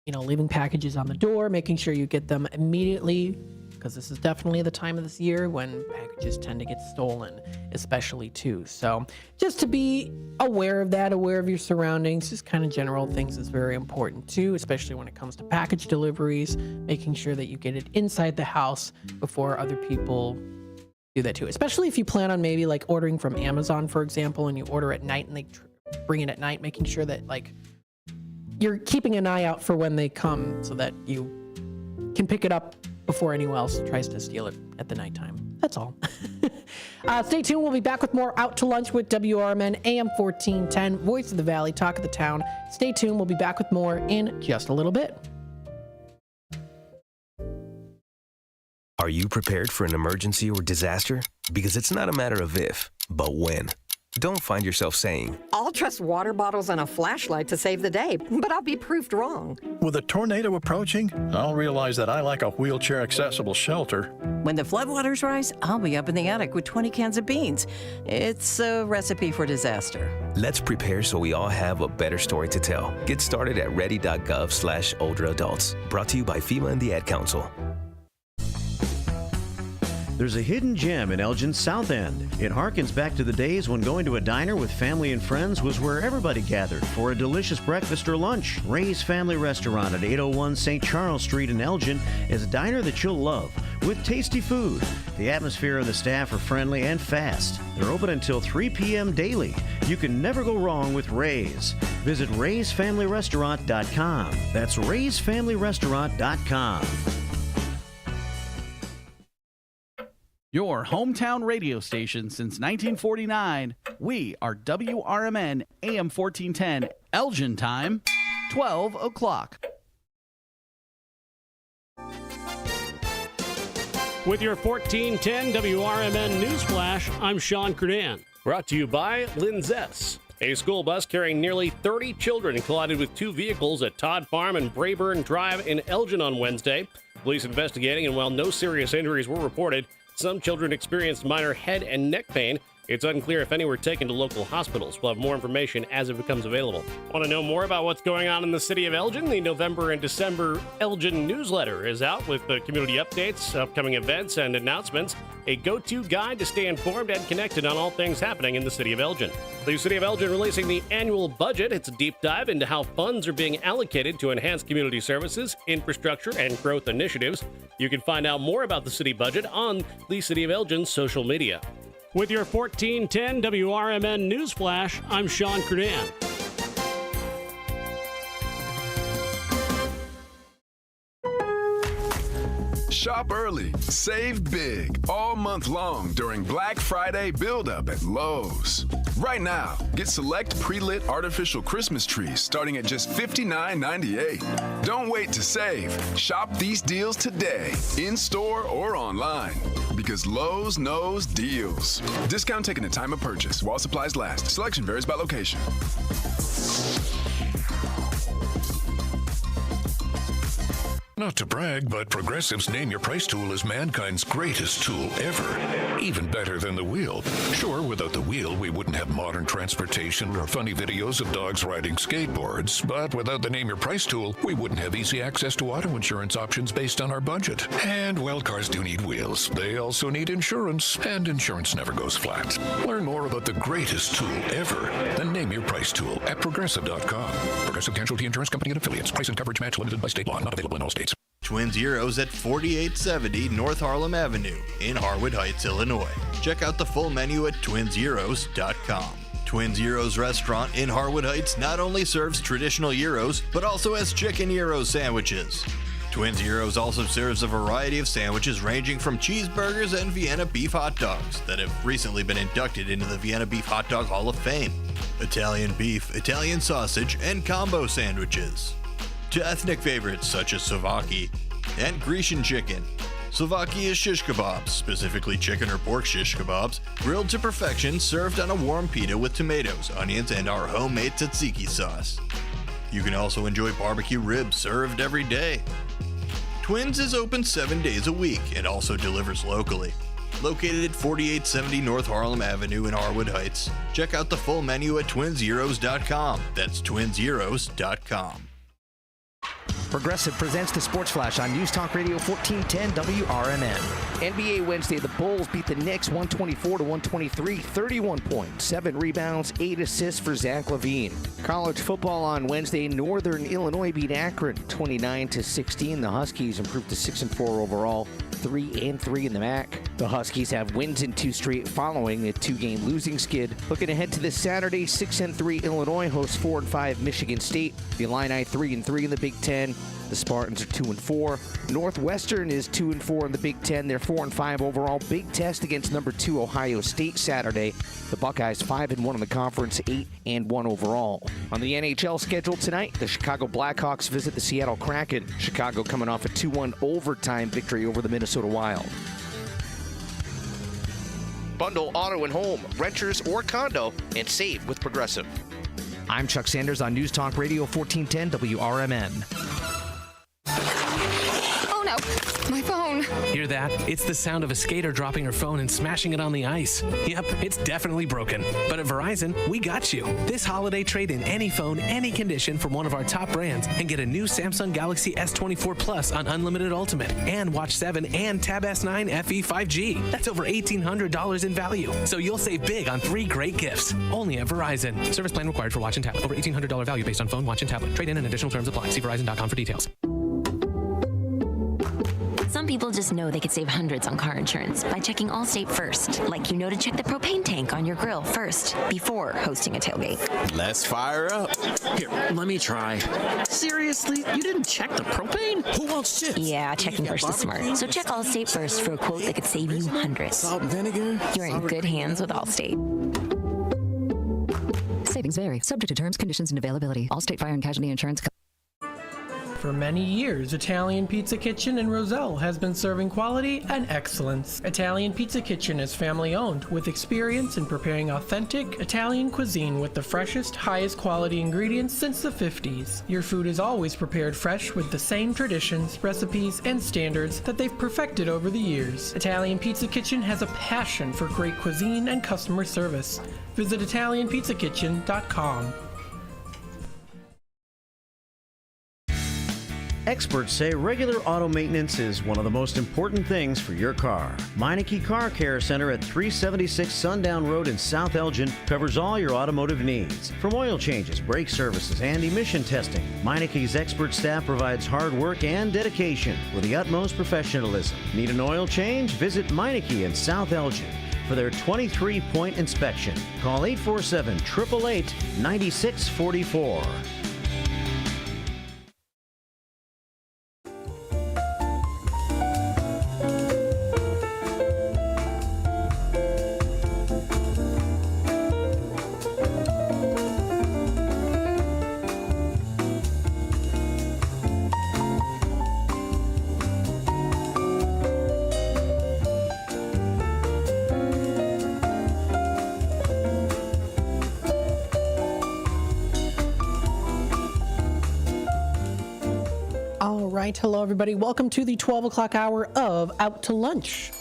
You know, leaving packages on the door, making sure you get them immediately, because this is definitely the time of this year when packages tend to get stolen, especially too. So just to be aware of that, aware of your surroundings, just kind of general things is very important too, especially when it comes to package deliveries, making sure that you get it inside the house before other people do that too. Especially if you plan on maybe like ordering from Amazon, for example, and you order at night and they bring it at night, making sure that like you're keeping an eye out for when they come so that you can pick it up before anyone else tries to steal it at the nighttime. That's all. Stay tuned. We'll be back with more Out to Lunch with WRMN AM 1410, Voice of the Valley, Talk of the Town. Stay tuned. We'll be back with more in just a little bit. Are you prepared for an emergency or disaster? Because it's not a matter of if, but when. Don't find yourself saying, I'll trust water bottles and a flashlight to save the day, but I'll be proved wrong. With a tornado approaching, I'll realize that I lack a wheelchair-accessible shelter. When the floodwaters rise, I'll be up in the attic with 20 cans of beans. It's a recipe for disaster. Let's prepare so we all have a better story to tell. Get started at ready.gov/older adults. Brought to you by FEMA and the Ad Council. There's a hidden gem in Elgin's South End. It harkens back to the days when going to a diner with family and friends was where everybody gathered for a delicious breakfast or lunch. Ray's Family Restaurant at 801 St. Charles Street in Elgin is a diner that you'll love with tasty food. The atmosphere and the staff are friendly and fast. They're open until 3 p.m. daily. You can never go wrong with Ray's. Visit raysfamilyrestaurant.com. That's raysfamilyrestaurant.com. Your hometown radio station since 1949. We are WRMN AM 1410, Elgin time, 12 o'clock. With your 1410 WRMN Newsflash, I'm Sean Kernan. Brought to you by Linzess. A school bus carrying nearly 30 children collided with two vehicles at Todd Farm and Brayburn Drive in Elgin on Wednesday. Police investigating, and while no serious injuries were reported, some children experienced minor head and neck pain. It's unclear if any were taken to local hospitals. We'll have more information as it becomes available. Want to know more about what's going on in the city of Elgin? The November and December Elgin newsletter is out with the community updates, upcoming events, and announcements. A go-to guide to stay informed and connected on all things happening in the city of Elgin. The city of Elgin releasing the annual budget. It's a deep dive into how funds are being allocated to enhance community services, infrastructure, and growth initiatives. You can find out more about the city budget on the City of Elgin's social media. With your 1410 WRMN Newsflash, I'm Sean Kernan. Shop early, save big, all month long during Black Friday build-up at Lowe's. Right now, get select pre-lit artificial Christmas trees starting at just $59.98. Don't wait to save. Shop these deals today, in-store or online, because Lowe's knows deals. Discount taken at time of purchase while supplies last. Selection varies by location. Not to brag, but Progressive's Name Your Price tool is mankind's greatest tool ever. Even better than the wheel. Sure, without the wheel, we wouldn't have modern transportation or funny videos of dogs riding skateboards. But without the Name Your Price tool, we wouldn't have easy access to auto insurance options based on our budget. And, well, cars do need wheels. They also need insurance, and insurance never goes flat. Learn more about the greatest tool ever, the Name Your Price tool at Progressive.com. Progressive Casualty Insurance Company and Affiliates. Price and coverage match limited by state law. Not available in all states. Twin Zeros at 4870 North Harlem Avenue in Harwood Heights, Illinois. Check out the full menu at twinzeros.com. Twin Zeros Restaurant in Harwood Heights not only serves traditional gyros, but also has chicken gyro sandwiches. Twin Zeros also serves a variety of sandwiches ranging from cheeseburgers and Vienna beef hot dogs that have recently been inducted into the Vienna Beef Hot Dog Hall of Fame, Italian beef, Italian sausage, and combo sandwiches. To ethnic favorites such as Slovakia and Grecian chicken. Slovakia is shish kebabs, specifically chicken or pork shish kebabs, grilled to perfection, served on a warm pita with tomatoes, onions, and our homemade tzatziki sauce. You can also enjoy barbecue ribs served every day. Twins is open 7 days a week and also delivers locally. Located at 4870 North Harlem Avenue in Harwood Heights. Check out the full menu at twinzeros.com. That's twinzeros.com. Progressive presents the Sports Flash on News Talk Radio 1410 WRMN. NBA Wednesday, the Bulls beat the Knicks 124-123, 31 points, 7 rebounds, 8 assists for Zach LaVine. College football on Wednesday, Northern Illinois beat Akron 29-16. The Huskies improved to 6-4 overall, 3-3 in the MAC. The Huskies have wins in 2 straight following a 2-game losing skid. Looking ahead to this Saturday, 6-3 Illinois hosts 4-5 Michigan State. The Illini 3-3 in the Big Ten. The Spartans are 2-4. Northwestern is 2-4 in the Big Ten. They're 4-5 overall. Big test against number 2 Ohio State Saturday. The Buckeyes 5-1 in the conference, 8-1 overall. On the NHL schedule tonight, the Chicago Blackhawks visit the Seattle Kraken. Chicago coming off a 2-1 overtime victory over the Minnesota Wild. Bundle auto and home, renters or condo, and save with Progressive. I'm Chuck Sanders on News Talk Radio 1410 WRMN. no. My phone. Hear that? It's the sound of a skater dropping her phone and smashing it on the ice. Yep, it's definitely broken. But at Verizon, we got you. This holiday, trade in any phone, any condition from one of our top brands and get a new Samsung Galaxy S24 Plus on Unlimited Ultimate and Watch 7 and Tab S9 FE 5G. That's over $1,800 in value. So you'll save big on 3 great gifts. Only at Verizon. Service plan required for Watch and Tablet. Over $1,800 value based on phone, watch, and tablet. Trade in and additional terms apply. See Verizon.com for details. Some people just know they could save hundreds on car insurance by checking Allstate first. Like you know to check the propane tank on your grill first before hosting a tailgate. Let's fire up. Here, let me try. Seriously? You didn't check the propane? Who wants chips? Yeah, checking first is smart. So check Allstate first for a quote that could save you hundreds. Salt and vinegar? You're in good hands with Allstate. Savings vary. Subject to terms, conditions, and availability. Allstate Fire and Casualty Insurance. For many years, Italian Pizza Kitchen in Roselle has been serving quality and excellence. Italian Pizza Kitchen is family-owned with experience in preparing authentic Italian cuisine with the freshest, highest quality ingredients since the 50s. Your food is always prepared fresh with the same traditions, recipes, and standards that they've perfected over the years. Italian Pizza Kitchen has a passion for great cuisine and customer service. Visit ItalianPizzaKitchen.com. Experts say regular auto maintenance is one of the most important things for your car. Meineke Car Care Center at 376 Sundown Road in South Elgin covers all your automotive needs. From oil changes, brake services, and emission testing, Meineke's expert staff provides hard work and dedication with the utmost professionalism. Need an oil change? Visit Meineke in South Elgin for their 23-point inspection. Call 847-888-9644. Hello, everybody. Welcome to the 12 o'clock hour of Out to Lunch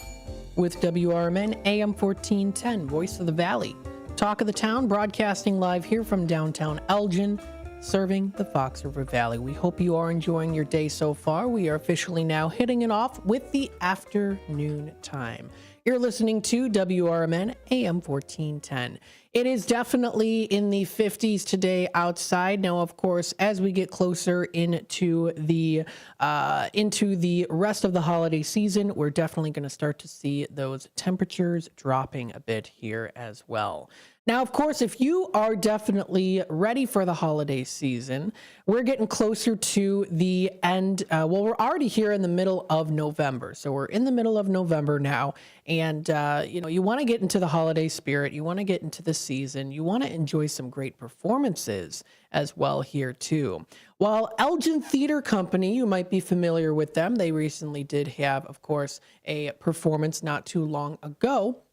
with WRMN AM 1410, Voice of the Valley. Talk of the Town, broadcasting live here from downtown Elgin, serving the Fox River Valley. We hope you are enjoying your day so far. We are officially now hitting it off with the afternoon time. You're listening to WRMN AM 1410. It is definitely in the 50s today outside. Now, of course, as we get closer into the rest of the holiday season, we're definitely going to start to see those temperatures dropping a bit here as well. Now, of course, if you are definitely ready for the holiday season, we're getting closer to the end. We're already here in the middle of November. So we're in the middle of November now. And, you want to get into the holiday spirit. You want to get into the season. You want to enjoy some great performances as well here, too. While Elgin Theater Company, you might be familiar with them. They recently did have, of course, a performance not too long ago,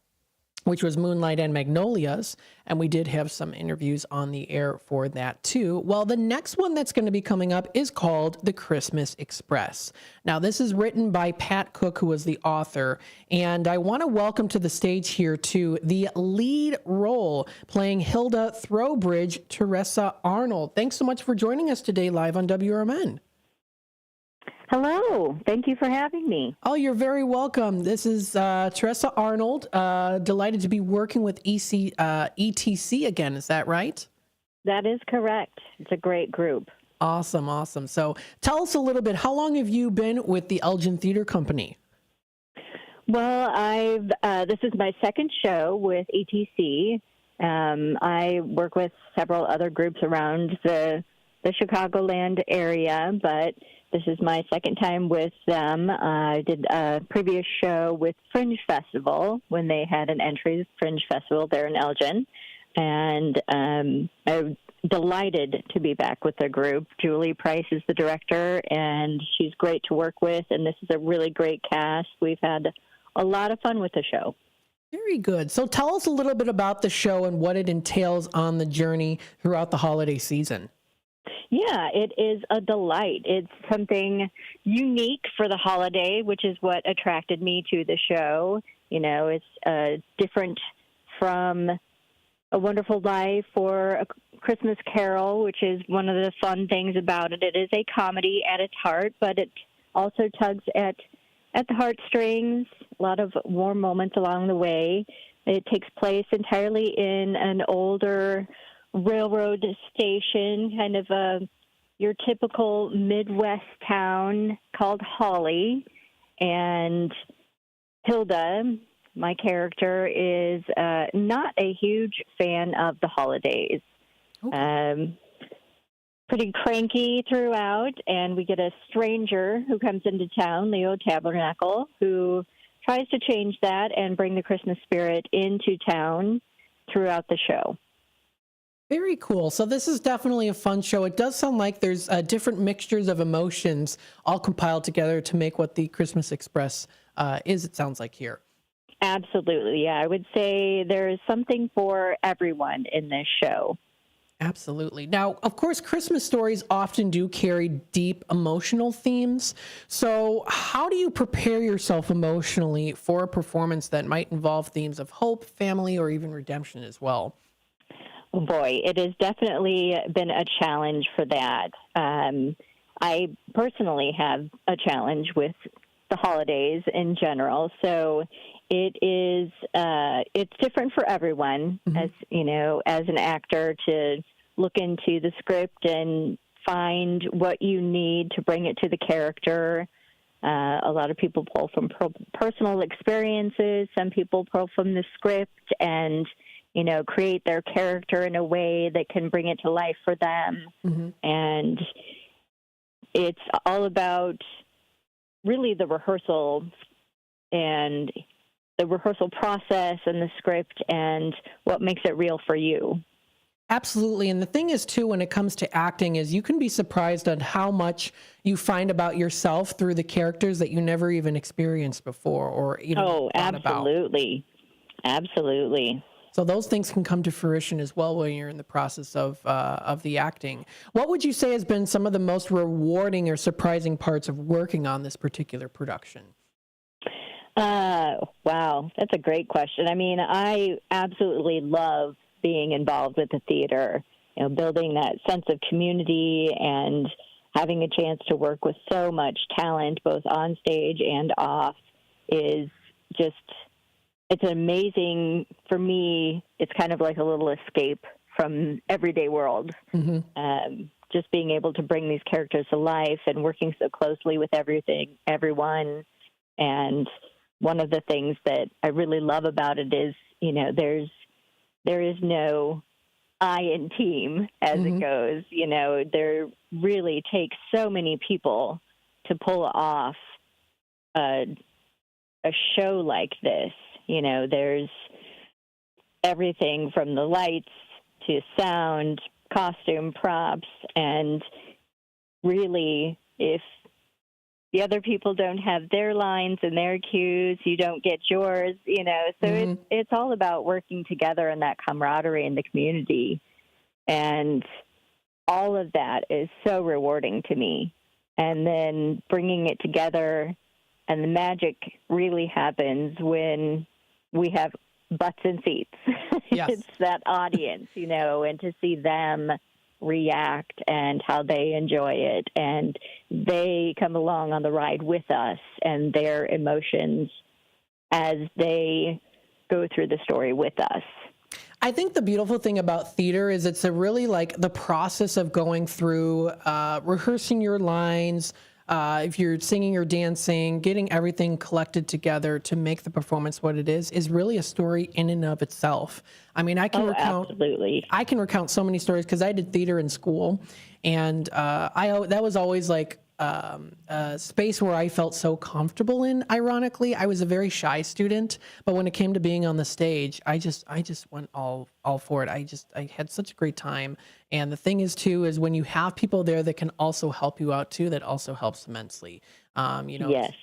which was Moonlight and Magnolias, and we did have some interviews on the air for that too. Well, the next one that's going to be coming up is called The Christmas Express. Now, this is written by Pat Cook, who was the author, and I want to welcome to the stage here too the lead role playing Hilda Throwbridge, Teresa Arnold. Thanks so much for joining us today live on WRMN. Hello. Thank you for having me. Oh, you're very welcome. This is Teresa Arnold. Delighted to be working with ETC again. Is that right? That is correct. It's a great group. Awesome, awesome. So tell us a little bit, how long have you been with the Elgin Theater Company? Well, this is my second show with ETC. I work with several other groups around the Chicagoland area, but this is my second time with them. I did a previous show with Fringe Festival when they had an entry, Fringe Festival there in Elgin. And I'm delighted to be back with the group. Julie Price is the director, and she's great to work with. And this is a really great cast. We've had a lot of fun with the show. Very good. So tell us a little bit about the show and what it entails on the journey throughout the holiday season. Yeah, it is a delight. It's something unique for the holiday, which is what attracted me to the show. You know, it's different from A Wonderful Life or A Christmas Carol, which is one of the fun things about it. It is a comedy at its heart, but it also tugs at the heartstrings, a lot of warm moments along the way. It takes place entirely in an older railroad station, kind of your typical Midwest town called Holly. And Hilda, my character, is not a huge fan of the holidays. Pretty cranky throughout, and we get a stranger who comes into town, Leo Tabernacle, who tries to change that and bring the Christmas spirit into town throughout the show. Very cool. So this is definitely a fun show. It does sound like there's different mixtures of emotions all compiled together to make what the Christmas Express is, it sounds like here. Absolutely. Yeah, I would say there is something for everyone in this show. Absolutely. Now, of course, Christmas stories often do carry deep emotional themes. So how do you prepare yourself emotionally for a performance that might involve themes of hope, family, or even redemption as well? Oh boy, it has definitely been a challenge for that. I personally have a challenge with the holidays in general. So it is, it's different for everyone, as you know, as an actor, to look into the script and find what you need to bring it to the character. A lot of people pull from personal experiences. Some people pull from the script and, you know, create their character in a way that can bring it to life for them. And it's all about really the rehearsal and the rehearsal process and the script and what makes it real for you. Absolutely. And the thing is, too, when it comes to acting, is you can be surprised on how much you find about yourself through the characters that you never even experienced before or even thought absolutely. about. Absolutely. So those things can come to fruition as well when you're in the process of the acting. What would you say has been some of the most rewarding or surprising parts of working on this particular production? Wow, that's a great question. I mean, I absolutely love being involved with the theater, you know, building that sense of community and having a chance to work with so much talent, both on stage and off, is just, it's amazing. For me, it's kind of like a little escape from everyday world. Just being able to bring these characters to life and working so closely with everyone. And one of the things that I really love about it is, you know, there is no I in team as it goes. You know, there really takes so many people to pull off a show like this. You know, there's everything from the lights to sound, costume, props, and really, if the other people don't have their lines and their cues, you don't get yours, you know. So it's all about working together and that camaraderie in the community. And all of that is so rewarding to me. And then bringing it together, and the magic really happens when we have butts and seats. Yes. It's that audience, you know, and to see them react and how they enjoy it, and they come along on the ride with us and their emotions as they go through the story with us. I think the beautiful thing about theater is it's a really like the process of going through rehearsing your lines, if you're singing or dancing, getting everything collected together to make the performance what it is really a story in and of itself. I mean, I can recount so many stories because I did theater in school, and that was always like a space where I felt so comfortable in. Ironically, I was a very shy student, but when it came to being on the stage, I just went all for it. I had such a great time. And the thing is too, is when you have people there that can also help you out too, that also helps immensely. You know, yes.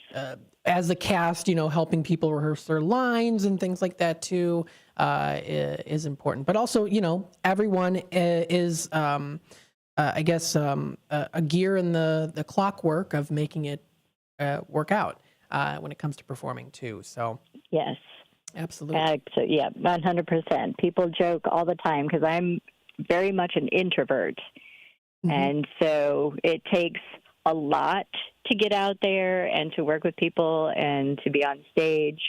As the cast, you know, helping people rehearse their lines and things like that too, is important. But also, you know, everyone is, I guess, a gear in the clockwork of making it work out when it comes to performing too. So yes, absolutely. So yeah, 100%. People joke all the time because I'm very much an introvert, and so it takes a lot to get out there and to work with people and to be on stage.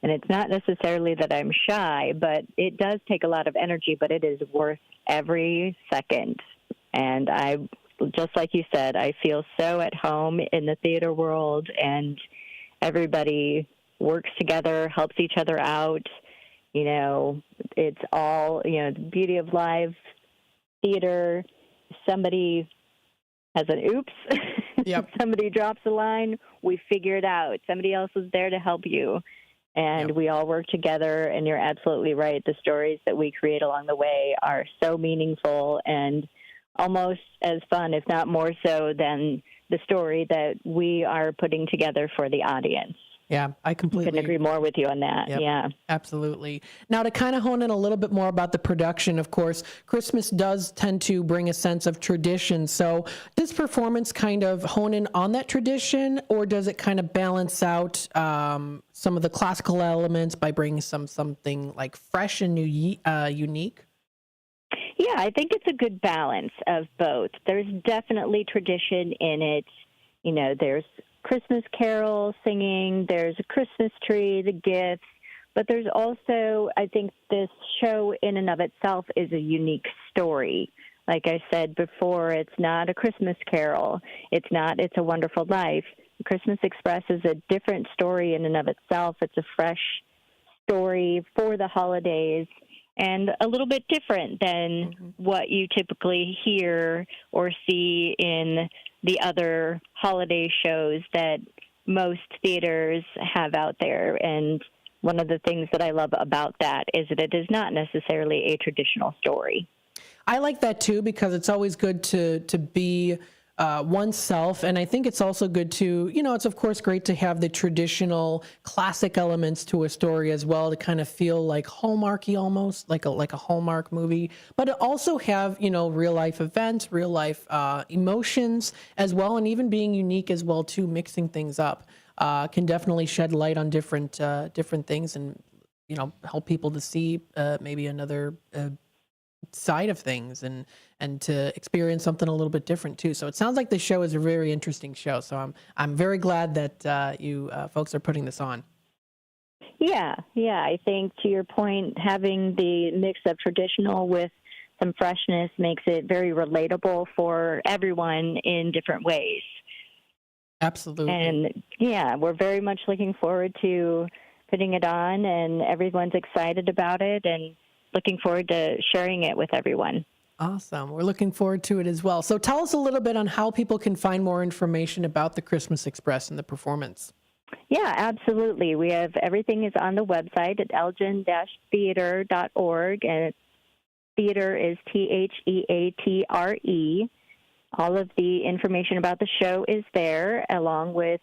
And it's not necessarily that I'm shy, but it does take a lot of energy, but it is worth every second. And I, just like you said, I feel so at home in the theater world, and everybody works together, helps each other out. You know, it's all, you know, the beauty of live theater. Somebody has an oops. Yep. Somebody drops a line, we figure it out. Somebody else is there to help you. And we all work together, and you're absolutely right. The stories that we create along the way are so meaningful and almost as fun, if not more so, than the story that we are putting together for the audience. Yeah, I completely couldn't agree more with you on that. Yep, yeah, absolutely. Now, to kind of hone in a little bit more about the production, of course, Christmas does tend to bring a sense of tradition. So does performance kind of hone in on that tradition, or does it kind of balance out some of the classical elements by bringing something like fresh and unique? Yeah, I think it's a good balance of both. There's definitely tradition in it. You know, there's Christmas carol singing, there's a Christmas tree, the gifts, but there's also, I think this show in and of itself is a unique story. Like I said before, it's not a Christmas carol. It's not It's a Wonderful Life. Christmas Express is a different story in and of itself. It's a fresh story for the holidays and a little bit different than what you typically hear or see in the other holiday shows that most theaters have out there. And one of the things that I love about that is that it is not necessarily a traditional story. I like that too, because it's always good to be oneself. And I think it's also good to, you know, it's of course great to have the traditional classic elements to a story as well, to kind of feel like Hallmarky almost, like a Hallmark movie, but also have, you know, real life events, real life emotions as well, and even being unique as well too, mixing things up can definitely shed light on different things, and, you know, help people to see maybe another side of things and to experience something a little bit different too. So it sounds like the show is a very interesting show. So I'm very glad that you folks are putting this on. Yeah. I think to your point, having the mix of traditional with some freshness makes it very relatable for everyone in different ways. Absolutely. And yeah, we're very much looking forward to putting it on, and everyone's excited about it and looking forward to sharing it with everyone. Awesome. We're looking forward to it as well. So tell us a little bit on how people can find more information about the Christmas Express and the performance. Yeah, absolutely. We have everything is on the website at elgin-theater.org, and theater is THEATRE. All of the information about the show is there, along with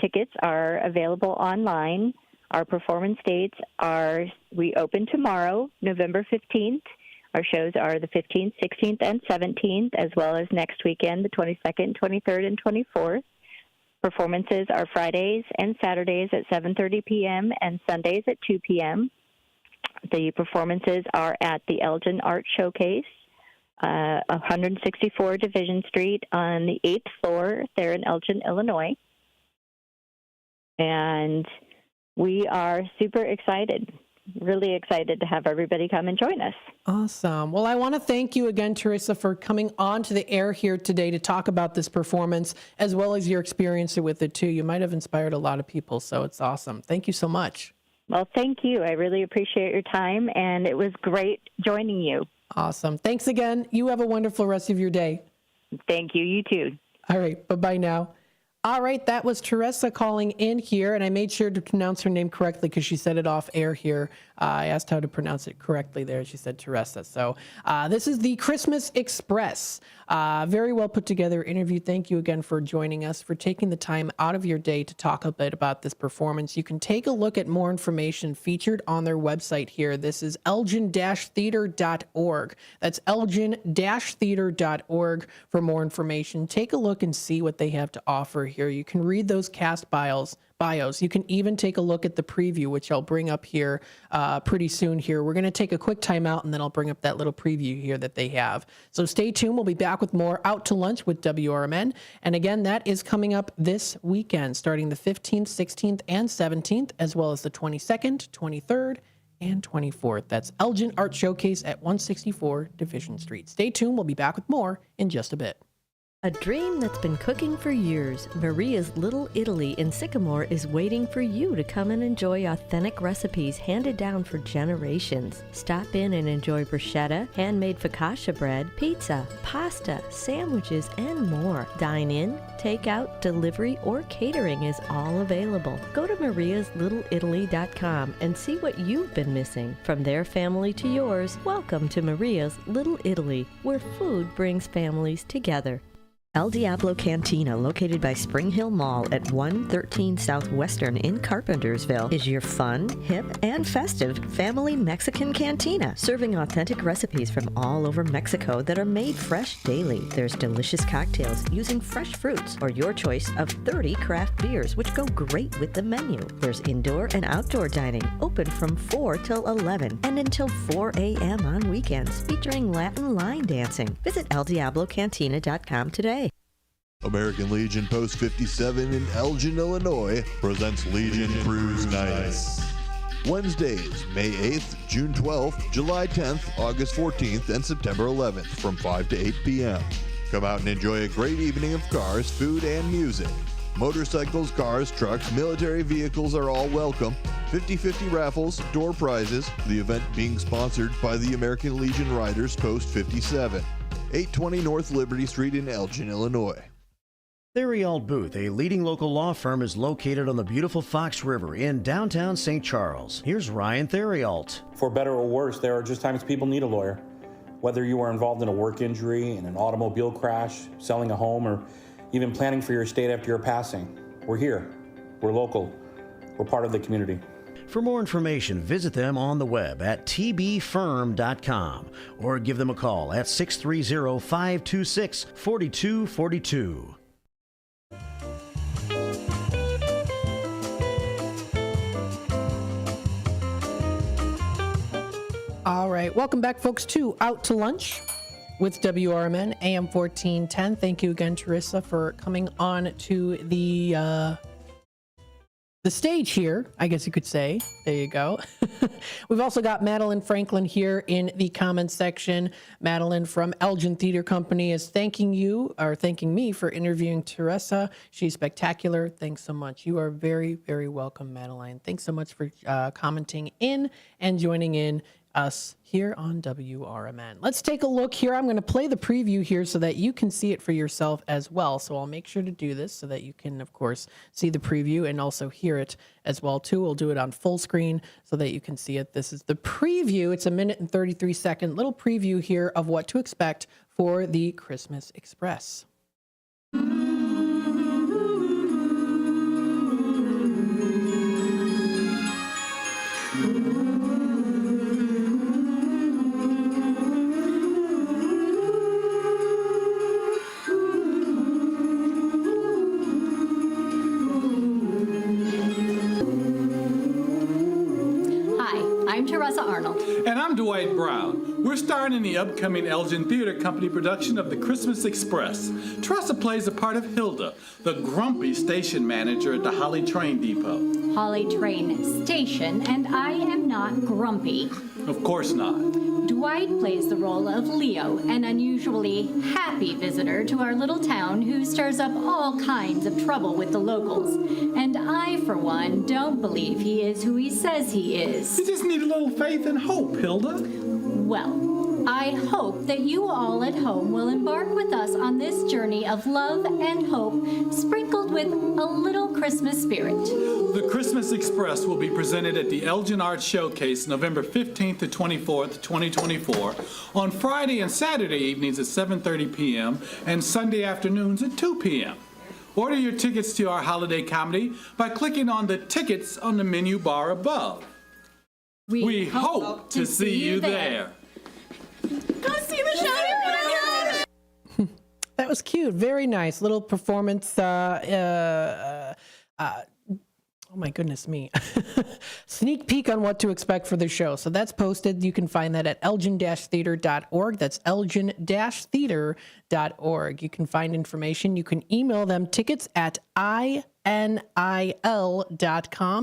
tickets are available online. Our performance dates are, we open tomorrow, November 15th. Our shows are the 15th, 16th, and 17th, as well as next weekend, the 22nd, 23rd, and 24th. Performances are Fridays and Saturdays at 7:30 p.m. and Sundays at 2 p.m. The performances are at the Elgin Art Showcase, 164 Division Street on the 8th floor there in Elgin, Illinois. And we are super excited, really excited to have everybody come and join us. Awesome. Well, I want to thank you again, Teresa, for coming on to the air here today to talk about this performance, as well as your experience with it too. You might have inspired a lot of people, so it's awesome. Thank you so much. Well, thank you. I really appreciate your time, and it was great joining you. Awesome. Thanks again. You have a wonderful rest of your day. Thank you. You too. All right. Bye-bye now. All right, that was Teresa calling in here, and I made sure to pronounce her name correctly because she said it off air here. I asked how to pronounce it correctly there. She said Teresa. So this is the Christmas Express. Very well put together interview. Thank you again for joining us, for taking the time out of your day to talk a bit about this performance. You can take a look at more information featured on their website here. This is elgin-theater.org. That's elgin-theater.org for more information. Take a look and see what they have to offer here. You can read those cast bios. You can even take a look at the preview, which I'll bring up here pretty soon here. We're going to take a quick time out, and then I'll bring up that little preview here that they have. So stay tuned. We'll be back with more Out to Lunch with WRMN. And again, that is coming up this weekend, starting the 15th, 16th, and 17th, as well as the 22nd, 23rd, and 24th. That's Elgin Art Showcase at 164 Division Street. Stay tuned. We'll be back with more in just a bit. A dream that's been cooking for years, Maria's Little Italy in Sycamore is waiting for you to come and enjoy authentic recipes handed down for generations. Stop in and enjoy bruschetta, handmade focaccia bread, pizza, pasta, sandwiches, and more. Dine in, take out, delivery, or catering is all available. Go to mariaslittleitaly.com and see what you've been missing. From their family to yours, welcome to Maria's Little Italy, where food brings families together. El Diablo Cantina, located by Spring Hill Mall at 113 Southwestern in Carpentersville, is your fun, hip, and festive family Mexican cantina, serving authentic recipes from all over Mexico that are made fresh daily. There's delicious cocktails using fresh fruits or your choice of 30 craft beers, which go great with the menu. There's indoor and outdoor dining, open from 4 till 11 and until 4 a.m. on weekends, featuring Latin line dancing. Visit eldiablocantina.com today. American Legion Post 57 in Elgin, Illinois presents Legion Cruise Nights. Wednesdays, May 8th, June 12th, July 10th, August 14th, and September 11th from 5 to 8 p.m. Come out and enjoy a great evening of cars, food, and music. Motorcycles, cars, trucks, military vehicles are all welcome. 50-50 raffles, door prizes. The event being sponsored by the American Legion Riders Post 57. 820 North Liberty Street in Elgin, Illinois. Theriault Booth, a leading local law firm, is located on the beautiful Fox River in downtown St. Charles. Here's Ryan Theriault. For better or worse, there are just times people need a lawyer. Whether you are involved in a work injury, in an automobile crash, selling a home, or even planning for your estate after your passing, we're here. We're local. We're part of the community. For more information, visit them on the web at tbfirm.com or give them a call at 630-526-4242. All right, welcome back, folks, to Out to Lunch with WRMN AM 1410. Thank you again, Teresa, for coming on to the stage here, I guess you could say. There you go. We've also got Madeline Franklin here in the comments section. Madeline from Elgin Theater Company is thanking me for interviewing Teresa. She's spectacular. Thanks so much. You are very, very welcome, Madeline. Thanks so much for commenting in and joining in us here on WRMN. Let's take a look here. I'm going to play the preview here so that you can see it for yourself as well. So I'll make sure to do this so that you can, of course, see the preview and also hear it as well, too. We'll do it on full screen so that you can see it. This is the preview. It's a 1 and 33-second little preview here of what to expect for the Christmas Express. I'm Teresa Arnold. And I'm Dwight Brown. We're starring in the upcoming Elgin Theater Company production of The Christmas Express. Teresa plays the part of Hilda, the grumpy station manager at the Holly Train Depot. Holly Train Station, and I am not grumpy. Of course not. Dwight plays the role of Leo, an unusually happy visitor to our little town who stirs up all kinds of trouble with the locals. And I, for one, don't believe he is who he says he is. You just need a little faith and hope, Hilda. Well, I hope that you all at home will embark with us on this journey of love and hope, sprinkled with a little Christmas spirit. The Christmas Express will be presented at the Elgin Arts Showcase November 15th to 24th, 2024, on Friday and Saturday evenings at 7:30 p.m. and Sunday afternoons at 2 p.m. Order your tickets to our holiday comedy by clicking on the tickets on the menu bar above. We hope to see you there. Go see the show! That was cute. Very nice. Little performance. Oh my goodness me. Sneak peek on what to expect for the show. So that's posted. You can find that at elgin-theater.org. That's elgin-theater.org. You can find information. You can email them tickets at inil.com.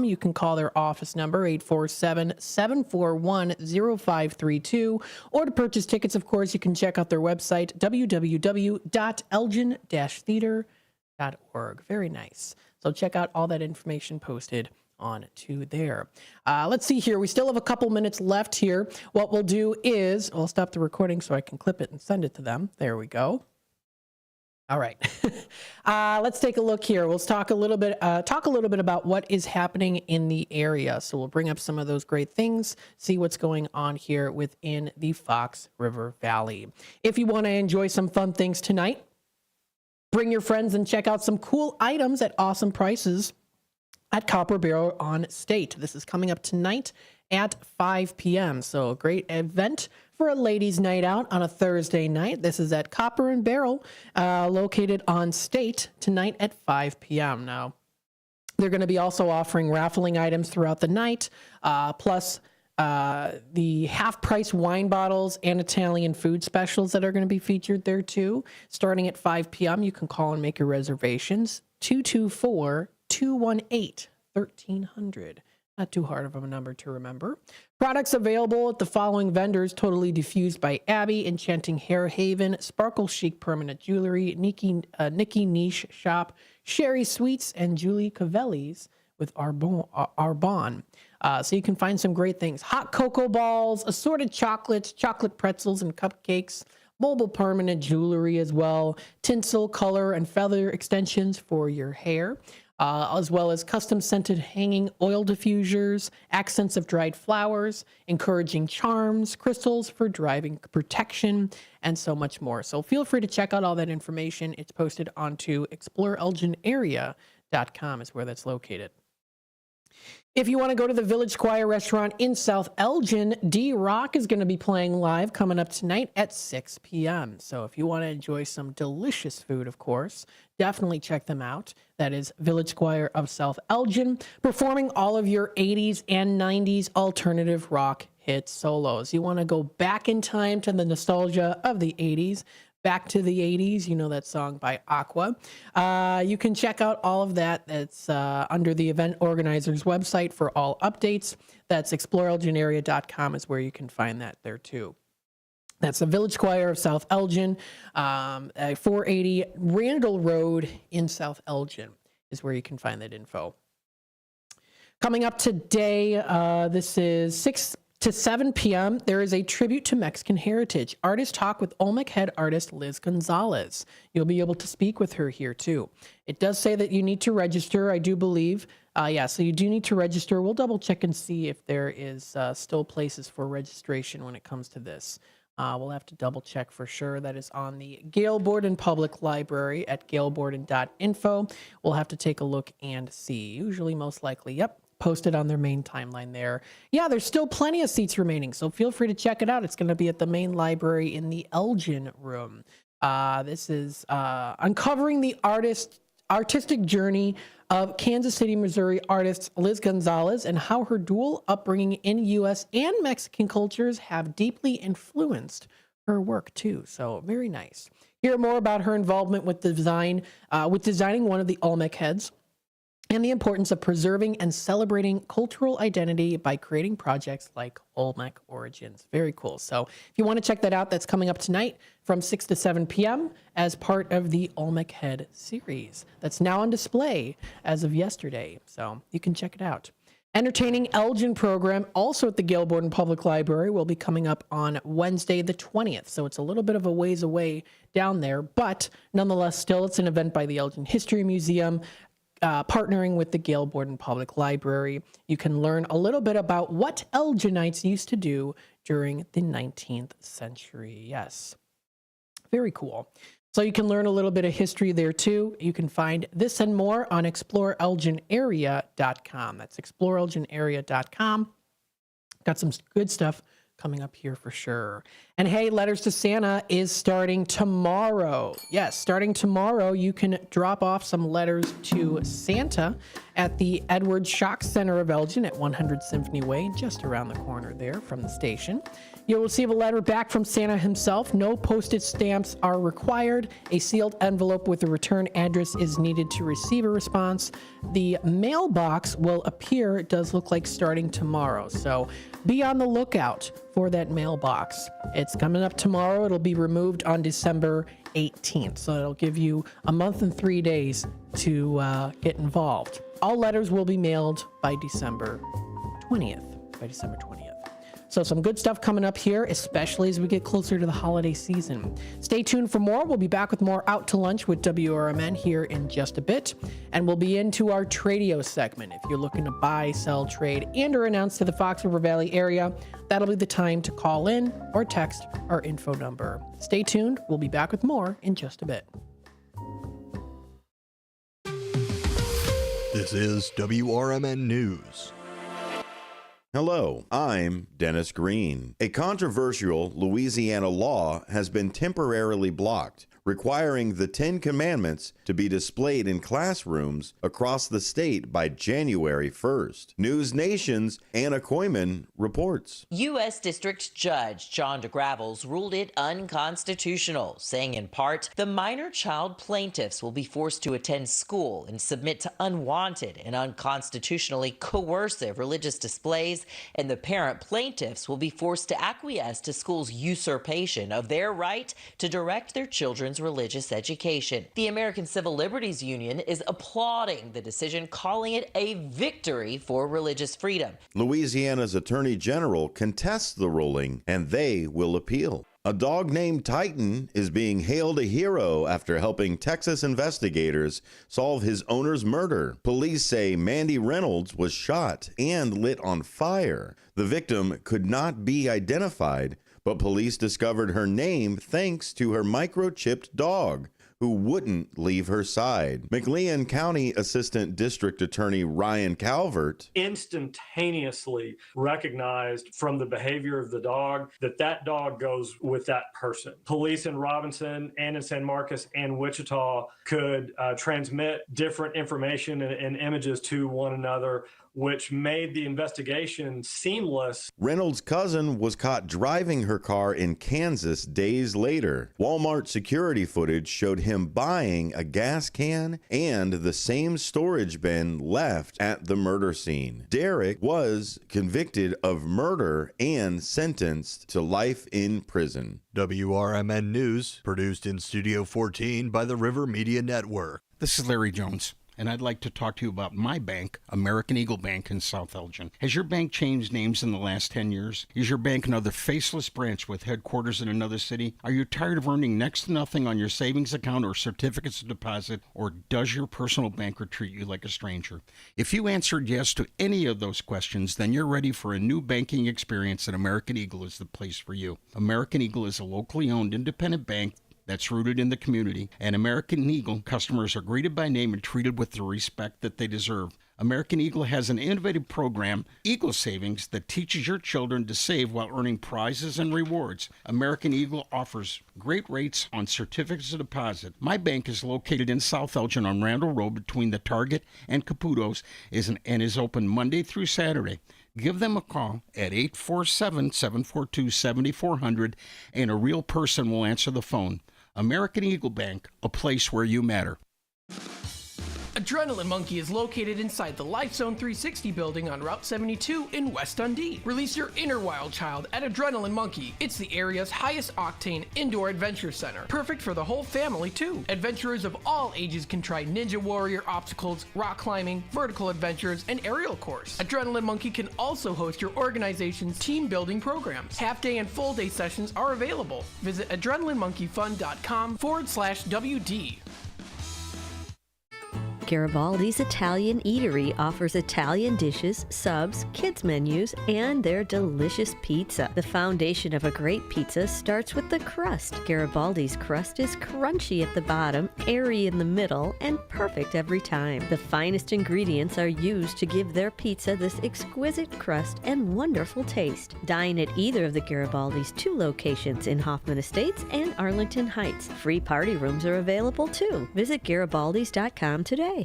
You can call their office number 847-741-0532. Or to purchase tickets, of course, you can check out their website, www.elgin-theater.org. Very nice. So check out all that information posted on to there. Let's see here. We still have a couple minutes left here. What we'll do is, I'll stop the recording so I can clip it and send it to them. There we go. All right. Let's take a look here. We'll talk a little bit about what is happening in the area. So we'll bring up some of those great things, see what's going on here within the Fox River Valley. If you want to enjoy some fun things tonight, bring your friends and check out some cool items at awesome prices at Copper Barrel on State. This is coming up tonight at 5 p.m. So a great event for a ladies' night out on a Thursday night. This is at Copper and Barrel, located on State, tonight at 5 p.m. Now, they're going to be also offering raffling items throughout the night, plus the half-price wine bottles and Italian food specials that are going to be featured there too. Starting at 5 p.m., you can call and make your reservations. 224-218-1300. Not too hard of a number to remember. Products available at the following vendors: Totally Diffused by Abby, Enchanting Hair Haven, Sparkle Chic Permanent Jewelry, Nikki Niche Shop, Sherry Sweets, and Julie Cavelli's with Arbonne. So you can find some great things. Hot cocoa balls, assorted chocolates, chocolate pretzels and cupcakes, mobile permanent jewelry as well, tinsel, color, and feather extensions for your hair, as well as custom scented hanging oil diffusers, accents of dried flowers, encouraging charms, crystals for driving protection, and so much more. So feel free to check out all that information. It's posted onto ExploreElginArea.com is where that's located. If you want to go to the Village Squire restaurant in South Elgin, D-Rock is going to be playing live coming up tonight at 6 p.m. So if you want to enjoy some delicious food, of course, definitely check them out. That is Village Squire of South Elgin, performing all of your 80s and 90s alternative rock hit solos. You want to go back in time to the nostalgia of the 80s, back to the 80s, you know that song by Aqua. You can check out all of that. That's under the event organizer's website for all updates. That's ExploreElginArea.com is where you can find that there too. That's the Village Squire of South Elgin, 480 Randall Road in South Elgin is where you can find that info. Coming up today, this is 6 to 7 p.m., there is a tribute to Mexican heritage. Artist talk with Olmec head artist Liz Gonzalez. You'll be able to speak with her here too. It does say that you need to register, I do believe. So you do need to register. We'll double check and see if there is still places for registration when it comes to this. We'll have to double check for sure. That is on the Gail Borden Public Library at gailborden.info. We'll have to take a look and see. Usually, most likely, yep, posted on their main timeline there. Yeah, there's still plenty of seats remaining, so feel free to check it out. It's going to be at the main library in the Elgin room. This is uncovering the artistic journey of Kansas City, Missouri artist Liz Gonzalez and how her dual upbringing in U.S. and Mexican cultures have deeply influenced her work too. So very nice. Hear more about her involvement with designing one of the Olmec heads, and the importance of preserving and celebrating cultural identity by creating projects like Olmec Origins. Very cool. So if you want to check that out, that's coming up tonight from 6 to 7 p.m. as part of the Olmec Head series. That's now on display as of yesterday, so you can check it out. Entertaining Elgin program, also at the Gail Borden Public Library, will be coming up on Wednesday the 20th. So it's a little bit of a ways away down there, but nonetheless, still it's an event by the Elgin History Museum, partnering with the Gail Borden Public Library. You can learn a little bit about what Elginites used to do during the 19th century. Yes, very cool. So you can learn a little bit of history there too. You can find this and more on exploreelginarea.com. That's exploreelginarea.com. Got some good stuff coming up here for sure. And hey, Letters to Santa is starting tomorrow. Yes, starting tomorrow, you can drop off some letters to Santa at the Edward Schock Center of Elgin at 100 Symphony Way, just around the corner there from the station. You'll receive a letter back from Santa himself. No postage stamps are required. A sealed envelope with a return address is needed to receive a response. The mailbox will appear, it does look like, starting tomorrow. So be on the lookout for that mailbox. It's coming up tomorrow. It'll be removed on December 18th. So it'll give you a month and 3 days to get involved. All letters will be mailed by December 20th. So some good stuff coming up here, especially as we get closer to the holiday season. Stay tuned for more. We'll be back with more Out to Lunch with WRMN here in just a bit. And we'll be into our Tradio segment. If you're looking to buy, sell, trade, and or announce to the Fox River Valley area, that'll be the time to call in or text our info number. Stay tuned. We'll be back with more in just a bit. This is WRMN News. Hello, I'm Dennis Green. A controversial Louisiana law has been temporarily blocked, requiring the 10 Commandments to be displayed in classrooms across the state by January 1st. News Nation's Anna Koyman reports. U.S. District Judge John DeGravels ruled it unconstitutional, saying in part, the minor child plaintiffs will be forced to attend school and submit to unwanted and unconstitutionally coercive religious displays, and the parent plaintiffs will be forced to acquiesce to school's usurpation of their right to direct their children's religious education. The American Civil Liberties Union is applauding the decision, calling it a victory for religious freedom. Louisiana's Attorney General contests the ruling, and they will appeal. A dog named Titan is being hailed a hero after helping Texas investigators solve his owner's murder. Police say Mandy Reynolds was shot and lit on fire. The victim could not be identified, but police discovered her name thanks to her microchipped dog, who wouldn't leave her side. McLean County Assistant District Attorney Ryan Calvert instantaneously recognized from the behavior of the dog that that dog goes with that person. Police in Robinson and in San Marcos and Wichita could transmit different information and images to one another, which made the investigation seamless. Reynolds' cousin was caught driving her car in Kansas days later. Walmart security footage showed him buying a gas can and the same storage bin left at the murder scene. Derek was convicted of murder and sentenced to life in prison. WRMN News, produced in Studio 14 by the River Media Network. This is Larry Jones, and I'd like to talk to you about my bank, American Eagle Bank in South Elgin. Has your bank changed names in the last 10 years? Is your bank another faceless branch with headquarters in another city? Are you tired of earning next to nothing on your savings account or certificates of deposit, or does your personal banker treat you like a stranger? If you answered yes to any of those questions, then you're ready for a new banking experience, and American Eagle is the place for you. American Eagle is a locally owned independent bank that's rooted in the community, and American Eagle customers are greeted by name and treated with the respect that they deserve. American Eagle has an innovative program, Eagle Savings, that teaches your children to save while earning prizes and rewards. American Eagle offers great rates on certificates of deposit. My bank is located in South Elgin on Randall Road between the Target and Caputo's and is open Monday through Saturday. Give them a call at 847-742-7400, and a real person will answer the phone. American Eagle Bank, a place where you matter. Adrenaline Monkey is located inside the Life Zone 360 building on Route 72 in West Dundee. Release your inner wild child at Adrenaline Monkey. It's the area's highest octane indoor adventure center. Perfect for the whole family too. Adventurers of all ages can try Ninja Warrior obstacles, rock climbing, vertical adventures, and aerial course. Adrenaline Monkey can also host your organization's team building programs. Half-day and full-day sessions are available. Visit adrenalinemonkeyfun.com/WD. Garibaldi's Italian Eatery offers Italian dishes, subs, kids menus, and their delicious pizza. The foundation of a great pizza starts with the crust. Garibaldi's crust is crunchy at the bottom, airy in the middle, and perfect every time. The finest ingredients are used to give their pizza this exquisite crust and wonderful taste. Dine at either of the Garibaldi's 2 locations in Hoffman Estates and Arlington Heights. Free party rooms are available too. Visit Garibaldis.com today.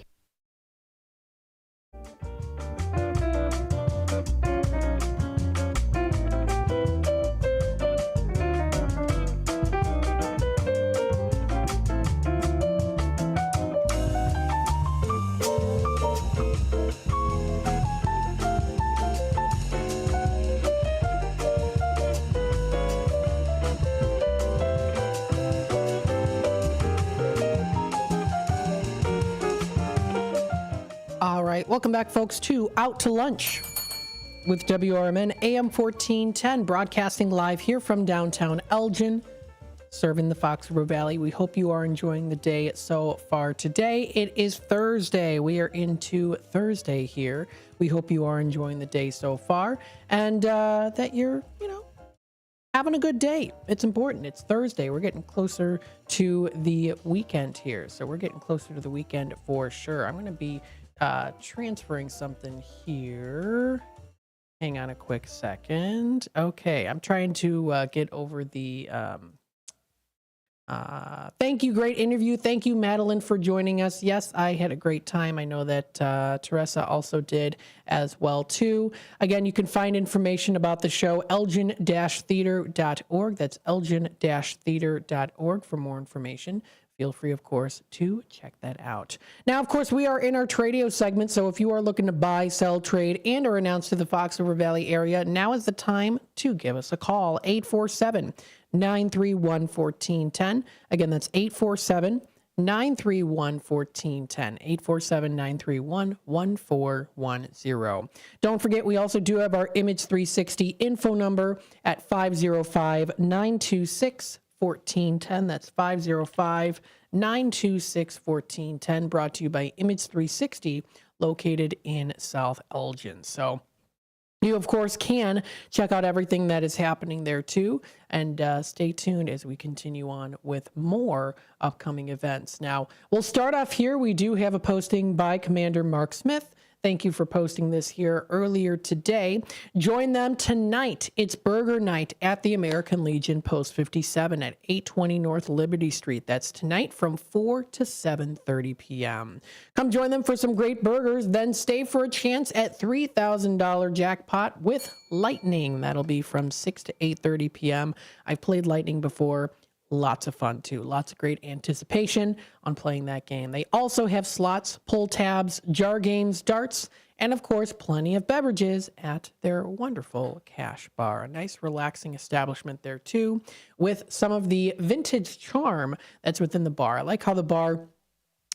All right, welcome back, folks, to Out to Lunch with WRMN AM 1410, broadcasting live here from downtown Elgin, serving the Fox River Valley. We hope you are enjoying the day so far. Today, it is Thursday. We are into Thursday here. We hope you are enjoying the day so far and that you're, having a good day. It's important. It's Thursday. We're getting closer to the weekend here. So we're getting closer to the weekend for sure. I'm going to be transferring something here. Hang on a quick second. Okay, I'm trying to get over the thank you, great interview. Thank you, Madeline, for joining us. Yes, I had a great time. I know that Teresa also did as well too. Again, you can find information about the show elgin-theater.org. That's elgin-theater.org for more information. Feel free, of course, to check that out. Now, of course, we are in our Tradio segment, so if you are looking to buy, sell, trade, and or announce to the Fox River Valley area, now is the time to give us a call. 847-931-1410. Again, that's 847-931-1410. 847-931-1410. Don't forget, we also do have our Image 360 info number at 505-926-1410. That's 505-926-1410, brought to you by Image 360, located in South Elgin. So you, of course, can check out everything that is happening there too, and stay tuned as we continue on with more upcoming events. Now, we'll start off here. We do have a posting by Commander Mark Smith. Thank you for posting this here earlier today. Join them tonight. It's Burger Night at the American Legion, Post 57 at 820 North Liberty Street. That's tonight from 4 to 7:30 p.m. Come join them for some great burgers, then stay for a chance at $3,000 jackpot with Lightning. That'll be from 6 to 8:30 p.m. I've played Lightning before. Lots of fun, too. Lots of great anticipation on playing that game. They also have slots, pull tabs, jar games, darts, and, of course, plenty of beverages at their wonderful Cash Bar. A nice, relaxing establishment there, too, with some of the vintage charm that's within the bar. I like how the bar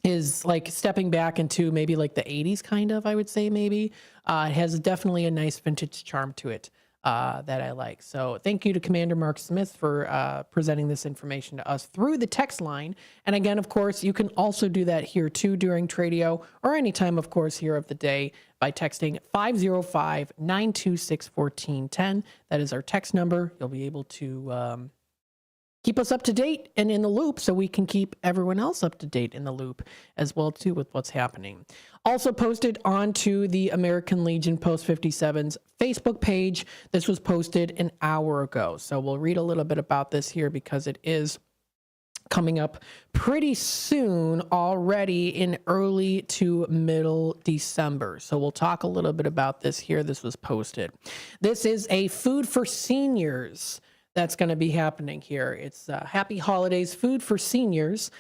is, like, stepping back into maybe, like, the 80s, kind of, I would say, maybe. It has definitely a nice vintage charm to it. That I like. So thank you to Commander Mark Smith for presenting this information to us through the text line. And again, of course, you can also do that here too during Tradio or anytime, of course, here of the day by texting 505-926-1410. That is our text number. You'll be able to keep us up to date and in the loop so we can keep everyone else up to date in the loop as well too with what's happening. Also posted onto the American Legion Post 57's Facebook page. This was posted an hour ago. So we'll read a little bit about this here because it is coming up pretty soon already in early to middle December. So we'll talk a little bit about this here. This was posted. This is a Food for Seniors that's going to be happening here. It's Happy Holidays Food for Seniors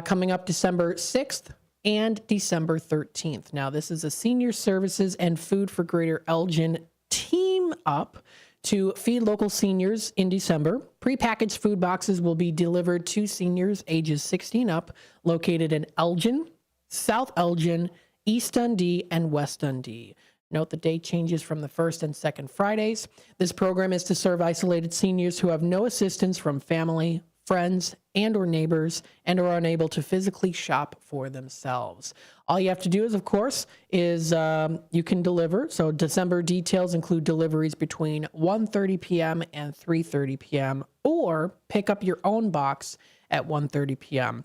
coming up December 6th and December 13th. Now, this is a Senior Services and Food for Greater Elgin team up to feed local seniors in December. Prepackaged food boxes will be delivered to seniors ages 16 up, located in Elgin, South Elgin, East Dundee, and West Dundee. Note the date changes from the first and second Fridays. This program is to serve isolated seniors who have no assistance from family, friends, and or neighbors and are unable to physically shop for themselves. All you have to do is, of course, is you can deliver. So December details include deliveries between 1:30 p.m. and 3:30 p.m. or pick up your own box at 1:30 p.m.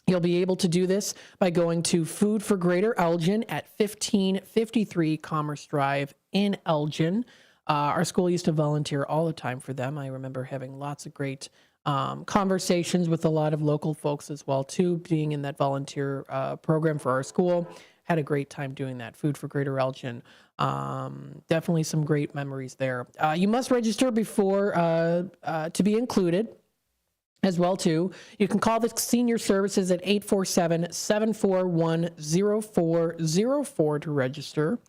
You'll be able to do this by going to Food for Greater Elgin at 1553 Commerce Drive in Elgin. Our school used to volunteer all the time for them. I remember having lots of great conversations with a lot of local folks as well, too, being in that volunteer program for our school. Had a great time doing that. Food for Greater Elgin. Definitely some great memories there. You must register before to be included as well, too. You can call the Senior Services at 847-741-0404 to register.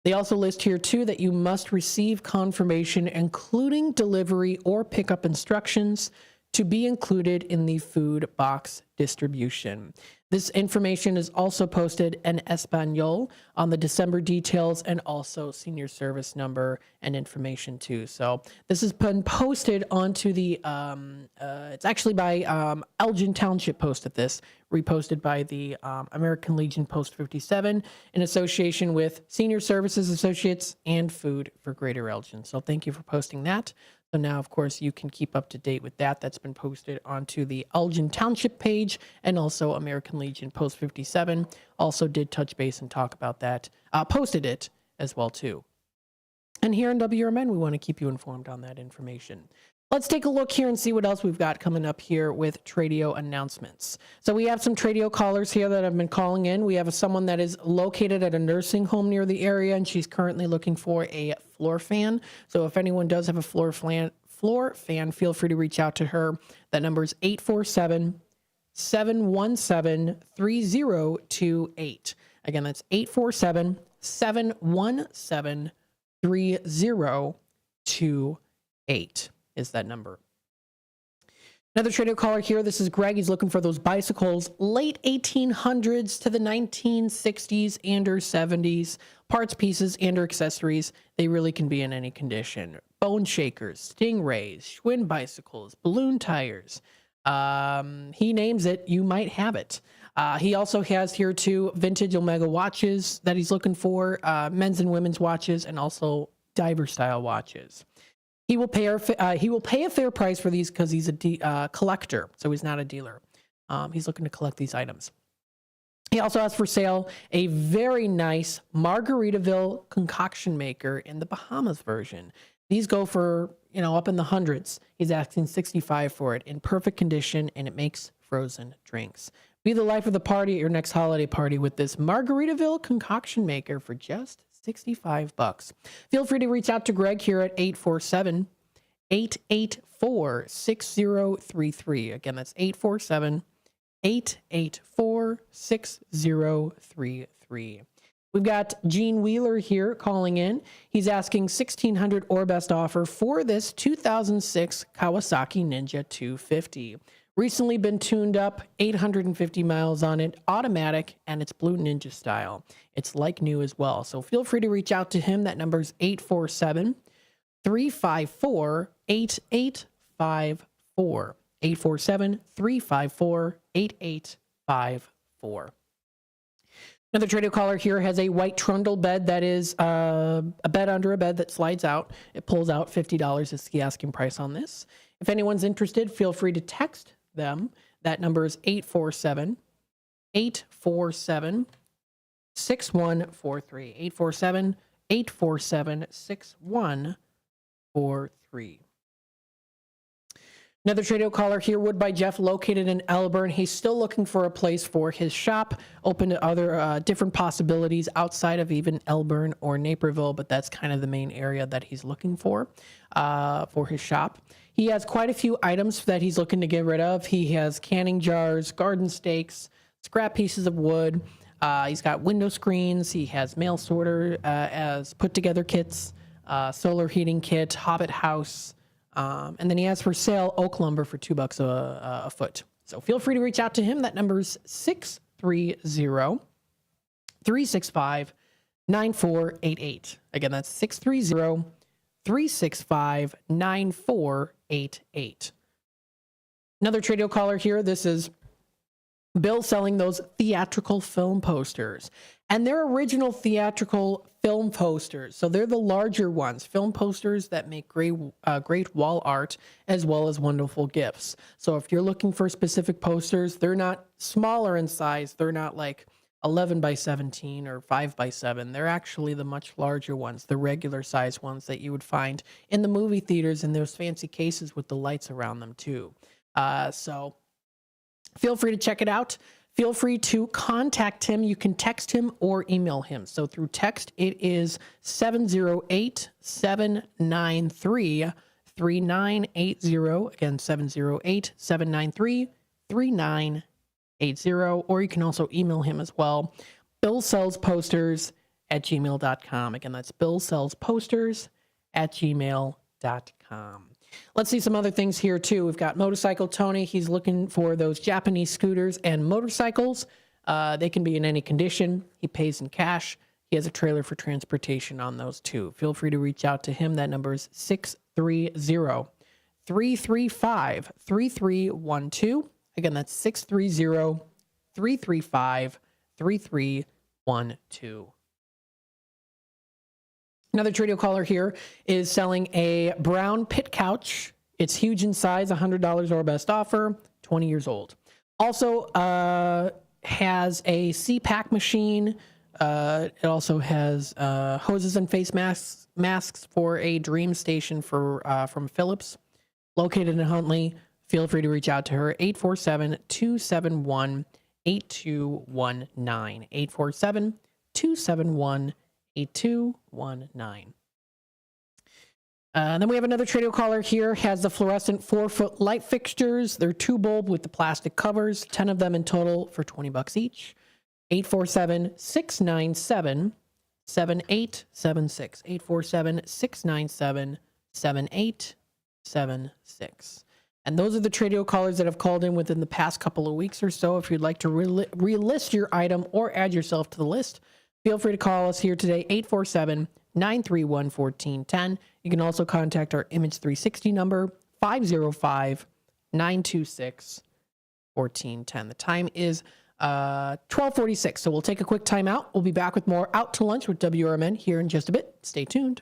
They also list here, too, that you must receive confirmation, including delivery or pickup instructions, to be included in the food box distribution. This information is also posted in Espanol on the December details and also senior service number and information too. So this has been posted onto the, it's actually by Elgin Township posted this, reposted by the American Legion Post 57 in association with Senior Services Associates and Food for Greater Elgin. So thank you for posting that. So now, of course, you can keep up to date with that. That's been posted onto the Elgin Township page and also American Legion Post 57. Also did touch base and talk about that. Posted it as well, too. And here in WRMN, we want to keep you informed on that information. Let's take a look here and see what else we've got coming up here with Tradio announcements. So we have some Tradio callers here that have been calling in. We have someone that is located at a nursing home near the area, and she's currently looking for a floor fan. So if anyone does have a floor fan, feel free to reach out to her. That number is 847-717-3028. Again, that's 847-717-3028 is that number. Another Tradio caller here. This is Greg. He's looking for those bicycles, late 1800s to the 1960s and or 70s, parts, pieces, and or accessories. They really can be in any condition. Bone shakers, Stingrays, Schwinn bicycles, balloon tires. He names it. You might have it. He also has here too vintage Omega watches that he's looking for, men's and women's watches, and also diver style watches. He will pay a fair price for these because he's a collector, so he's not a dealer. He's looking to collect these items. He also has for sale a very nice Margaritaville concoction maker in the Bahamas version. These go for, up in the hundreds. He's asking $65 for it, in perfect condition, and it makes frozen drinks. Be the life of the party at your next holiday party with this Margaritaville concoction maker for just $65. Feel free to reach out to Greg here at 847-884-6033. Again, that's 847-884-6033. We've got Gene Wheeler here calling in. He's asking 1,600 or best offer for this 2006 Kawasaki Ninja 250. Recently been tuned up, 850 miles on it, automatic, and it's Blue Ninja style. It's like new as well. So feel free to reach out to him. That number is 847-354-8854. 847-354-8854. Another Tradio caller here has a white trundle bed that is a bed under a bed that slides out. It pulls out. $50 is the asking price on this. If anyone's interested, feel free to text them. That number is 847-847-6143. 847-847-6143. Another Tradio caller here, Wood by Jeff, located in Elburn. He's still looking for a place for his shop, open to other different possibilities outside of even Elburn or Naperville, but that's kind of the main area that he's looking for his shop. He has quite a few items that he's looking to get rid of. He has canning jars, garden stakes, scrap pieces of wood. He's got window screens. He has mail sorter as put together kits, solar heating kit, Hobbit house. And then he has for sale oak lumber for $2 a foot. So feel free to reach out to him. That number is 630-365-9488. Again, that's 630-365-9488. Another Tradio caller here. This is Bill selling those theatrical film posters. And they're original theatrical film posters. So they're the larger ones, film posters that make great wall art as well as wonderful gifts. So if you're looking for specific posters, they're not smaller in size. They're not like 11 by 17 or 5 by 7. They're actually the much larger ones, the regular size ones that you would find in the movie theaters in those fancy cases with the lights around them too. So feel free to check it out. Feel free to contact him. You can text him or email him. So through text, it is 708-793-3980. Again, 708-793-3980. Or you can also email him as well. BillSellsPosters@gmail.com. Again, that's BillSellsPosters@gmail.com. Let's see some other things here too. We've got Motorcycle Tony. He's looking for those Japanese scooters and motorcycles. They can be in any condition. He pays in cash. He has a trailer for transportation on those too. Feel free to reach out to him. That number is 630-335-3312. Again, that's 630-335-3312. Another Tradio caller here is selling a brown pit couch. It's huge in size, $100 or best offer, 20 years old. Also has a CPAC machine. It also has hoses and face masks for a Dream Station from Philips, located in Huntley. Feel free to reach out to her, 847-271-8219, 847-271-8219. Then we have another Tradio caller here, has the fluorescent 4-foot light fixtures. They're 2-bulb with the plastic covers, 10 of them in total for $20 each. 847-697-7876. 847-697-7876. And those are the Tradio callers that have called in within the past couple of weeks or so. If you'd like to relist your item or add yourself to the list, feel free to call us here today, 847-931-1410. You can also contact our Image 360 number, 505-926-1410. The time is 12:46, so we'll take a quick time out. We'll be back with more Out to Lunch with WRMN here in just a bit. Stay tuned.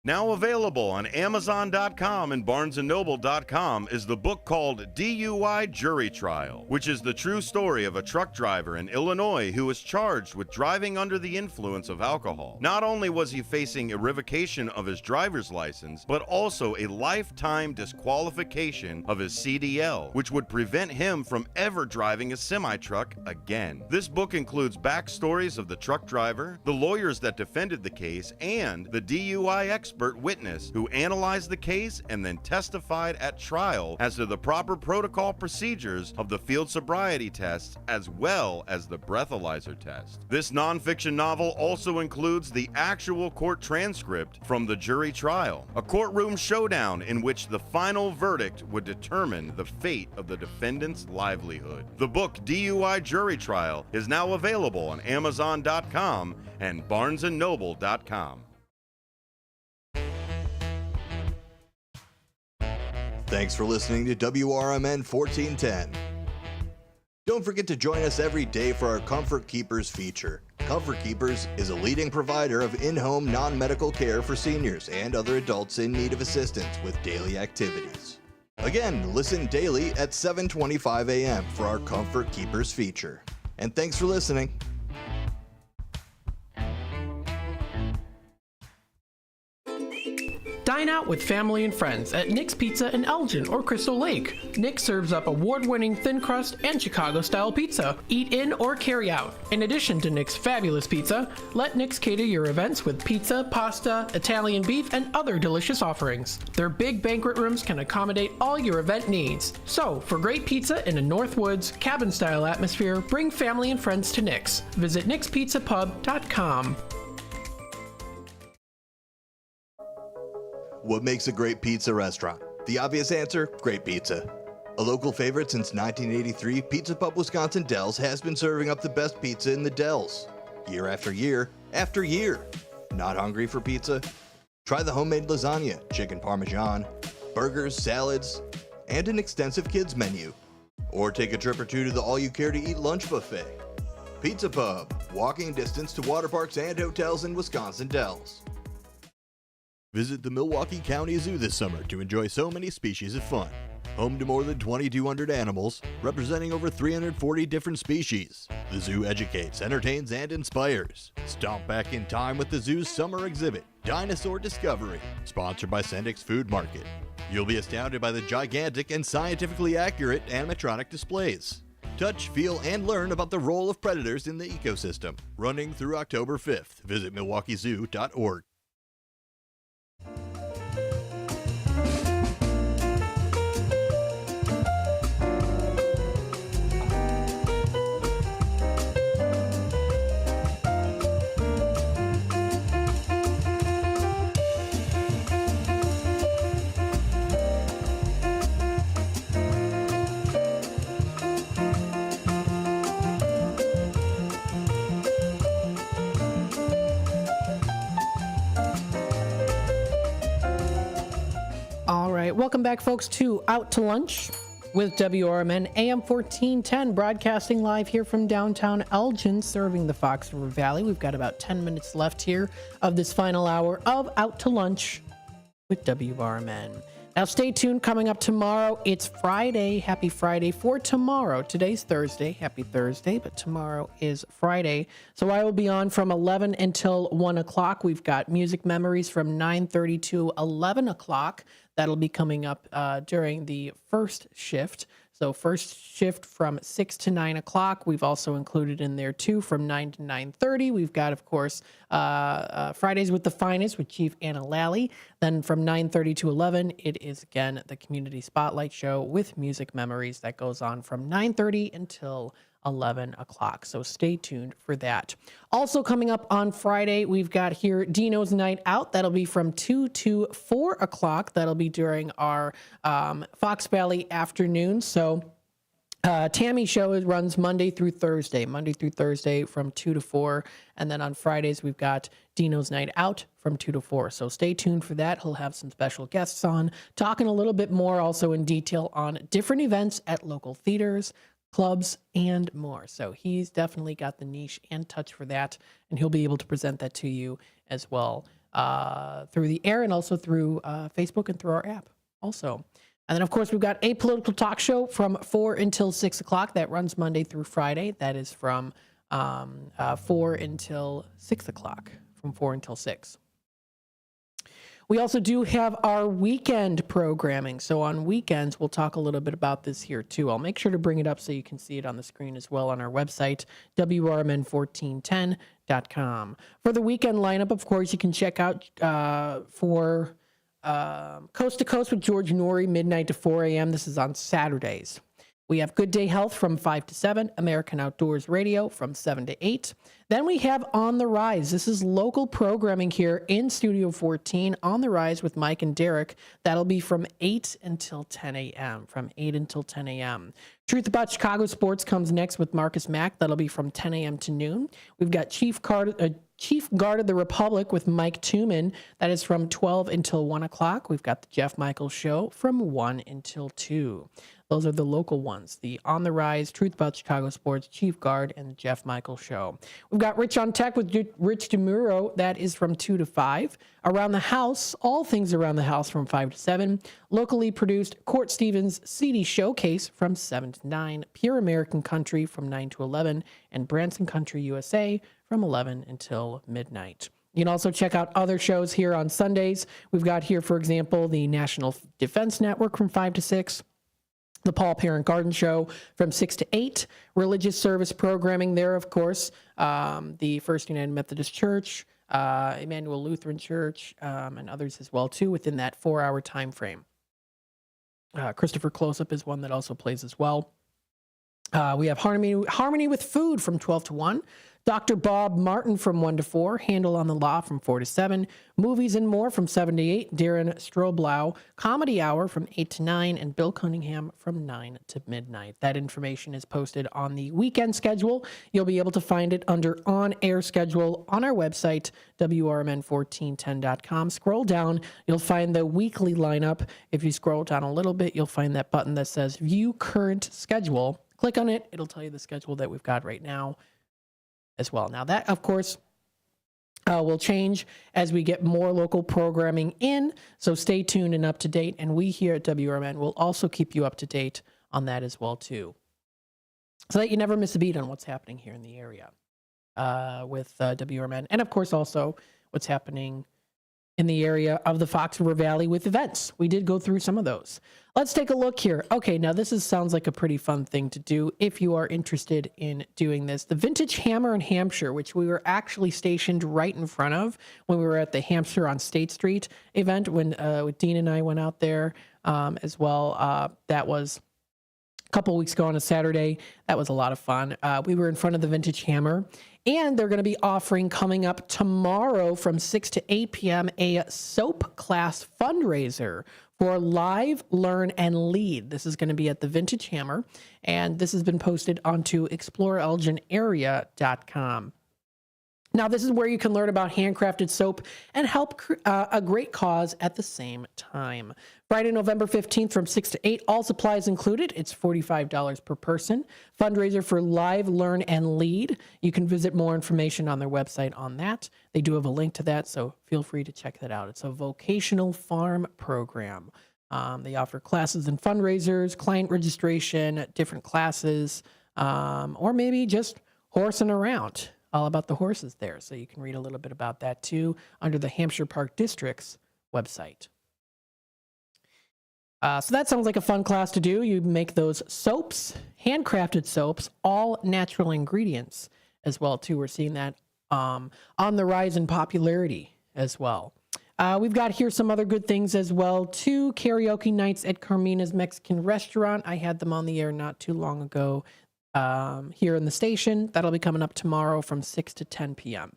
Now available on Amazon.com and BarnesandNoble.com is the book called DUI Jury Trial, which is the true story of a truck driver in Illinois who was charged with driving under the influence of alcohol. Not only was he facing a revocation of his driver's license, but also a lifetime disqualification of his CDL, which would prevent him from ever driving a semi-truck again. This book includes backstories of the truck driver, the lawyers that defended the case, and the DUI expert witness who analyzed the case and then testified at trial as to the proper protocol procedures of the field sobriety tests as well as the breathalyzer test. This nonfiction novel also includes the actual court transcript from the jury trial, a courtroom showdown in which the final verdict would determine the fate of the defendant's livelihood. The book DUI Jury Trial is now available on Amazon.com and BarnesandNoble.com. Thanks for listening to WRMN 1410. Don't forget to join us every day for our Comfort Keepers feature. Comfort Keepers is a leading provider of in-home non-medical care for seniors and other adults in need of assistance with daily activities. Again, listen daily at 7:25 a.m. for our Comfort Keepers feature. And thanks for listening. Dine out with family and friends at Nick's Pizza in Elgin or Crystal Lake. Nick serves up award-winning thin crust and Chicago-style pizza. Eat in or carry out. In addition to Nick's fabulous pizza, let Nick's cater your events with pizza, pasta, Italian beef, and other delicious offerings. Their big banquet rooms can accommodate all your event needs. So, for great pizza in a Northwoods, cabin-style atmosphere, bring family and friends to Nick's. Visit nickspizzapub.com. What makes a great pizza restaurant? The obvious answer, great pizza. A local favorite since 1983, Pizza Pub Wisconsin Dells has been serving up the best pizza in the Dells. Year after year after year. Not hungry for pizza? Try the homemade lasagna, chicken parmesan, burgers, salads, and an extensive kids menu. Or take a trip or two to the all-you-care-to-eat lunch buffet. Pizza Pub, walking distance to water parks and hotels in Wisconsin Dells. Visit the Milwaukee County Zoo this summer to enjoy so many species of fun. Home to more than 2,200 animals, representing over 340 different species. The zoo educates, entertains, and inspires. Stomp back in time with the zoo's summer exhibit, Dinosaur Discovery, sponsored by Sendik's Food Market. You'll be astounded by the gigantic and scientifically accurate animatronic displays. Touch, feel, and learn about the role of predators in the ecosystem. Running through October 5th. Visit milwaukeezoo.org. Welcome back, folks, to Out to Lunch with WRMN AM 1410, broadcasting live here from downtown Elgin, serving the Fox River Valley. We've got about 10 minutes left here of this final hour of Out to Lunch with WRMN. Now, stay tuned. Coming up tomorrow, it's Friday. Happy Friday for tomorrow. Today's Thursday. Happy Thursday, but tomorrow is Friday. So I will be on from 11 until 1 o'clock. We've got Music Memories from 9:30 to 11 o'clock. That'll be coming up during the first shift. So first shift from 6 to 9 o'clock. We've also included in there, too, from 9 to 9:30. We've got, of course, Fridays with the Finest with Chief Anna Lally. Then from 9:30 to 11, it is, again, the Community Spotlight Show with Music Memories. That goes on from 9:30 until 11 o'clock. So stay tuned for that. Also coming up on Friday, we've got here Dino's Night Out. That'll be from 2 to 4 o'clock. That'll be during our Fox Valley afternoon. So Tammy show runs Monday through Thursday from 2 to 4. And then on Fridays, we've got Dino's Night Out from 2 to 4. So stay tuned for that. He'll have some special guests on, talking a little bit more also in detail on different events at local theaters, clubs, and more. So he's definitely got the niche and touch for that, and he'll be able to present that to you as well through the air and also through Facebook and through our app also. And then, of course, we've got a political talk show from 4 until 6 o'clock. That runs Monday through Friday. That is from 4 until 6 o'clock, from 4 until 6. We also do have our weekend programming. So on weekends, we'll talk a little bit about this here too. I'll make sure to bring it up so you can see it on the screen as well on our website, WRMN1410.com. For the weekend lineup, of course, you can check out for Coast to Coast with George Noory, midnight to 4 a.m. This is on Saturdays. We have Good Day Health from 5 to 7, American Outdoors Radio from 7 to 8. Then we have On the Rise. This is local programming here in Studio 14, On the Rise with Mike and Derek. That'll be from 8 until 10 a.m., Truth About Chicago Sports comes next with Marcus Mack. That'll be from 10 a.m. to noon. We've got Chief Guard of the Republic with Mike Tooman. That is from 12 until 1 o'clock. We've got the Jeff Michaels Show from 1 until 2. Those are the local ones, the On the Rise, Truth About Chicago Sports, Chief Guard, and the Jeff Michaels Show. We've got Rich on Tech with Rich DeMuro. That is from 2 to 5. Around the House, all things around the house from 5 to 7. Locally produced Court Stevens CD Showcase from 7 to 9. Pure American Country from 9 to 11. And Branson Country USA from 11 until midnight. You can also check out other shows here on Sundays. We've got here, for example, the National Defense Network from 5 to 6. The Paul Parent Garden Show from 6 to 8. Religious service programming there, of course. The First United Methodist Church, Emmanuel Lutheran Church, and others as well, too, within that 4-hour time frame. Christopher Closeup is one that also plays as well. We have Harmony with Food from 12 to 1. Dr. Bob Martin from 1 to 4, Handle on the Law from 4 to 7, Movies and More from 7 to 8, Darren Stroblau, Comedy Hour from 8 to 9, and Bill Cunningham from 9 to midnight. That information is posted on the weekend schedule. You'll be able to find it under on-air schedule on our website, WRMN1410.com. Scroll down, you'll find the weekly lineup. If you scroll down a little bit, you'll find that button that says View Current Schedule. Click on it. It'll tell you the schedule that we've got right now as well. Now that, of course, will change as we get more local programming in, so stay tuned and up to date, and we here at WRMN will also keep you up to date on that as well, too, so that you never miss a beat on what's happening here in the area with WRMN, and of course also what's happening in the area of the Fox River Valley with events. We did go through some of those. Let's take a look here. Okay, now this sounds like a pretty fun thing to do if you are interested in doing this. The Vintage Hammer in Hampshire, which we were actually stationed right in front of when we were at the Hampshire on State Street event when Dean and I went out there as well. That was a couple weeks ago on a Saturday. That was a lot of fun. We were in front of the Vintage Hammer, and they're going to be offering coming up tomorrow from 6 to 8 p.m. a soap class fundraiser for Live, Learn, and Lead. This is going to be at the Vintage Hammer, and this has been posted onto ExploreElginArea.com. Now, this is where you can learn about handcrafted soap and help a great cause at the same time. Friday, November 15th from 6 to 8, all supplies included. It's $45 per person. Fundraiser for Live, Learn, and Lead. You can visit more information on their website on that. They do have a link to that, so feel free to check that out. It's a vocational farm program. They offer classes and fundraisers, client registration, different classes, or maybe just horsing around. All about the horses there. So you can read a little bit about that too under the Hampshire Park District's website. So that sounds like a fun class to do. You make those soaps, handcrafted soaps, all natural ingredients as well too. We're seeing that on the rise in popularity as well. We've got here some other good things as well too. Karaoke nights at Carmina's Mexican Restaurant. I had them on the air not too long ago. Here in the station. That'll be coming up tomorrow from 6 to 10 p.m.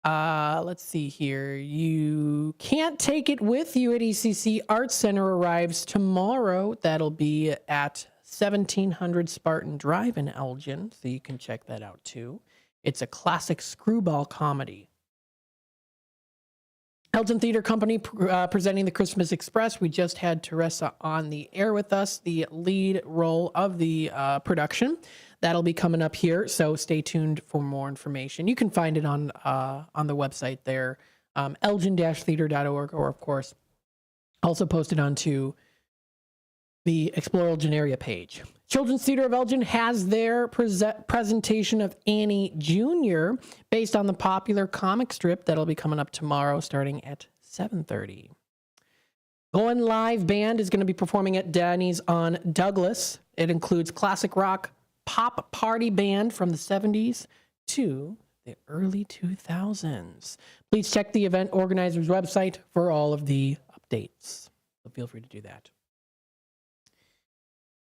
Let's see here. You Can't Take It With You at ECC Arts Center arrives tomorrow. That'll be at 1700 Spartan Drive in Elgin, so you can check that out too. It's a classic screwball comedy. Elgin Theater Company presenting the Christmas Express. We just had Teresa on the air with us, the lead role of the production. That'll be coming up here, so stay tuned for more information. You can find it on the website there, elgin-theater.org, or of course, also posted onto the Explore Elgin Area page. Children's Theater of Elgin has their presentation of Annie Jr. based on the popular comic strip that'll be coming up tomorrow starting at 7:30. Going Live Band is going to be performing at Danny's on Douglas. It includes classic rock, pop party band from the 70s to the early 2000s. Please check the event organizer's website for all of the updates. So feel free to do that.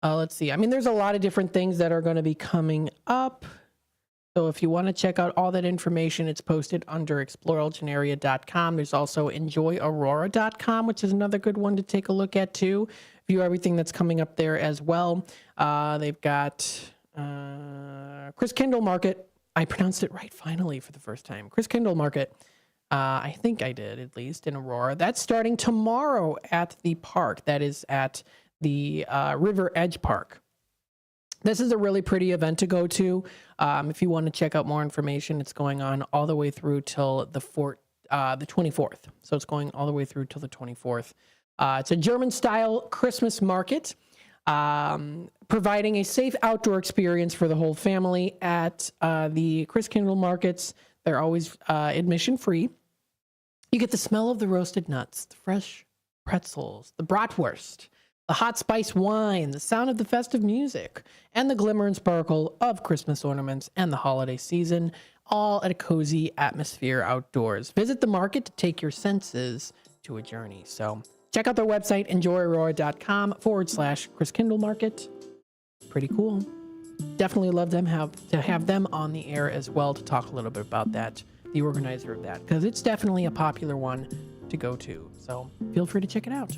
Let's see. I mean, there's a lot of different things that are going to be coming up. So if you want to check out all that information, it's posted under ExploreElginArea.com. There's also EnjoyAurora.com, which is another good one to take a look at too. View everything that's coming up there as well. They've got Chris Kindle Market. I pronounced it right finally for the first time. Chris Kindle Market. I think I did, at least, in Aurora. That's starting tomorrow at the park. That is at the River Edge Park. This is a really pretty event to go to. If you want to check out more information, it's going on all the way through till the 24th. So it's going all the way through till the 24th. It's a German-style Christmas market, providing a safe outdoor experience for the whole family at the Chris Kindle Markets. They're always admission free. You get the smell of the roasted nuts, the fresh pretzels, the bratwurst, the hot spice wine, the sound of the festive music, and the glimmer and sparkle of Christmas ornaments and the holiday season, all at a cozy atmosphere outdoors. Visit the market to take your senses to a journey. So check out their website, enjoyaurora.com/Chris Kindle Market. Pretty cool. Definitely love them to have them on the air as well to talk a little bit about that, the organizer of that, because it's definitely a popular one to go to. So feel free to check it out.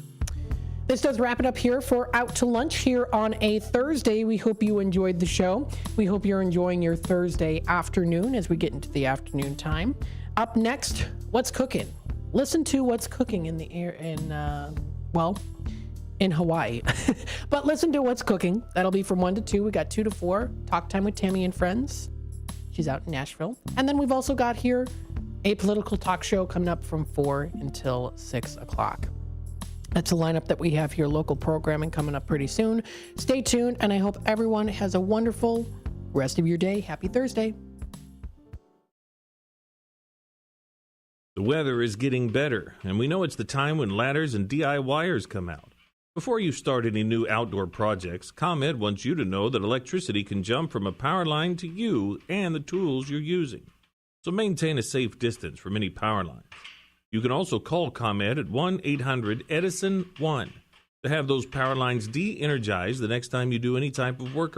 This does wrap it up here for Out to Lunch here on a Thursday. We hope you enjoyed the show. We hope you're enjoying your Thursday afternoon as we get into the afternoon time. Up next, what's cooking? Listen to what's cooking in the air in Hawaii. But listen to what's cooking. That'll be from 1 to 2. We got 2 to 4. Talk time with Tammy and friends. She's out in Nashville. And then we've also got here a political talk show coming up from 4 until 6 o'clock. That's a lineup that we have here, local programming coming up pretty soon. Stay tuned, and I hope everyone has a wonderful rest of your day. Happy Thursday. The weather is getting better, and we know it's the time when ladders and DIYers come out. Before you start any new outdoor projects, ComEd wants you to know that electricity can jump from a power line to you and the tools you're using. So maintain a safe distance from any power lines. You can also call ComEd at 1-800-EDISON-1 to have those power lines de-energized the next time you do any type of work